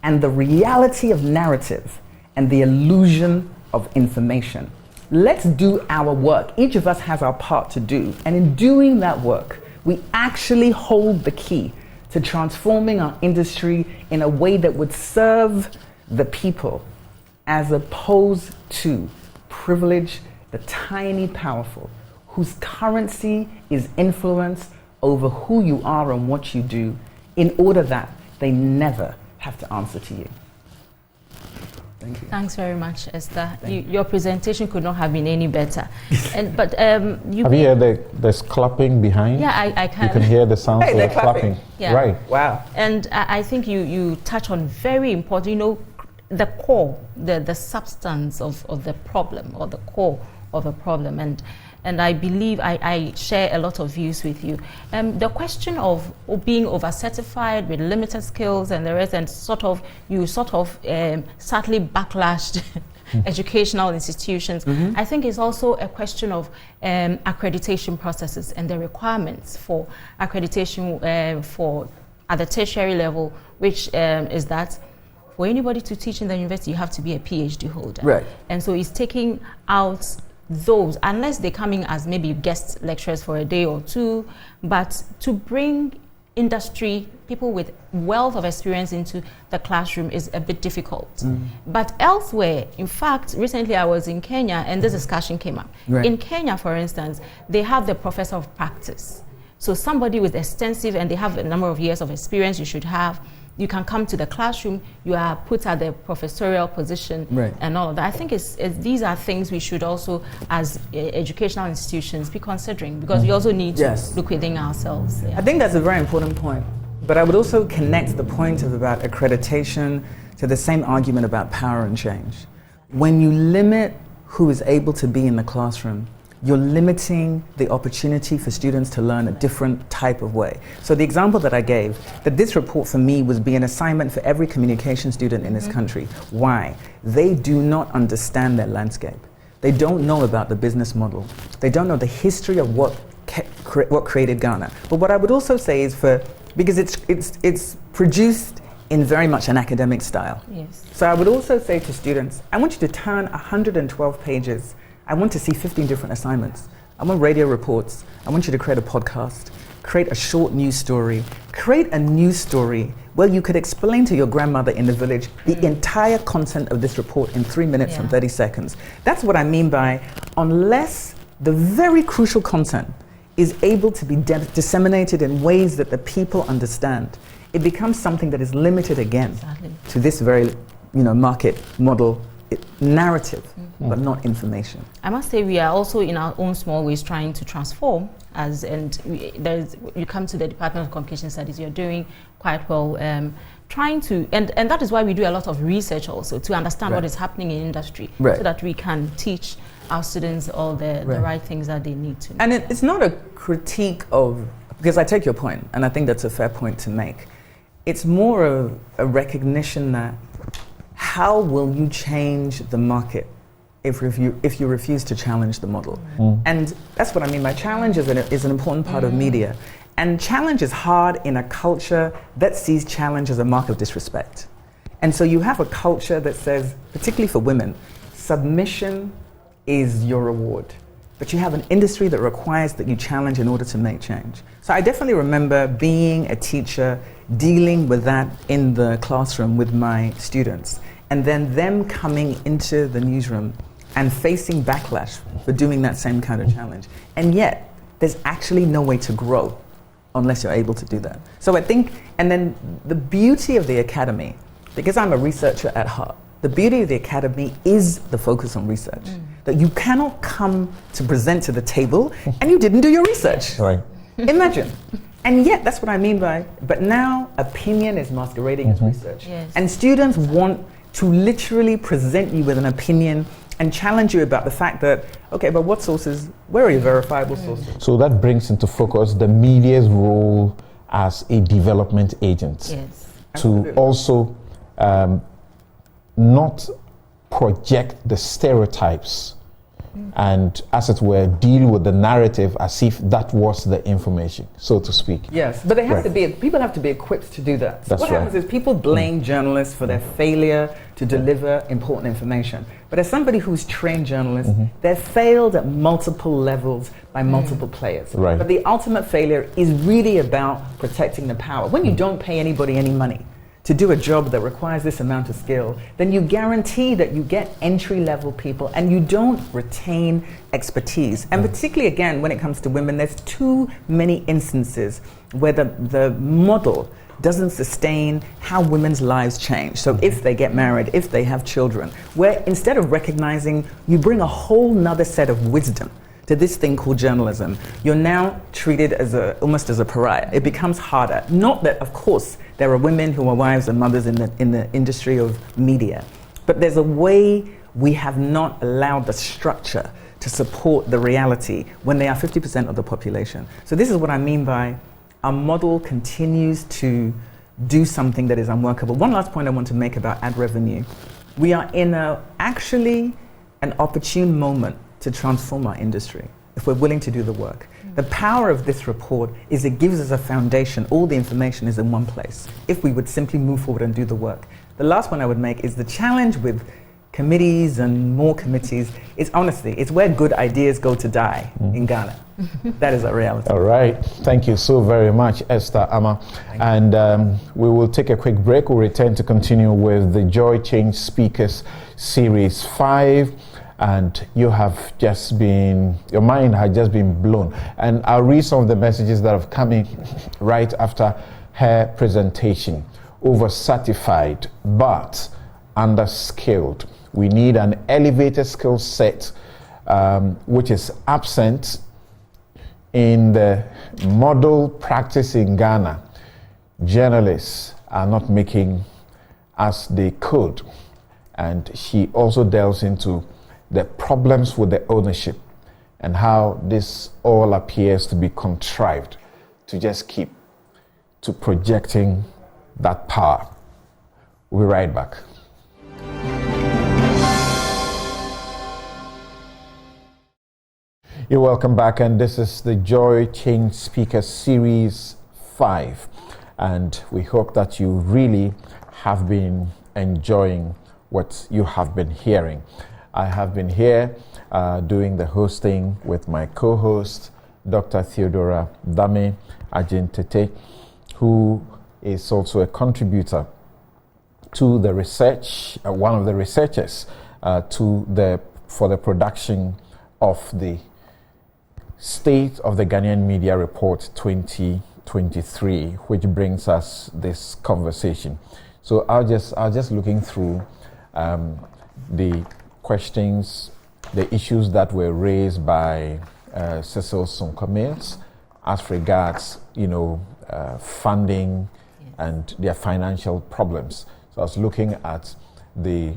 and the reality of narrative and the illusion of information. Let's do our work. Each of us has our part to do. And in doing that work, we actually hold the key to transforming our industry in a way that would serve the people as opposed to privilege the tiny powerful, whose currency is influence over who you are and what you do, in order that they never have to answer to you. Thank you. Thanks very much, Esther. Your presentation could not have been any better. Have you heard there's clapping behind? Yeah, I can. You can hear the sound of clapping. Yeah. Right. Wow. And I think you touch on very important, the core, the substance of the problem, or the core of a problem. And I believe I share a lot of views with you. The question of being over-certified with limited skills and the rest, and you sadly backlashed educational institutions. Mm-hmm. I think it's also a question of accreditation processes and the requirements for accreditation for at the tertiary level, which is that for anybody to teach in the university, you have to be a PhD holder. Right. And so it's taking out those, unless they come in as maybe guest lecturers for a day or 2, but to bring industry, people with wealth of experience into the classroom is a bit difficult. But elsewhere, in fact, recently I was in Kenya and this discussion came up. Right. In Kenya, for instance, they have the professor of practice. So somebody with extensive, and they have a number of years of experience you should have. You can come to the classroom, you are put at the professorial position, right, and all of that. I think these are things we should also, as educational institutions, be considering, because we also need to look within ourselves. Yeah. I think that's a very important point. But I would also connect the point about accreditation to the same argument about power and change. When you limit who is able to be in the classroom, you're limiting the opportunity for students to learn a different type of way. So the example that I gave, that this report for me would be an assignment for every communication student in this country. Why? They do not understand their landscape. They don't know about the business model. They don't know the history of what created Ghana. But what I would also say is because it's produced in very much an academic style. Yes. So I would also say to students, I want you to turn 112 pages. I want to see 15 different assignments. I want radio reports. I want you to create a podcast, create a short news story, create a news story where you could explain to your grandmother in the village the entire content of this report in 3 minutes and 30 seconds. That's what I mean by, unless the very crucial content is able to be disseminated in ways that the people understand, it becomes something that is limited again to this very, market model narrative, but not information. I must say we are also in our own small ways trying to transform you come to the Department of Communication Studies, you're doing quite well, trying to, and that is why we do a lot of research also to understand what is happening in industry, so that we can teach our students all the right things that they need to know. And it's not a critique of, because I take your point, and I think that's a fair point to make. It's more of a recognition that how will you change the market if you refuse to challenge the model? And that's what I mean by challenge is an important part of media. And challenge is hard in a culture that sees challenge as a mark of disrespect. And so you have a culture that says, particularly for women, submission is your reward. But you have an industry that requires that you challenge in order to make change. So I definitely remember being a teacher, dealing with that in the classroom with my students, and then them coming into the newsroom and facing backlash for doing that same kind of challenge. And yet, there's actually no way to grow unless you're able to do that. So I think, and then the beauty of the academy, because I'm a researcher at heart, the beauty of the academy is the focus on research. That you cannot come to present to the table and you didn't do your research. Right. Imagine. And yet, that's what I mean by, but now opinion is masquerading as research. Yes. And students want to literally present you with an opinion and challenge you about the fact that, okay, but what sources, where are your verifiable sources? So that brings into focus the media's role as a development agent. Yes. To also not project the stereotypes and, as it were, deal with the narrative as if that was the information, so to speak. Yes, but they have to be, people have to be equipped to do that. That's what happens is people blame journalists for their failure to deliver important information. But as somebody who's trained journalists, they've failed at multiple levels by multiple players. Right. But the ultimate failure is really about protecting the power. When you don't pay anybody any money to do a job that requires this amount of skill, then you guarantee that you get entry-level people and you don't retain expertise. And particularly, again, when it comes to women, there's too many instances where the model doesn't sustain how women's lives change. So if they get married, if they have children, where instead of recognizing, you bring a whole nother set of wisdom to this thing called journalism, you're now treated as almost as a pariah. It becomes harder. Not that, of course, there are women who are wives and mothers in the industry of media, but there's a way we have not allowed the structure to support the reality when they are 50% of the population. So this is what I mean by our model continues to do something that is unworkable. One last point I want to make about ad revenue. We are in actually an opportune moment to transform our industry if we're willing to do the work. The power of this report is it gives us a foundation. All the information is in one place if we would simply move forward and do the work. The last one I would make is the challenge with committees and more committees is honestly, it's where good ideas go to die in Ghana. That is our reality. All right. Thank you so very much, Esther, Amma. And we will take a quick break. We'll return to continue with the Joy Change Speakers Series 5. And you have just been, your mind has just been blown. And I'll read some of the messages that have come in right after her presentation. Over-certified, but under-skilled. We need an elevated skill set, which is absent in the model practice in Ghana. Journalists are not making as they could. And she also delves into the problems with the ownership and how this all appears to be contrived to just keep to projecting that power. We'll be right back. You're welcome back, and this is the Joy Change Speaker Series 5, and we hope that you really have been enjoying what you have been hearing. I have been here doing the hosting with my co-host, Dr. Theodora Dame Ajintete, who is also a contributor to the research, one of the researchers for the production of the State of the Ghanaian Media Report 2023, which brings us this conversation. So I'll just looking through the questions, the issues that were raised by Cecil Sonko-Mills as regards, funding and their financial problems. So I was looking at the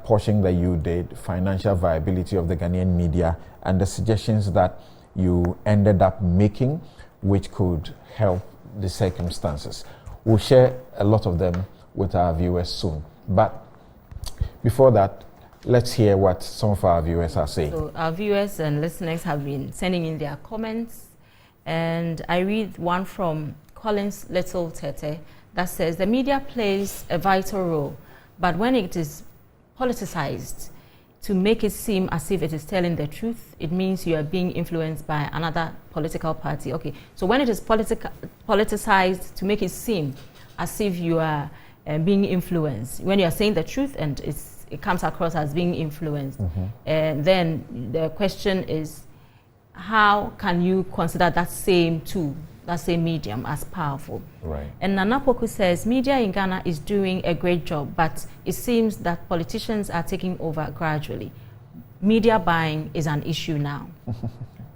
portion that you did, financial viability of the Ghanaian media, and the suggestions that you ended up making, which could help the circumstances. We'll share a lot of them with our viewers soon. But before that, let's hear what some of our viewers are saying. So our viewers and listeners have been sending in their comments, and I read one from Collins Little Tete that says the media plays a vital role, but when it is politicized to make it seem as if it is telling the truth, it means you are being influenced by another political party. Okay, so when it is politicized to make it seem as if you are being influenced, when you are saying the truth and it comes across as being influenced, and then the question is, how can you consider that same tool, that same medium, as powerful? Right. And Nana Poku says, media in Ghana is doing a great job, but it seems that politicians are taking over gradually. Media buying is an issue now.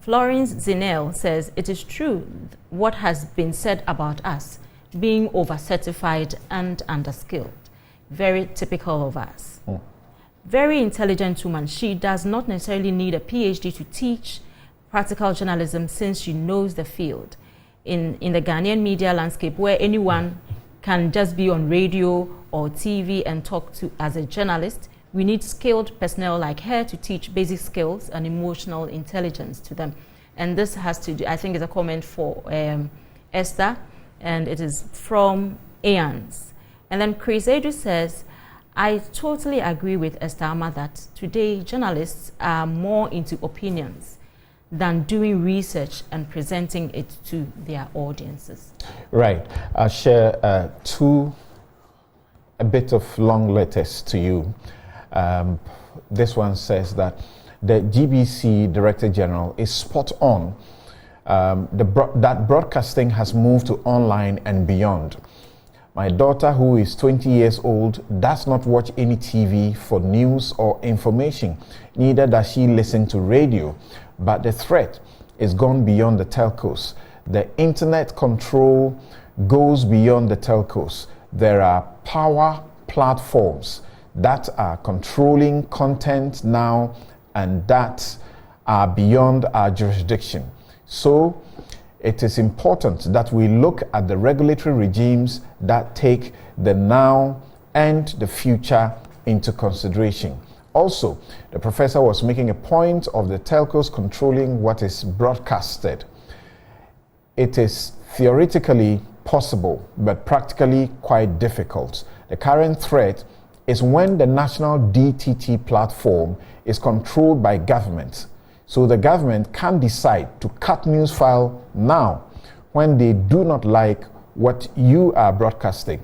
Florence Zinel says, it is true what has been said about us, being over-certified and under-skilled. Very typical of us. Very intelligent woman. She does not necessarily need a PhD to teach practical journalism, since she knows the field. In the Ghanaian media landscape, where anyone can just be on radio or TV and talk to as a journalist, we need skilled personnel like her to teach basic skills and emotional intelligence to them. And this has to do, I think, is a comment for Esther, and it is from Aeons. And then Chris Edu says, I totally agree with Esther Amma that today journalists are more into opinions than doing research and presenting it to their audiences. Right. I'll share a bit of long letters to you. This one says that the GBC Director General is spot on. That broadcasting has moved to online and beyond. My daughter, who is 20 years old, does not watch any TV for news or information. Neither does she listen to radio. But the threat is gone beyond the telcos. The internet control goes beyond the telcos. There are power platforms that are controlling content now and that are beyond our jurisdiction. So it is important that we look at the regulatory regimes that take the now and the future into consideration. Also, the professor was making a point of the telcos controlling what is broadcasted. It is theoretically possible, but practically quite difficult. The current threat is when the national DTT platform is controlled by government. So the government can decide to cut Newsfile now when they do not like what you are broadcasting.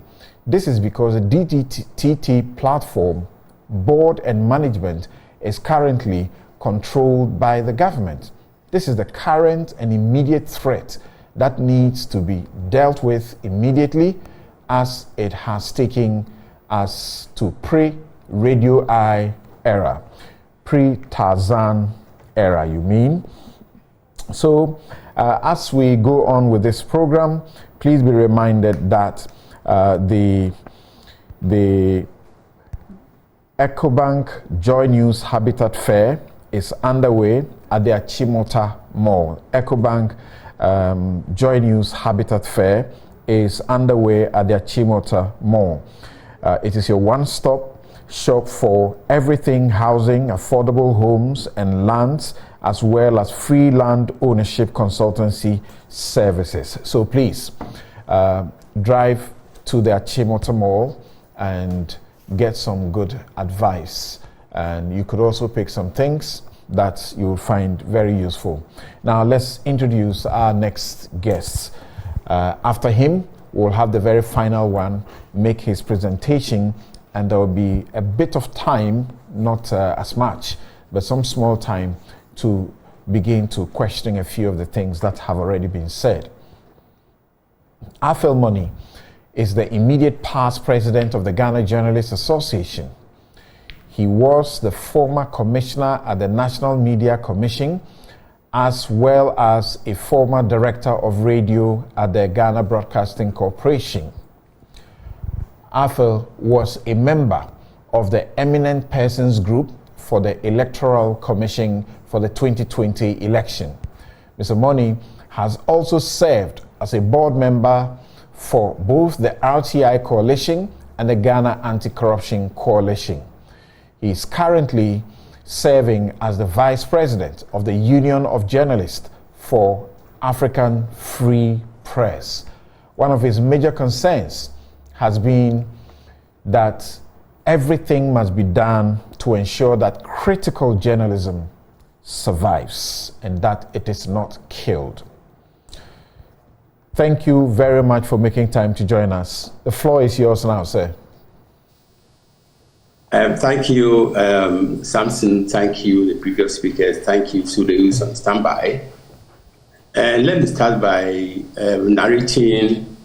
This is because the DTT platform board and management is currently controlled by the government. This is the current and immediate threat that needs to be dealt with immediately, as it has taken us to pre-Radio Eye era, pre-Tarzan era, you mean? So as we go on with this program, please be reminded that the EcoBank Joy News Habitat Fair is underway at the Achimota Mall. EcoBank Joy News Habitat Fair is underway at the Achimota Mall. It is your one-stop shop for everything housing, affordable homes and lands, as well as free land ownership consultancy services. So please drive to the Achimota Mall and get some good advice. And you could also pick some things that you will find very useful. Now let's introduce our next guest. After him, we'll have the very final one make his presentation, and there will be a bit of time, not as much, but some small time to begin to question a few of the things that have already been said. Afel Money is the immediate past president of the Ghana Journalists Association. He was the former commissioner at the National Media Commission, as well as a former director of radio at the Ghana Broadcasting Corporation. Afel was a member of the Eminent Persons Group for the Electoral Commission for the 2020 election. Mr. Money has also served as a board member for both the RTI Coalition and the Ghana Anti-Corruption Coalition. He is currently serving as the vice president of the Union of Journalists for African Free Press. One of his major concerns has been that everything must be done to ensure that critical journalism survives and that it is not killed. Thank you very much for making time to join us. The floor is yours now, sir. Thank you, Samson. Thank you, the previous speakers. Thank you to those on standby. And let me start by narrating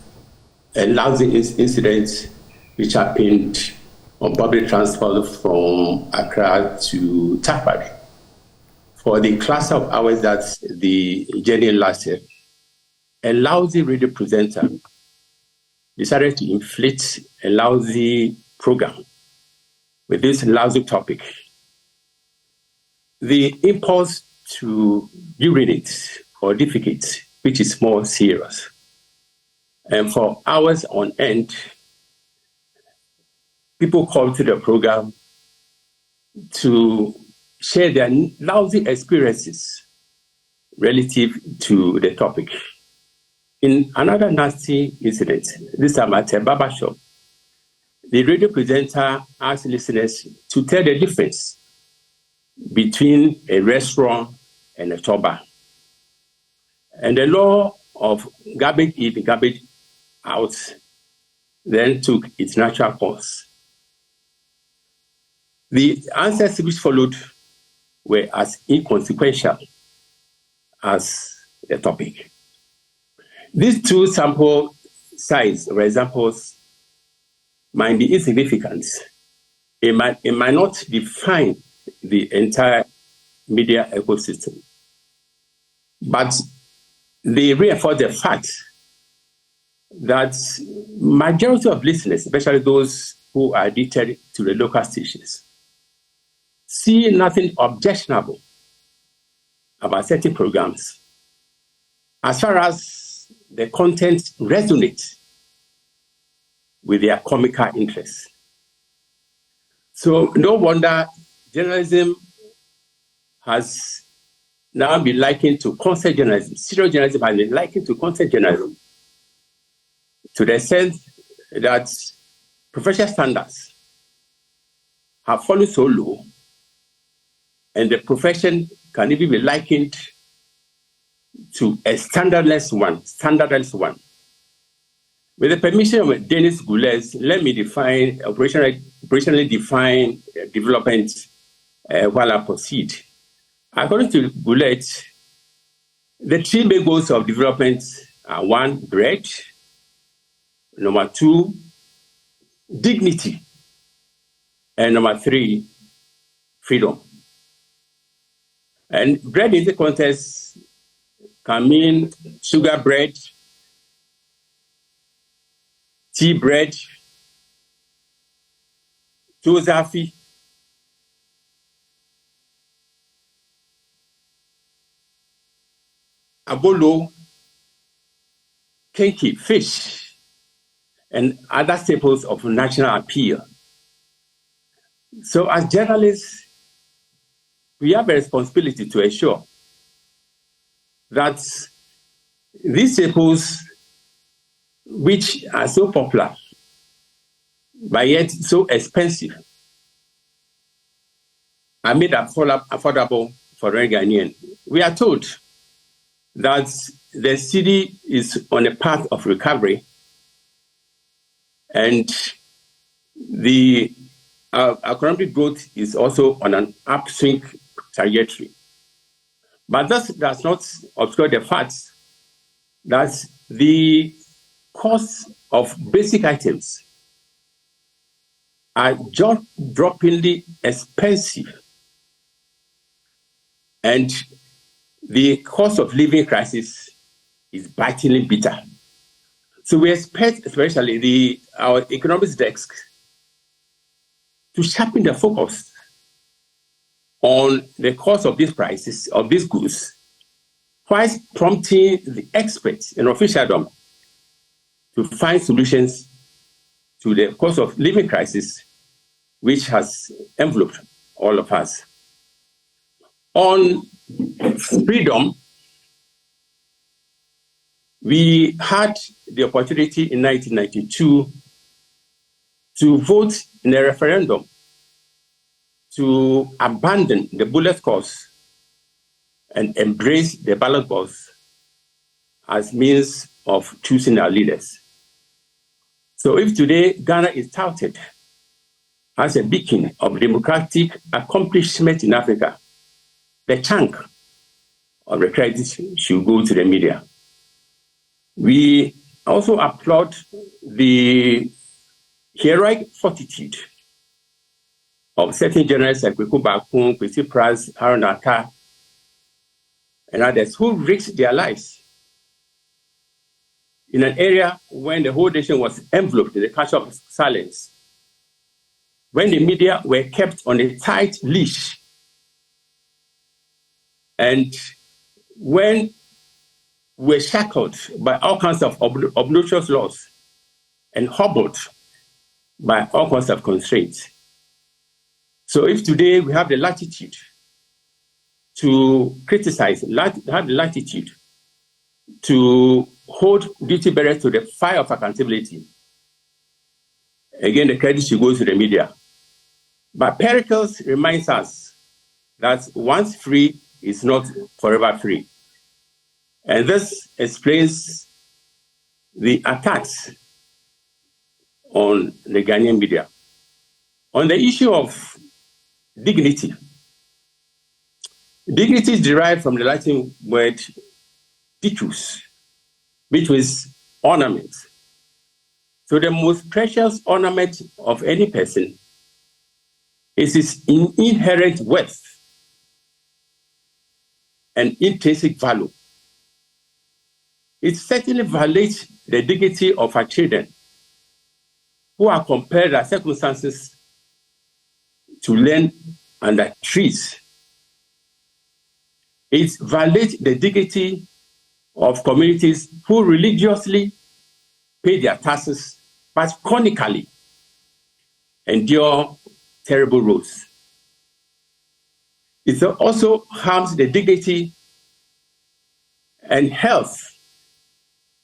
a lousy incident which happened on public transport from Accra to Takoradi. For the class of hours that the journey lasted, a lousy radio presenter decided to inflict a lousy program with this lousy topic. The impulse to urinate or defecate, which is more serious. And for hours on end, people called to the program to share their lousy experiences relative to the topic. In another nasty incident, this time at a barber shop, the radio presenter asked listeners to tell the difference between a restaurant and a toba. And the law of garbage in, garbage out then took its natural course. The answers which followed were as inconsequential as the topic. These two sample size or examples might be insignificant. It might not define the entire media ecosystem, but they reinforce the fact that majority of listeners, especially those who are addicted to the local stations, see nothing objectionable about certain programs as far as the content resonates with their comical interests. So no wonder journalism has now been likened to concert journalism. Serious journalism has been likened to concert journalism, to the extent that professional standards have fallen so low, and the profession can even be likened to a standardless one. With the permission of Dennis Goulet, let me operationally define development while I proceed. According to Goulet, the three main goals of development are: 1, bread; 2, dignity; and 3, freedom. And bread in the context can mean sugar bread, tea bread, tozafi, abolo, kenki, fish, and other staples of national appeal. So as journalists, we have a responsibility to ensure that these staples, which are so popular, but yet so expensive, are made affordable for the Ghanaian. We are told that the city is on a path of recovery, and the economic growth is also on an upswing trajectory. But this does not obscure the fact that the cost of basic items are jaw-droppingly expensive, and the cost of living crisis is bitingly bitter. So we expect, especially our economics desk, to sharpen the focus on the cost of these prices, of these goods, whilst prompting the experts in officialdom to find solutions to the cost of living crisis, which has enveloped all of us. On freedom, we had the opportunity in 1992 to vote in a referendum to abandon the bullet course and embrace the ballot box as means of choosing our leaders. So if today Ghana is touted as a beacon of democratic accomplishment in Africa, the chunk of the credit should go to the media. We also applaud the heroic fortitude of certain journalists like Kweku Bakun, Kwesi Pras, Harun Aka, and others who risked their lives in an area when the whole nation was enveloped in the culture of silence, when the media were kept on a tight leash, and when we were shackled by all kinds of obnoxious laws and hobbled by all kinds of constraints. So if today we have the latitude to criticize, have the latitude to hold duty bearers to the fire of accountability, again, the credit should go to the media. But Pericles reminds us that once free is not forever free. And this explains the attacks on the Ghanaian media. On the issue of dignity, dignity is derived from the Latin word dignus, which is ornament. So the most precious ornament of any person is his inherent worth and intrinsic value. It certainly violates the dignity of our children who are compared as circumstances to learn under trees. It violates the dignity of communities who religiously pay their taxes, but chronically endure terrible roads. It also harms the dignity and health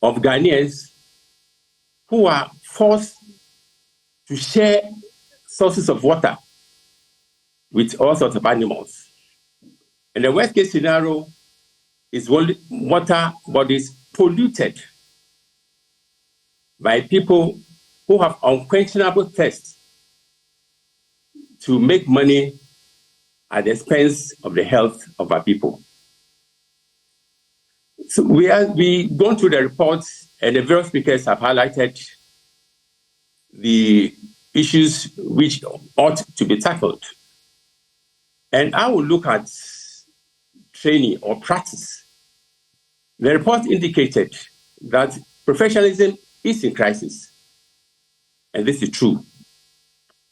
of Ghanaians who are forced to share sources of water with all sorts of animals. And the worst case scenario is water bodies polluted by people who have unquenchable thirst to make money at the expense of the health of our people. So we gone through the reports, and the various speakers have highlighted the issues which ought to be tackled. And I will look at training or practice. The report indicated that professionalism is in crisis, and this is true.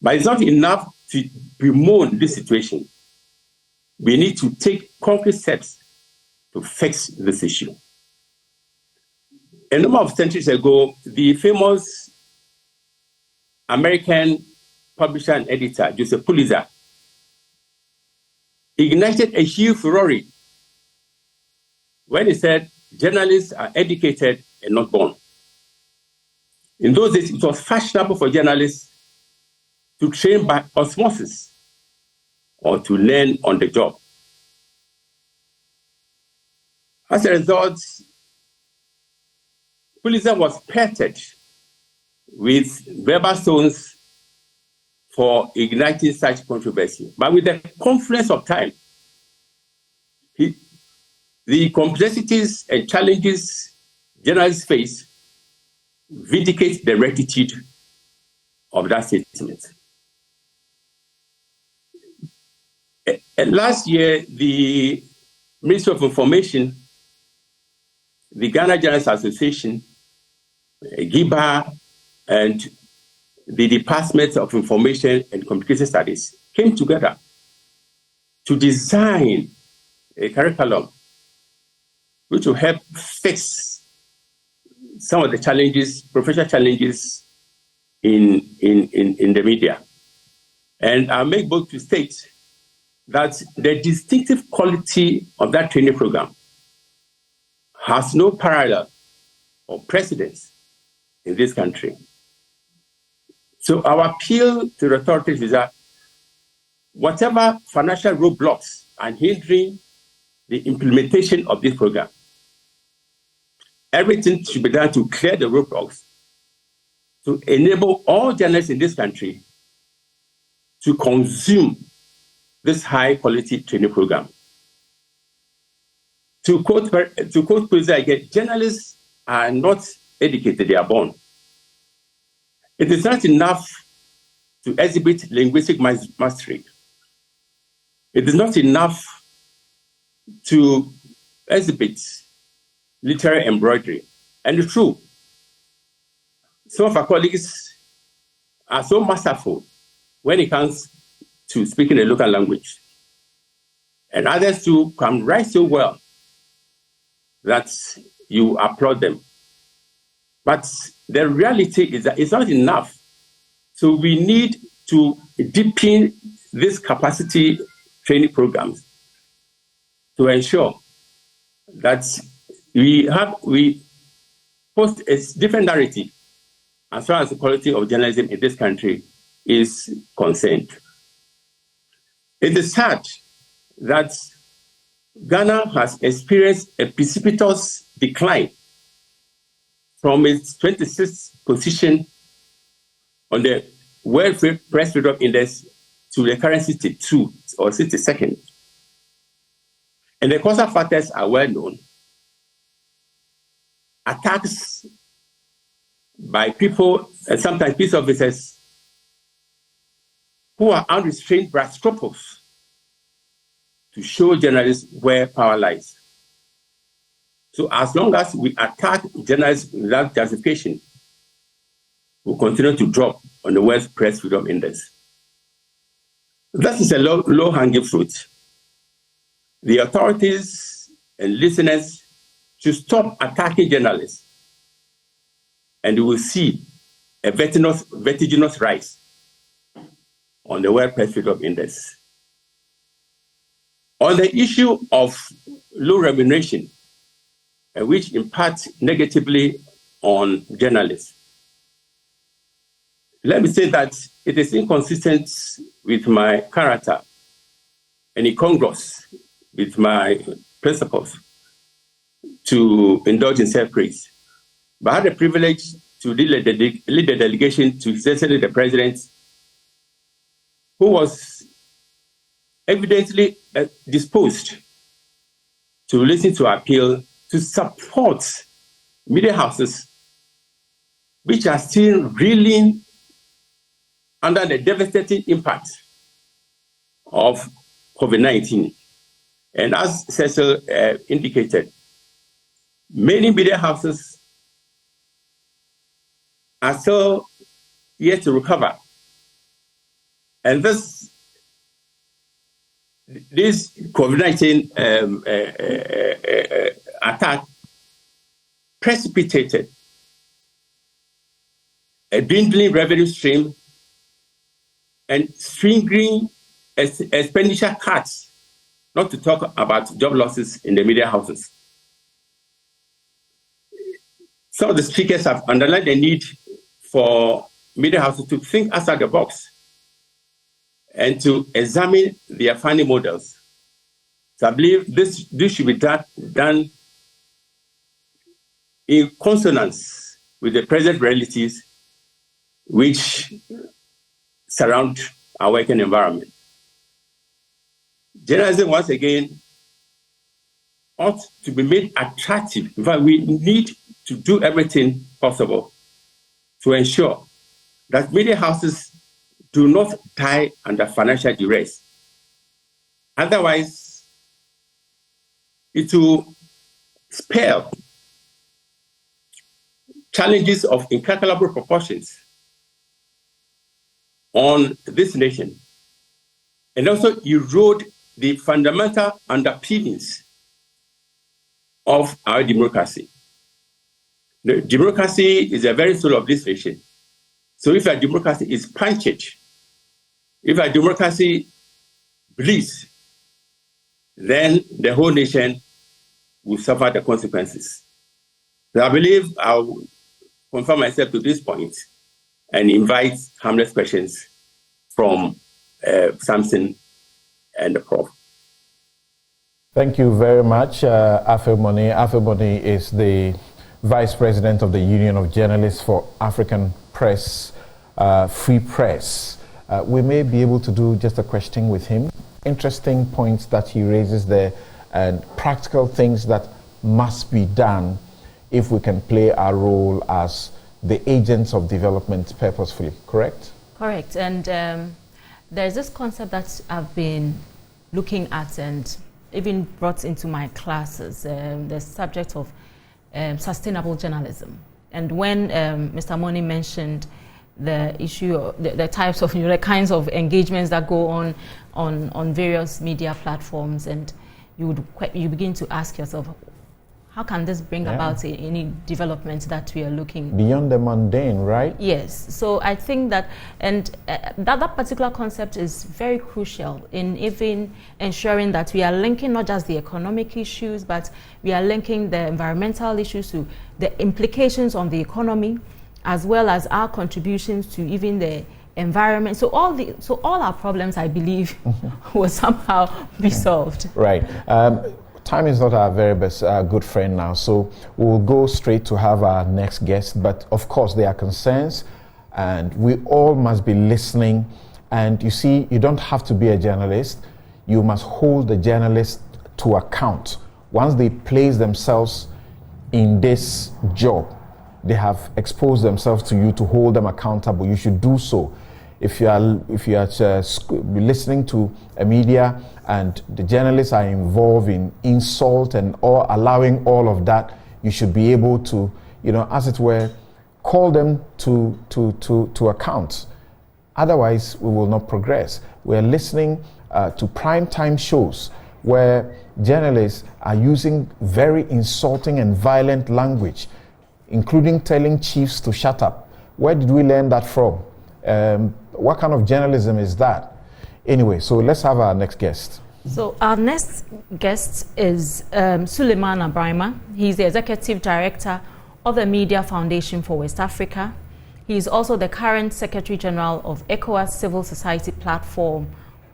But it's not enough to bemoan this situation. We need to take concrete steps to fix this issue. a number of centuries ago, the famous American publisher and editor, Joseph Pulitzer, ignited a huge furore when he said, journalists are educated and not born. In those days, it was fashionable for journalists to train by osmosis or to learn on the job. As a result, Pulitzer was pelted with verbal stones for igniting such controversy. But with the confluence of time, the complexities and challenges journalists face vindicate the rectitude of that statement. Last year, the Ministry of Information, the Ghana Journalists Association, Giba, and the Department of Information and Communication Studies came together to design a curriculum which will help fix some of the challenges, professional challenges in the media. And I'll make bold to state that the distinctive quality of that training program has no parallel or precedence in this country. So our appeal to the authorities is that whatever financial roadblocks are hindering the implementation of this program, everything should be done to clear the roadblocks to enable all journalists in this country to consume this high-quality training program. To quote Pulitzer again, journalists are not educated, they are born. It is not enough to exhibit linguistic mastery. It is not enough to exhibit literary embroidery. And it's true, some of our colleagues are so masterful when it comes to speaking a local language. And others too can write so well that you applaud them. But the reality is that it's not enough. So we need to deepen this capacity training programs to ensure that we post a different narrative as far as the quality of journalism in this country is concerned. It is sad that Ghana has experienced a precipitous decline from its 26th position on the World Press Freedom Index to the current 62 or 62nd. And the causal factors are well known. Attacks by people and sometimes peace officers who are unrestrained by scruples to show journalists where power lies. So as long as we attack journalists without justification, we'll continue to drop on the World Press Freedom Index. That is a low-hanging fruit. The authorities and listeners should stop attacking journalists, and you will see a vertiginous rise on the World Press Freedom Index. On the issue of low remuneration, which impacts negatively on journalists, let me say that it is inconsistent with my character and incongruous with my principles to indulge in self-praise. But I had the privilege to lead the delegation to essentially the president, who was evidently disposed to listen to our appeal to support media houses which are still reeling under the devastating impact of COVID-19. And as Cecil indicated, many media houses are still yet to recover. And this COVID-19 attack precipitated a dwindling revenue stream and stringent expenditure cuts, not to talk about job losses in the media houses. Some of the speakers have underlined the need for media houses to think outside the box and to examine their funding models. So I believe this should be done in consonance with the present realities which surround our working environment. Journalism, once again, ought to be made attractive. In fact, we need to do everything possible to ensure that media houses do not die under financial duress. Otherwise, it will spell challenges of incalculable proportions on this nation, and also erode the fundamental underpinnings of our democracy. The democracy is the very soul of this nation. So if our democracy is punctured, if our democracy bleeds, then the whole nation will suffer the consequences. So I believe I'll confirm myself to this point and invite harmless questions from Samson and the Prof. Thank you very much, Afemoni. Afemoni is the Vice President of the Union of Journalists for African Press, Free Press. We may be able to do just a question with him. Interesting points that he raises there and practical things that must be done if we can play our role as the agents of development purposefully, correct? Correct. And there's this concept that I've been looking at and even brought into my classes, the subject of sustainable journalism. And when Mr. Moni mentioned the issue of the types of, the kinds of engagements that go on various media platforms, and you begin to ask yourself, how can this bring about any development that we are looking beyond the mundane, right? Yes. So I think that, and that particular concept is very crucial in even ensuring that we are linking not just the economic issues, but we are linking the environmental issues to the implications on the economy, as well as our contributions to even the environment. So all our problems, I believe, will somehow be solved. Right. Time is not our very best good friend now, so we'll go straight to have our next guest. But of course, there are concerns, and we all must be listening. And you see, you don't have to be a journalist. You must hold the journalist to account. Once they place themselves in this job, they have exposed themselves to you to hold them accountable. You should do so. If you are listening to a media and the journalists are involved in insult and or allowing all of that, you should be able to, as it were, call them to account. Otherwise, we will not progress. We're listening to primetime shows where journalists are using very insulting and violent language, including telling chiefs to shut up. Where did we learn that from? What kind of journalism is that? Anyway, so let's have our next guest. So our next guest is Suleiman Abrahima. He's the Executive Director of the Media Foundation for West Africa. He is also the current Secretary General of ECOWAS Civil Society Platform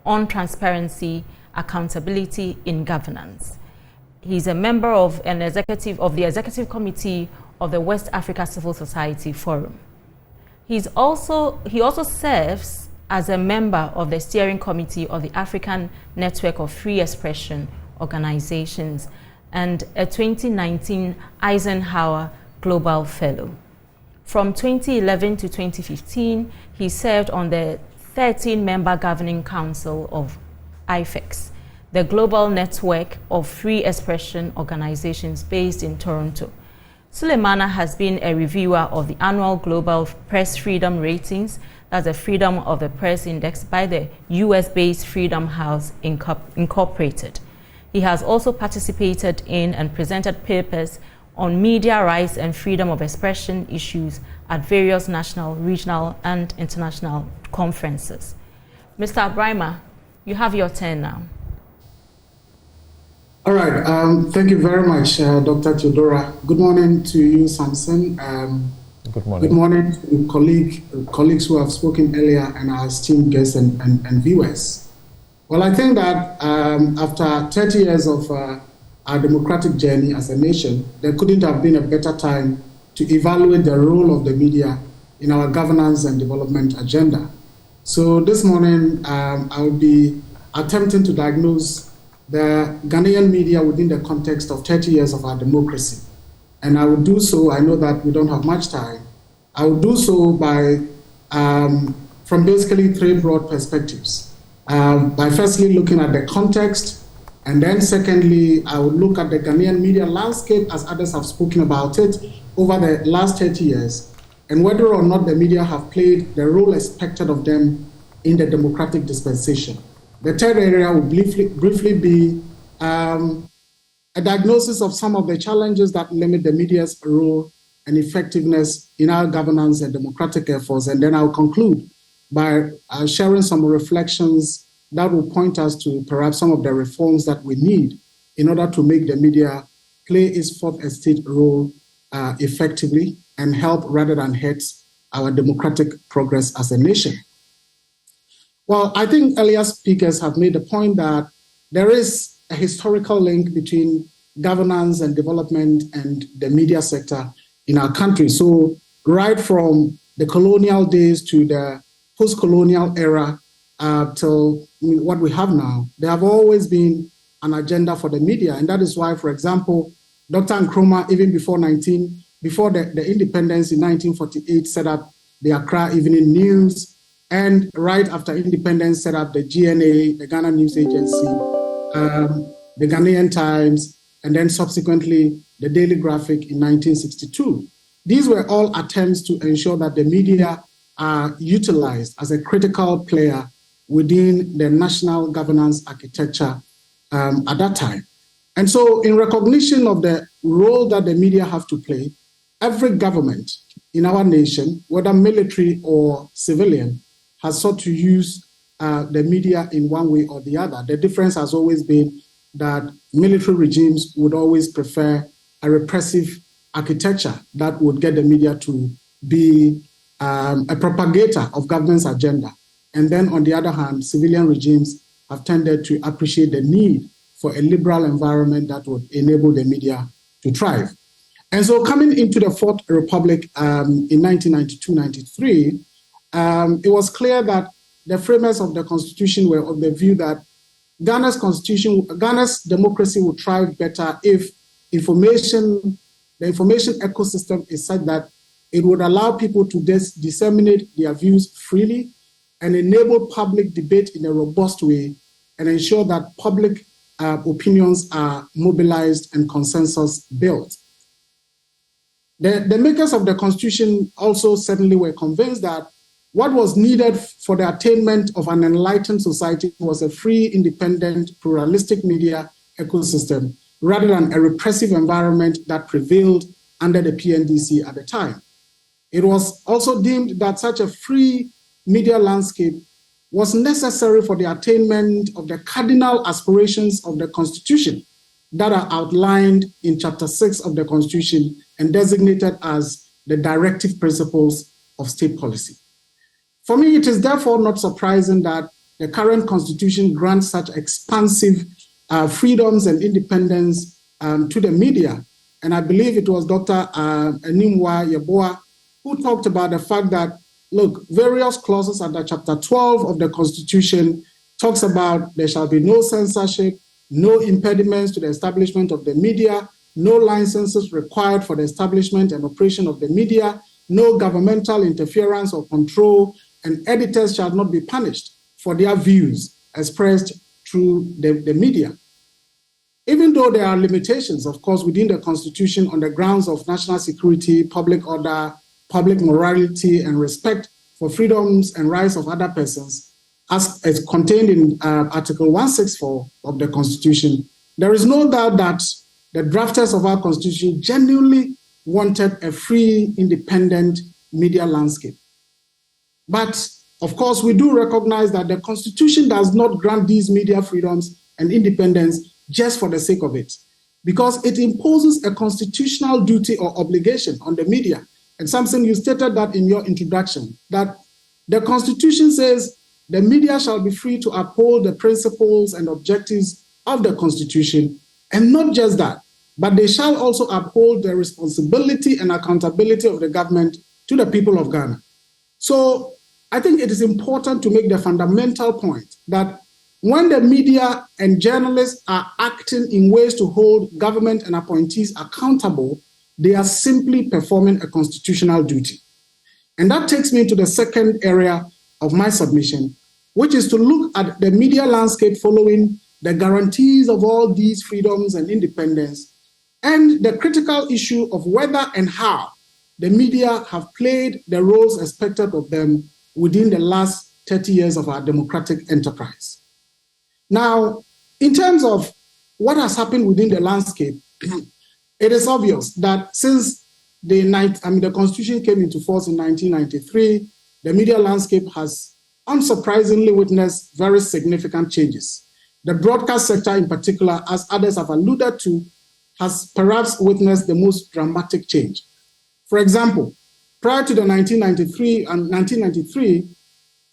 on Transparency, Accountability in Governance. He's a member of the Executive Committee of the West Africa Civil Society Forum. He also serves as a member of the steering committee of the African Network of Free Expression Organizations and a 2019 Eisenhower Global Fellow. From 2011 to 2015, he served on the 13-member Governing Council of IFEX, the global network of free expression organizations based in Toronto. Suleimana has been a reviewer of the annual Global Press Freedom Ratings, that's the Freedom of the Press Index by the US-based Freedom House Incorporated. He has also participated in and presented papers on media rights and freedom of expression issues at various national, regional, and international conferences. Mr. Abraima, you have your turn now. All right. Thank you very much, Dr. Theodora. Good morning to you, Samson. Good morning. Good morning to colleagues who have spoken earlier and our esteemed guests and viewers. Well, I think that after 30 years of our democratic journey as a nation, there couldn't have been a better time to evaluate the role of the media in our governance and development agenda. So this morning, I will be attempting to diagnose the Ghanaian media within the context of 30 years of our democracy. And I will do so, I know that we don't have much time, I will do so by, from basically three broad perspectives. By firstly looking at the context, and then secondly, I will look at the Ghanaian media landscape as others have spoken about it over the last 30 years, and whether or not the media have played the role expected of them in the democratic dispensation. The third area will briefly be a diagnosis of some of the challenges that limit the media's role and effectiveness in our governance and democratic efforts. And then I'll conclude by sharing some reflections that will point us to perhaps some of the reforms that we need in order to make the media play its fourth estate role effectively and help rather than hurt our democratic progress as a nation. Well, I think earlier speakers have made the point that there is a historical link between governance and development and the media sector in our country. So right from the colonial days to the post-colonial era till what we have now, there have always been an agenda for the media. And that is why, for example, Dr. Nkrumah, even before the independence in 1948, set up the Accra Evening News, and right after independence set up the GNA, the Ghana News Agency, the Ghanaian Times, and then subsequently the Daily Graphic in 1962. These were all attempts to ensure that the media are utilized as a critical player within the national governance architecture at that time. And so in recognition of the role that the media have to play, every government in our nation, whether military or civilian, has sought to use the media in one way or the other. The difference has always been that military regimes would always prefer a repressive architecture that would get the media to be a propagator of government's agenda. And then on the other hand, civilian regimes have tended to appreciate the need for a liberal environment that would enable the media to thrive. And so coming into the Fourth Republic in 1992-93, it was clear that the framers of the Constitution were of the view that Ghana's democracy would thrive better if the information ecosystem is such that it would allow people to disseminate their views freely and enable public debate in a robust way and ensure that public opinions are mobilized and consensus built. The makers of the Constitution also certainly were convinced that what was needed for the attainment of an enlightened society was a free, independent, pluralistic media ecosystem rather than a repressive environment that prevailed under the PNDC at the time. It was also deemed that such a free media landscape was necessary for the attainment of the cardinal aspirations of the Constitution that are outlined in Chapter 6 of the Constitution and designated as the directive principles of state policy. For me, it is therefore not surprising that the current Constitution grants such expansive freedoms and independence to the media. And I believe it was Dr. Animwa Yeboah who talked about the fact that, look, various clauses under Chapter 12 of the Constitution talks about there shall be no censorship, no impediments to the establishment of the media, no licenses required for the establishment and operation of the media, no governmental interference or control, and editors shall not be punished for their views expressed through the media. Even though there are limitations, of course, within the Constitution on the grounds of national security, public order, public morality, and respect for freedoms and rights of other persons, as is contained in Article 164 of the Constitution, there is no doubt that the drafters of our constitution genuinely wanted a free, independent media landscape. But of course, we do recognize that the constitution does not grant these media freedoms and independence just for the sake of it, because it imposes a constitutional duty or obligation on the media. And Samson, you stated that in your introduction, that the constitution says the media shall be free to uphold the principles and objectives of the constitution, and not just that, but they shall also uphold the responsibility and accountability of the government to the people of Ghana. So I think it is important to make the fundamental point that when the media and journalists are acting in ways to hold government and appointees accountable, they are simply performing a constitutional duty. And that takes me to the second area of my submission, which is to look at the media landscape following the guarantees of all these freedoms and independence, and the critical issue of whether and how the media have played the roles expected of them within the last 30 years of our democratic enterprise. Now, in terms of what has happened within the landscape, it is obvious that since the Constitution came into force in 1993, the media landscape has unsurprisingly witnessed very significant changes. The broadcast sector in particular, as others have alluded to, has perhaps witnessed the most dramatic change. For example, prior to the 1993,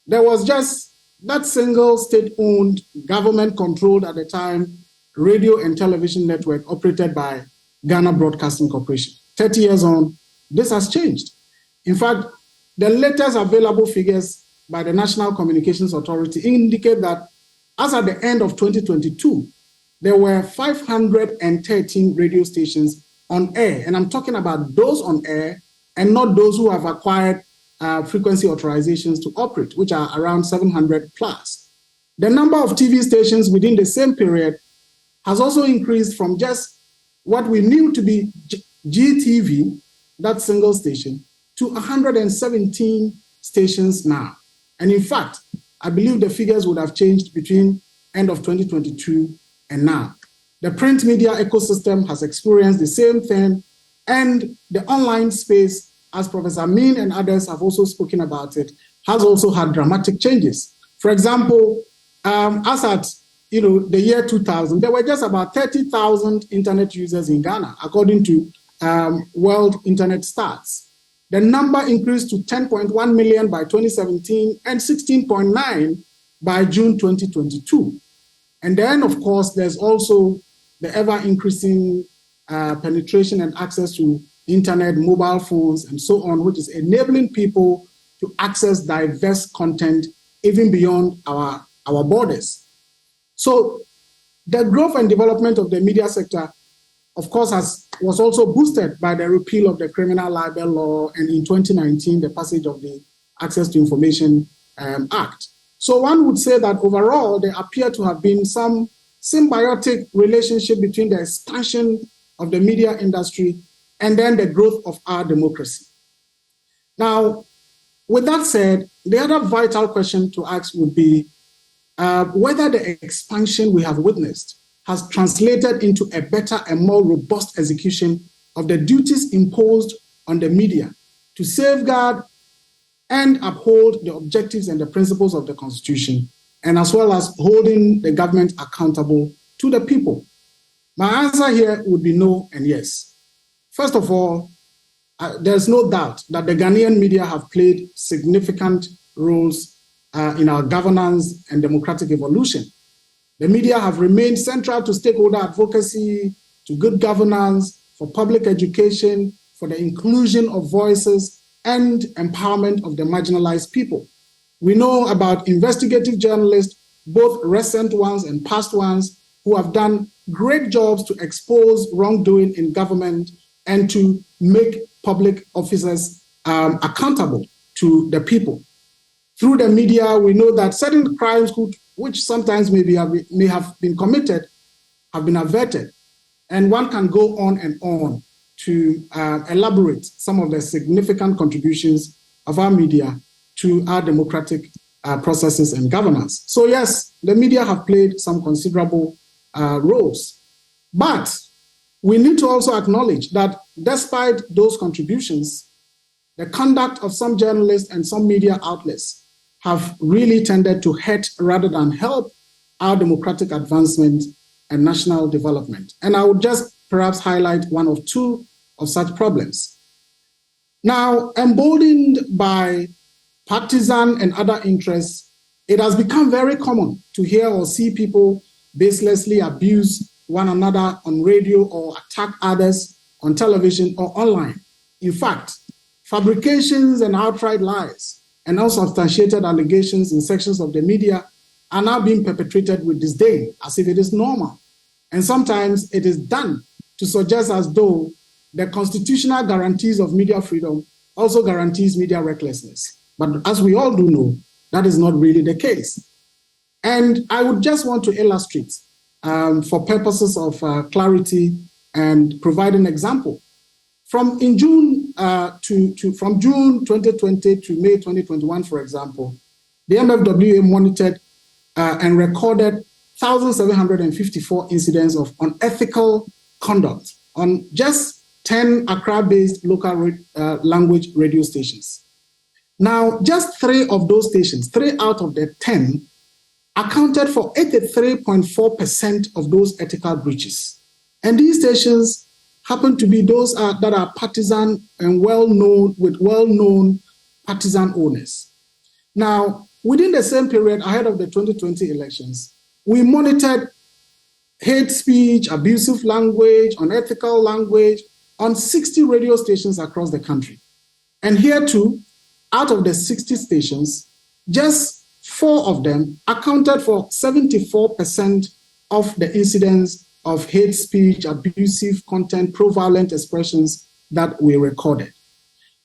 there was just that single state-owned, government-controlled at the time, radio and television network operated by Ghana Broadcasting Corporation. 30 years on, this has changed. In fact, the latest available figures by the National Communications Authority indicate that as at the end of 2022, there were 513 radio stations on air. And I'm talking about those on air and not those who have acquired frequency authorizations to operate, which are around 700 plus. The number of TV stations within the same period has also increased from just what we knew to be GTV, that single station, to 117 stations now. And in fact, I believe the figures would have changed between end of 2022 and now. The print media ecosystem has experienced the same thing, and the online space, as Professor Amin and others have also spoken about it, has also had dramatic changes. For example, as at the year 2000, there were just about 30,000 internet users in Ghana, according to World Internet Stats. The number increased to 10.1 million by 2017 and 16.9 by June 2022. And then, of course, there's also the ever-increasing penetration and access to internet, mobile phones, and so on, which is enabling people to access diverse content even beyond our borders. So the growth and development of the media sector, of course, was also boosted by the repeal of the Criminal Libel Law, and in 2019, the passage of the Access to Information Act. So one would say that overall, there appear to have been some symbiotic relationship between the expansion of the media industry and then the growth of our democracy. Now, with that said, the other vital question to ask would be whether the expansion we have witnessed has translated into a better and more robust execution of the duties imposed on the media to safeguard and uphold the objectives and the principles of the Constitution, and as well as holding the government accountable to the people. My answer here would be no and yes. First of all, there's no doubt that the Ghanaian media have played significant roles in our governance and democratic evolution. The media have remained central to stakeholder advocacy, to good governance, for public education, for the inclusion of voices and empowerment of the marginalized people. We know about investigative journalists, both recent ones and past ones, who have done great jobs to expose wrongdoing in government and to make public officers accountable to the people. Through the media, we know that certain crimes which sometimes may have been committed have been averted. And one can go on and on to elaborate some of the significant contributions of our media to our democratic processes and governance. So yes, the media have played some considerable roles. But we need to also acknowledge that despite those contributions, the conduct of some journalists and some media outlets have really tended to hurt rather than help our democratic advancement and national development. And I would just perhaps highlight one or two of such problems. Now, emboldened by partisan and other interests, it has become very common to hear or see people baselessly abuse one another on radio or attack others on television or online. In fact, fabrications and outright lies and unsubstantiated allegations in sections of the media are now being perpetrated with disdain, as if it is normal. And sometimes it is done to suggest as though the constitutional guarantees of media freedom also guarantees media recklessness. But as we all do know, that is not really the case. And I would just want to illustrate, for purposes of clarity and provide an example. From June 2020 to May 2021, for example, the MFWA monitored and recorded 1,754 incidents of unethical conduct on just 10 Accra-based local language radio stations. Now, just 3 of those stations, 3 out of the 10, accounted for 83.4% of those ethical breaches. And these stations happen to be those that are partisan and well-known, with well-known partisan owners. Now, within the same period ahead of the 2020 elections, we monitored hate speech, abusive language, unethical language on 60 radio stations across the country. And here too, out of the 60 stations, just 4 of them accounted for 74% of the incidents of hate speech, abusive content, pro-violent expressions that we recorded.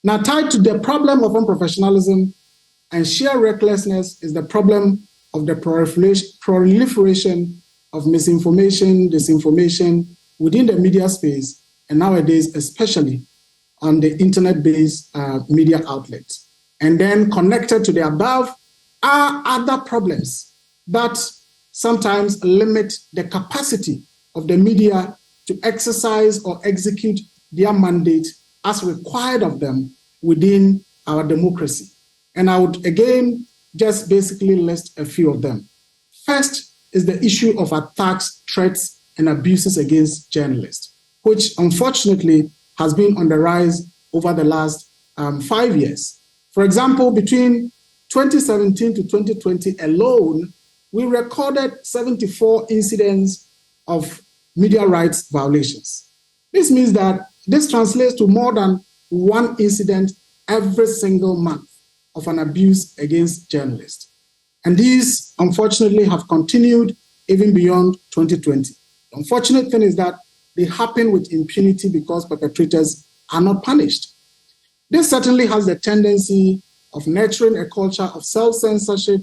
Now, tied to the problem of unprofessionalism and sheer recklessness is the problem of the proliferation of misinformation, disinformation within the media space, and nowadays, especially on the internet-based media outlets. And then connected to the above are other problems that sometimes limit the capacity of the media to exercise or execute their mandate as required of them within our democracy. And I would again just basically list a few of them. First is the issue of attacks, threats, and abuses against journalists, which unfortunately has been on the rise over the last 5 years. For example, between 2017 to 2020 alone, we recorded 74 incidents of media rights violations. This means that this translates to more than 1 incident every single month of an abuse against journalists. And these, unfortunately, have continued even beyond 2020. The unfortunate thing is that they happen with impunity because perpetrators are not punished. This certainly has the tendency of nurturing a culture of self-censorship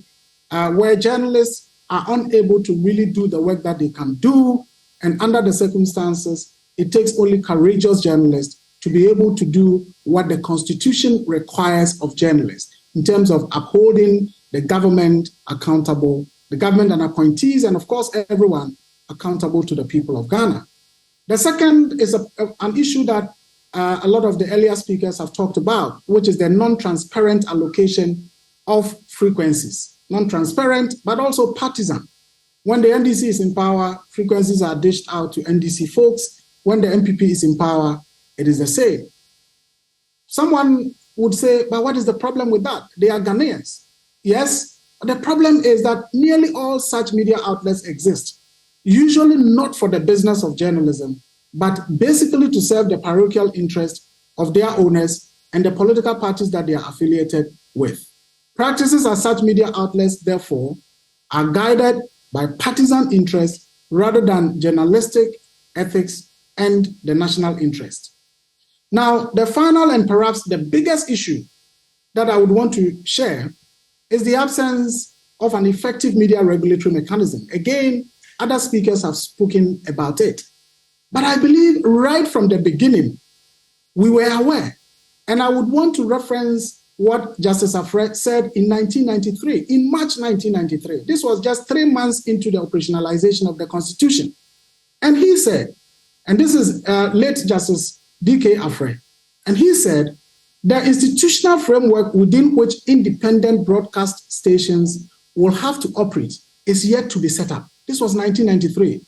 where journalists are unable to really do the work that they can do. And under the circumstances, it takes only courageous journalists to be able to do what the Constitution requires of journalists in terms of upholding the government accountable, the government and appointees, and of course, everyone accountable to the people of Ghana. The second is an issue that a lot of the earlier speakers have talked about, which is the non-transparent allocation of frequencies. Non-transparent, but also partisan. When the NDC is in power, frequencies are dished out to NDC folks. When the MPP is in power, it is the same. Someone would say, but what is the problem with that? They are Ghanaians. Yes, the problem is that nearly all such media outlets exist, usually not for the business of journalism, but basically to serve the parochial interest of their owners and the political parties that they are affiliated with. Practices as such media outlets, therefore, are guided by partisan interest rather than journalistic ethics and the national interest. Now, the final and perhaps the biggest issue that I would want to share is the absence of an effective media regulatory mechanism. Again, other speakers have spoken about it. But I believe right from the beginning, we were aware. And I would want to reference what Justice Afre said in 1993, in March 1993. This was just 3 months into the operationalization of the Constitution. And he said, And this is late Justice D.K. Afre. And he said, the institutional framework within which independent broadcast stations will have to operate is yet to be set up. This was 1993.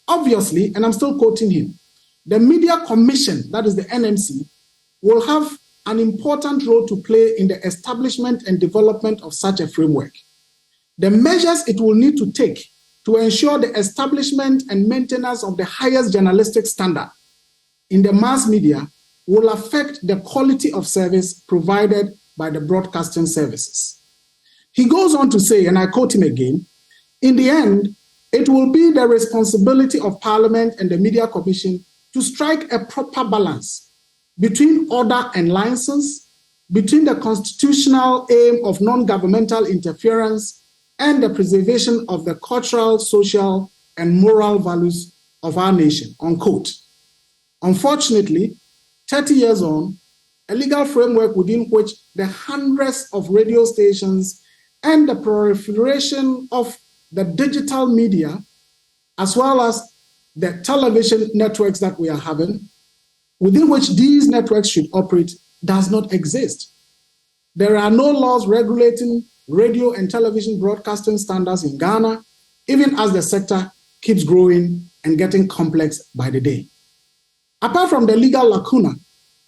Obviously, and I'm still quoting him, the Media Commission, that is the NMC, will have an important role to play in the establishment and development of such a framework. The measures it will need to take to ensure the establishment and maintenance of the highest journalistic standard in the mass media will affect the quality of service provided by the broadcasting services. He goes on to say, and I quote him again, in the end, it will be the responsibility of Parliament and the Media Commission to strike a proper balance between order and license, between the constitutional aim of non-governmental interference and the preservation of the cultural, social, and moral values of our nation, unquote. Unfortunately, 30 years on, a legal framework within which the hundreds of radio stations and the proliferation of the digital media, as well as the television networks that we are having, within which these networks should operate, does not exist. There are no laws regulating radio and television broadcasting standards in Ghana, even as the sector keeps growing and getting complex by the day. Apart from the legal lacuna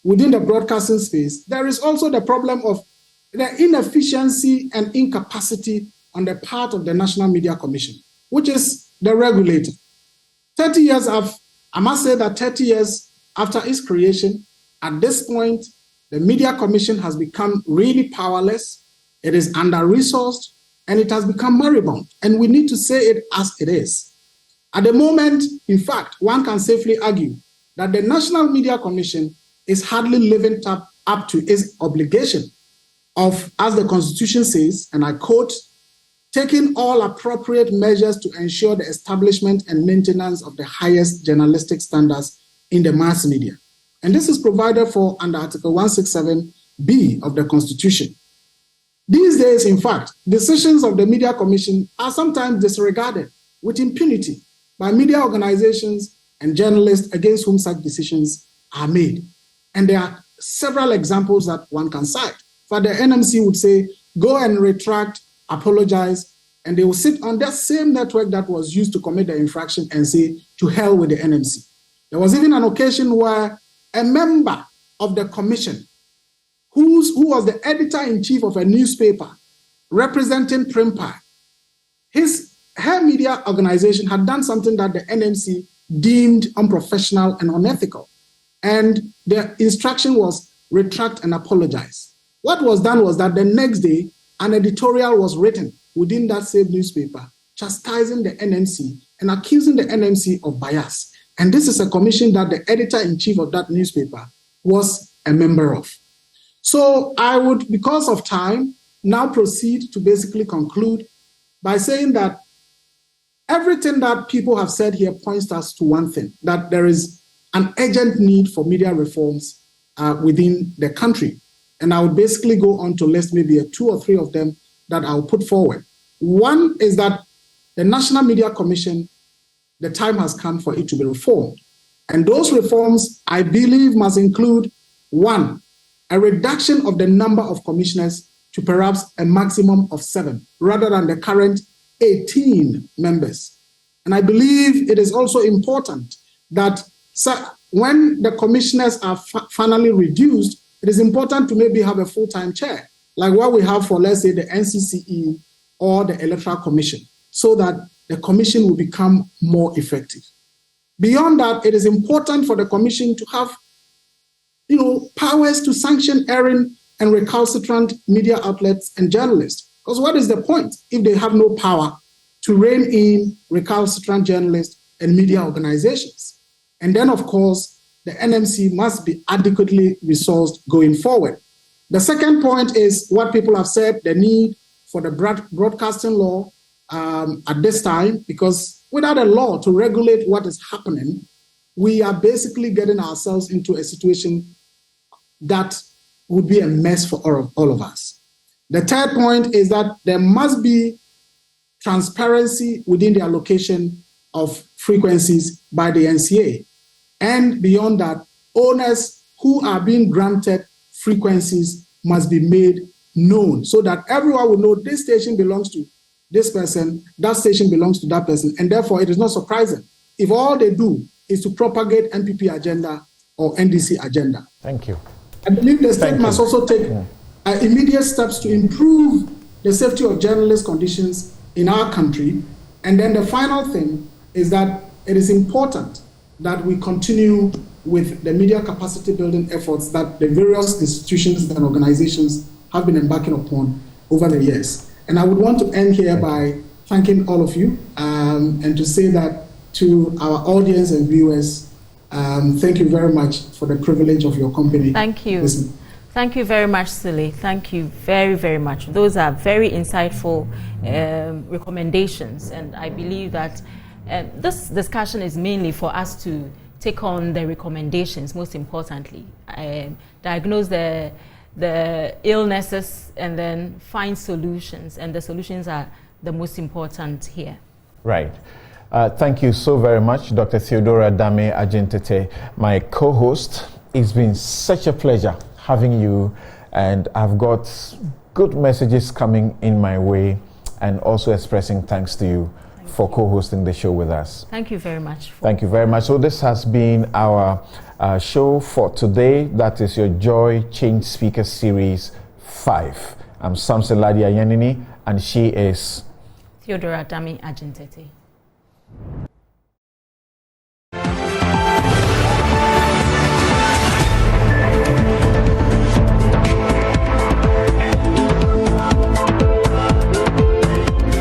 within the broadcasting space, there is also the problem of the inefficiency and incapacity on the part of the National Media Commission, which is the regulator. 30 years I must say that 30 years after its creation, at this point, the Media Commission has become really powerless, it is under-resourced, and it has become moribund. And we need to say it as it is. At the moment, in fact, one can safely argue that the National Media Commission is hardly living up to its obligation of, as the Constitution says, and I quote, taking all appropriate measures to ensure the establishment and maintenance of the highest journalistic standards in the mass media. And this is provided for under Article 167B of the Constitution. These days, in fact, decisions of the Media Commission are sometimes disregarded with impunity by media organizations and journalists against whom such decisions are made. And there are several examples that one can cite. But the NMC would say, go and retract, apologize, and they will sit on that same network that was used to commit the infraction and say, to hell with the NMC. There was even an occasion where a member of the commission, who was the editor-in-chief of a newspaper representing Primpire, her media organization had done something that the NMC deemed unprofessional and unethical. And the instruction was retract and apologize. What was done was that the next day, an editorial was written within that same newspaper, chastising the NMC and accusing the NMC of bias. And this is a commission that the editor-in-chief of that newspaper was a member of. So I would, because of time, now proceed to basically conclude by saying that everything that people have said here points us to one thing, that there is an urgent need for media reforms within the country. And I would basically go on to list maybe 2 or 3 of them that I'll put forward. One is that the National Media Commission, the time has come for it to be reformed. And those reforms, I believe, must include, 1, a reduction of the number of commissioners to perhaps a maximum of 7, rather than the current 18 members. And I believe it is also important that when the commissioners are finally reduced, it is important to maybe have a full-time chair, like what we have for, let's say, the NCCE or the Electoral Commission, so that the commission will become more effective. Beyond that, it is important for the commission to have, powers to sanction erring and recalcitrant media outlets and journalists. Because what is the point if they have no power to rein in recalcitrant journalists and media organizations? And then, of course, the NMC must be adequately resourced going forward. The second point is what people have said, the need for the broadcasting law at this time, because without a law to regulate what is happening, we are basically getting ourselves into a situation that would be a mess for all of us. The third point is that there must be transparency within the allocation of frequencies by the NCA. And beyond that, owners who are being granted frequencies must be made known so that everyone will know this station belongs to this person, that station belongs to that person, and therefore it is not surprising if all they do is to propagate MPP agenda or NDC agenda. Thank you. I believe the state must also take immediate steps to improve the safety of journalist conditions in our country. And then the final thing is that it is important that we continue with the media capacity building efforts that the various institutions and organizations have been embarking upon over the years. And I would want to end here by thanking all of you and to say that to our audience and viewers, thank you very much for the privilege of your company. Thank you. Thank you very much, Sule. Thank you very, very much. Those are very insightful recommendations, and I believe that this discussion is mainly for us to take on the recommendations, most importantly, diagnose the illnesses and then find solutions, and the solutions are the most important here. Right. Thank you so very much, Dr. Theodora Dame Agentete, my co-host. It's been such a pleasure having you, and I've got good messages coming in my way, and also expressing thanks to you for co-hosting the show with us. Thank you very much. Thank you very much. So this has been our show for today. That is your Joy Change Speaker Series 5. I'm Samson Ladia Yanini, and she is Theodora Dame Agentete.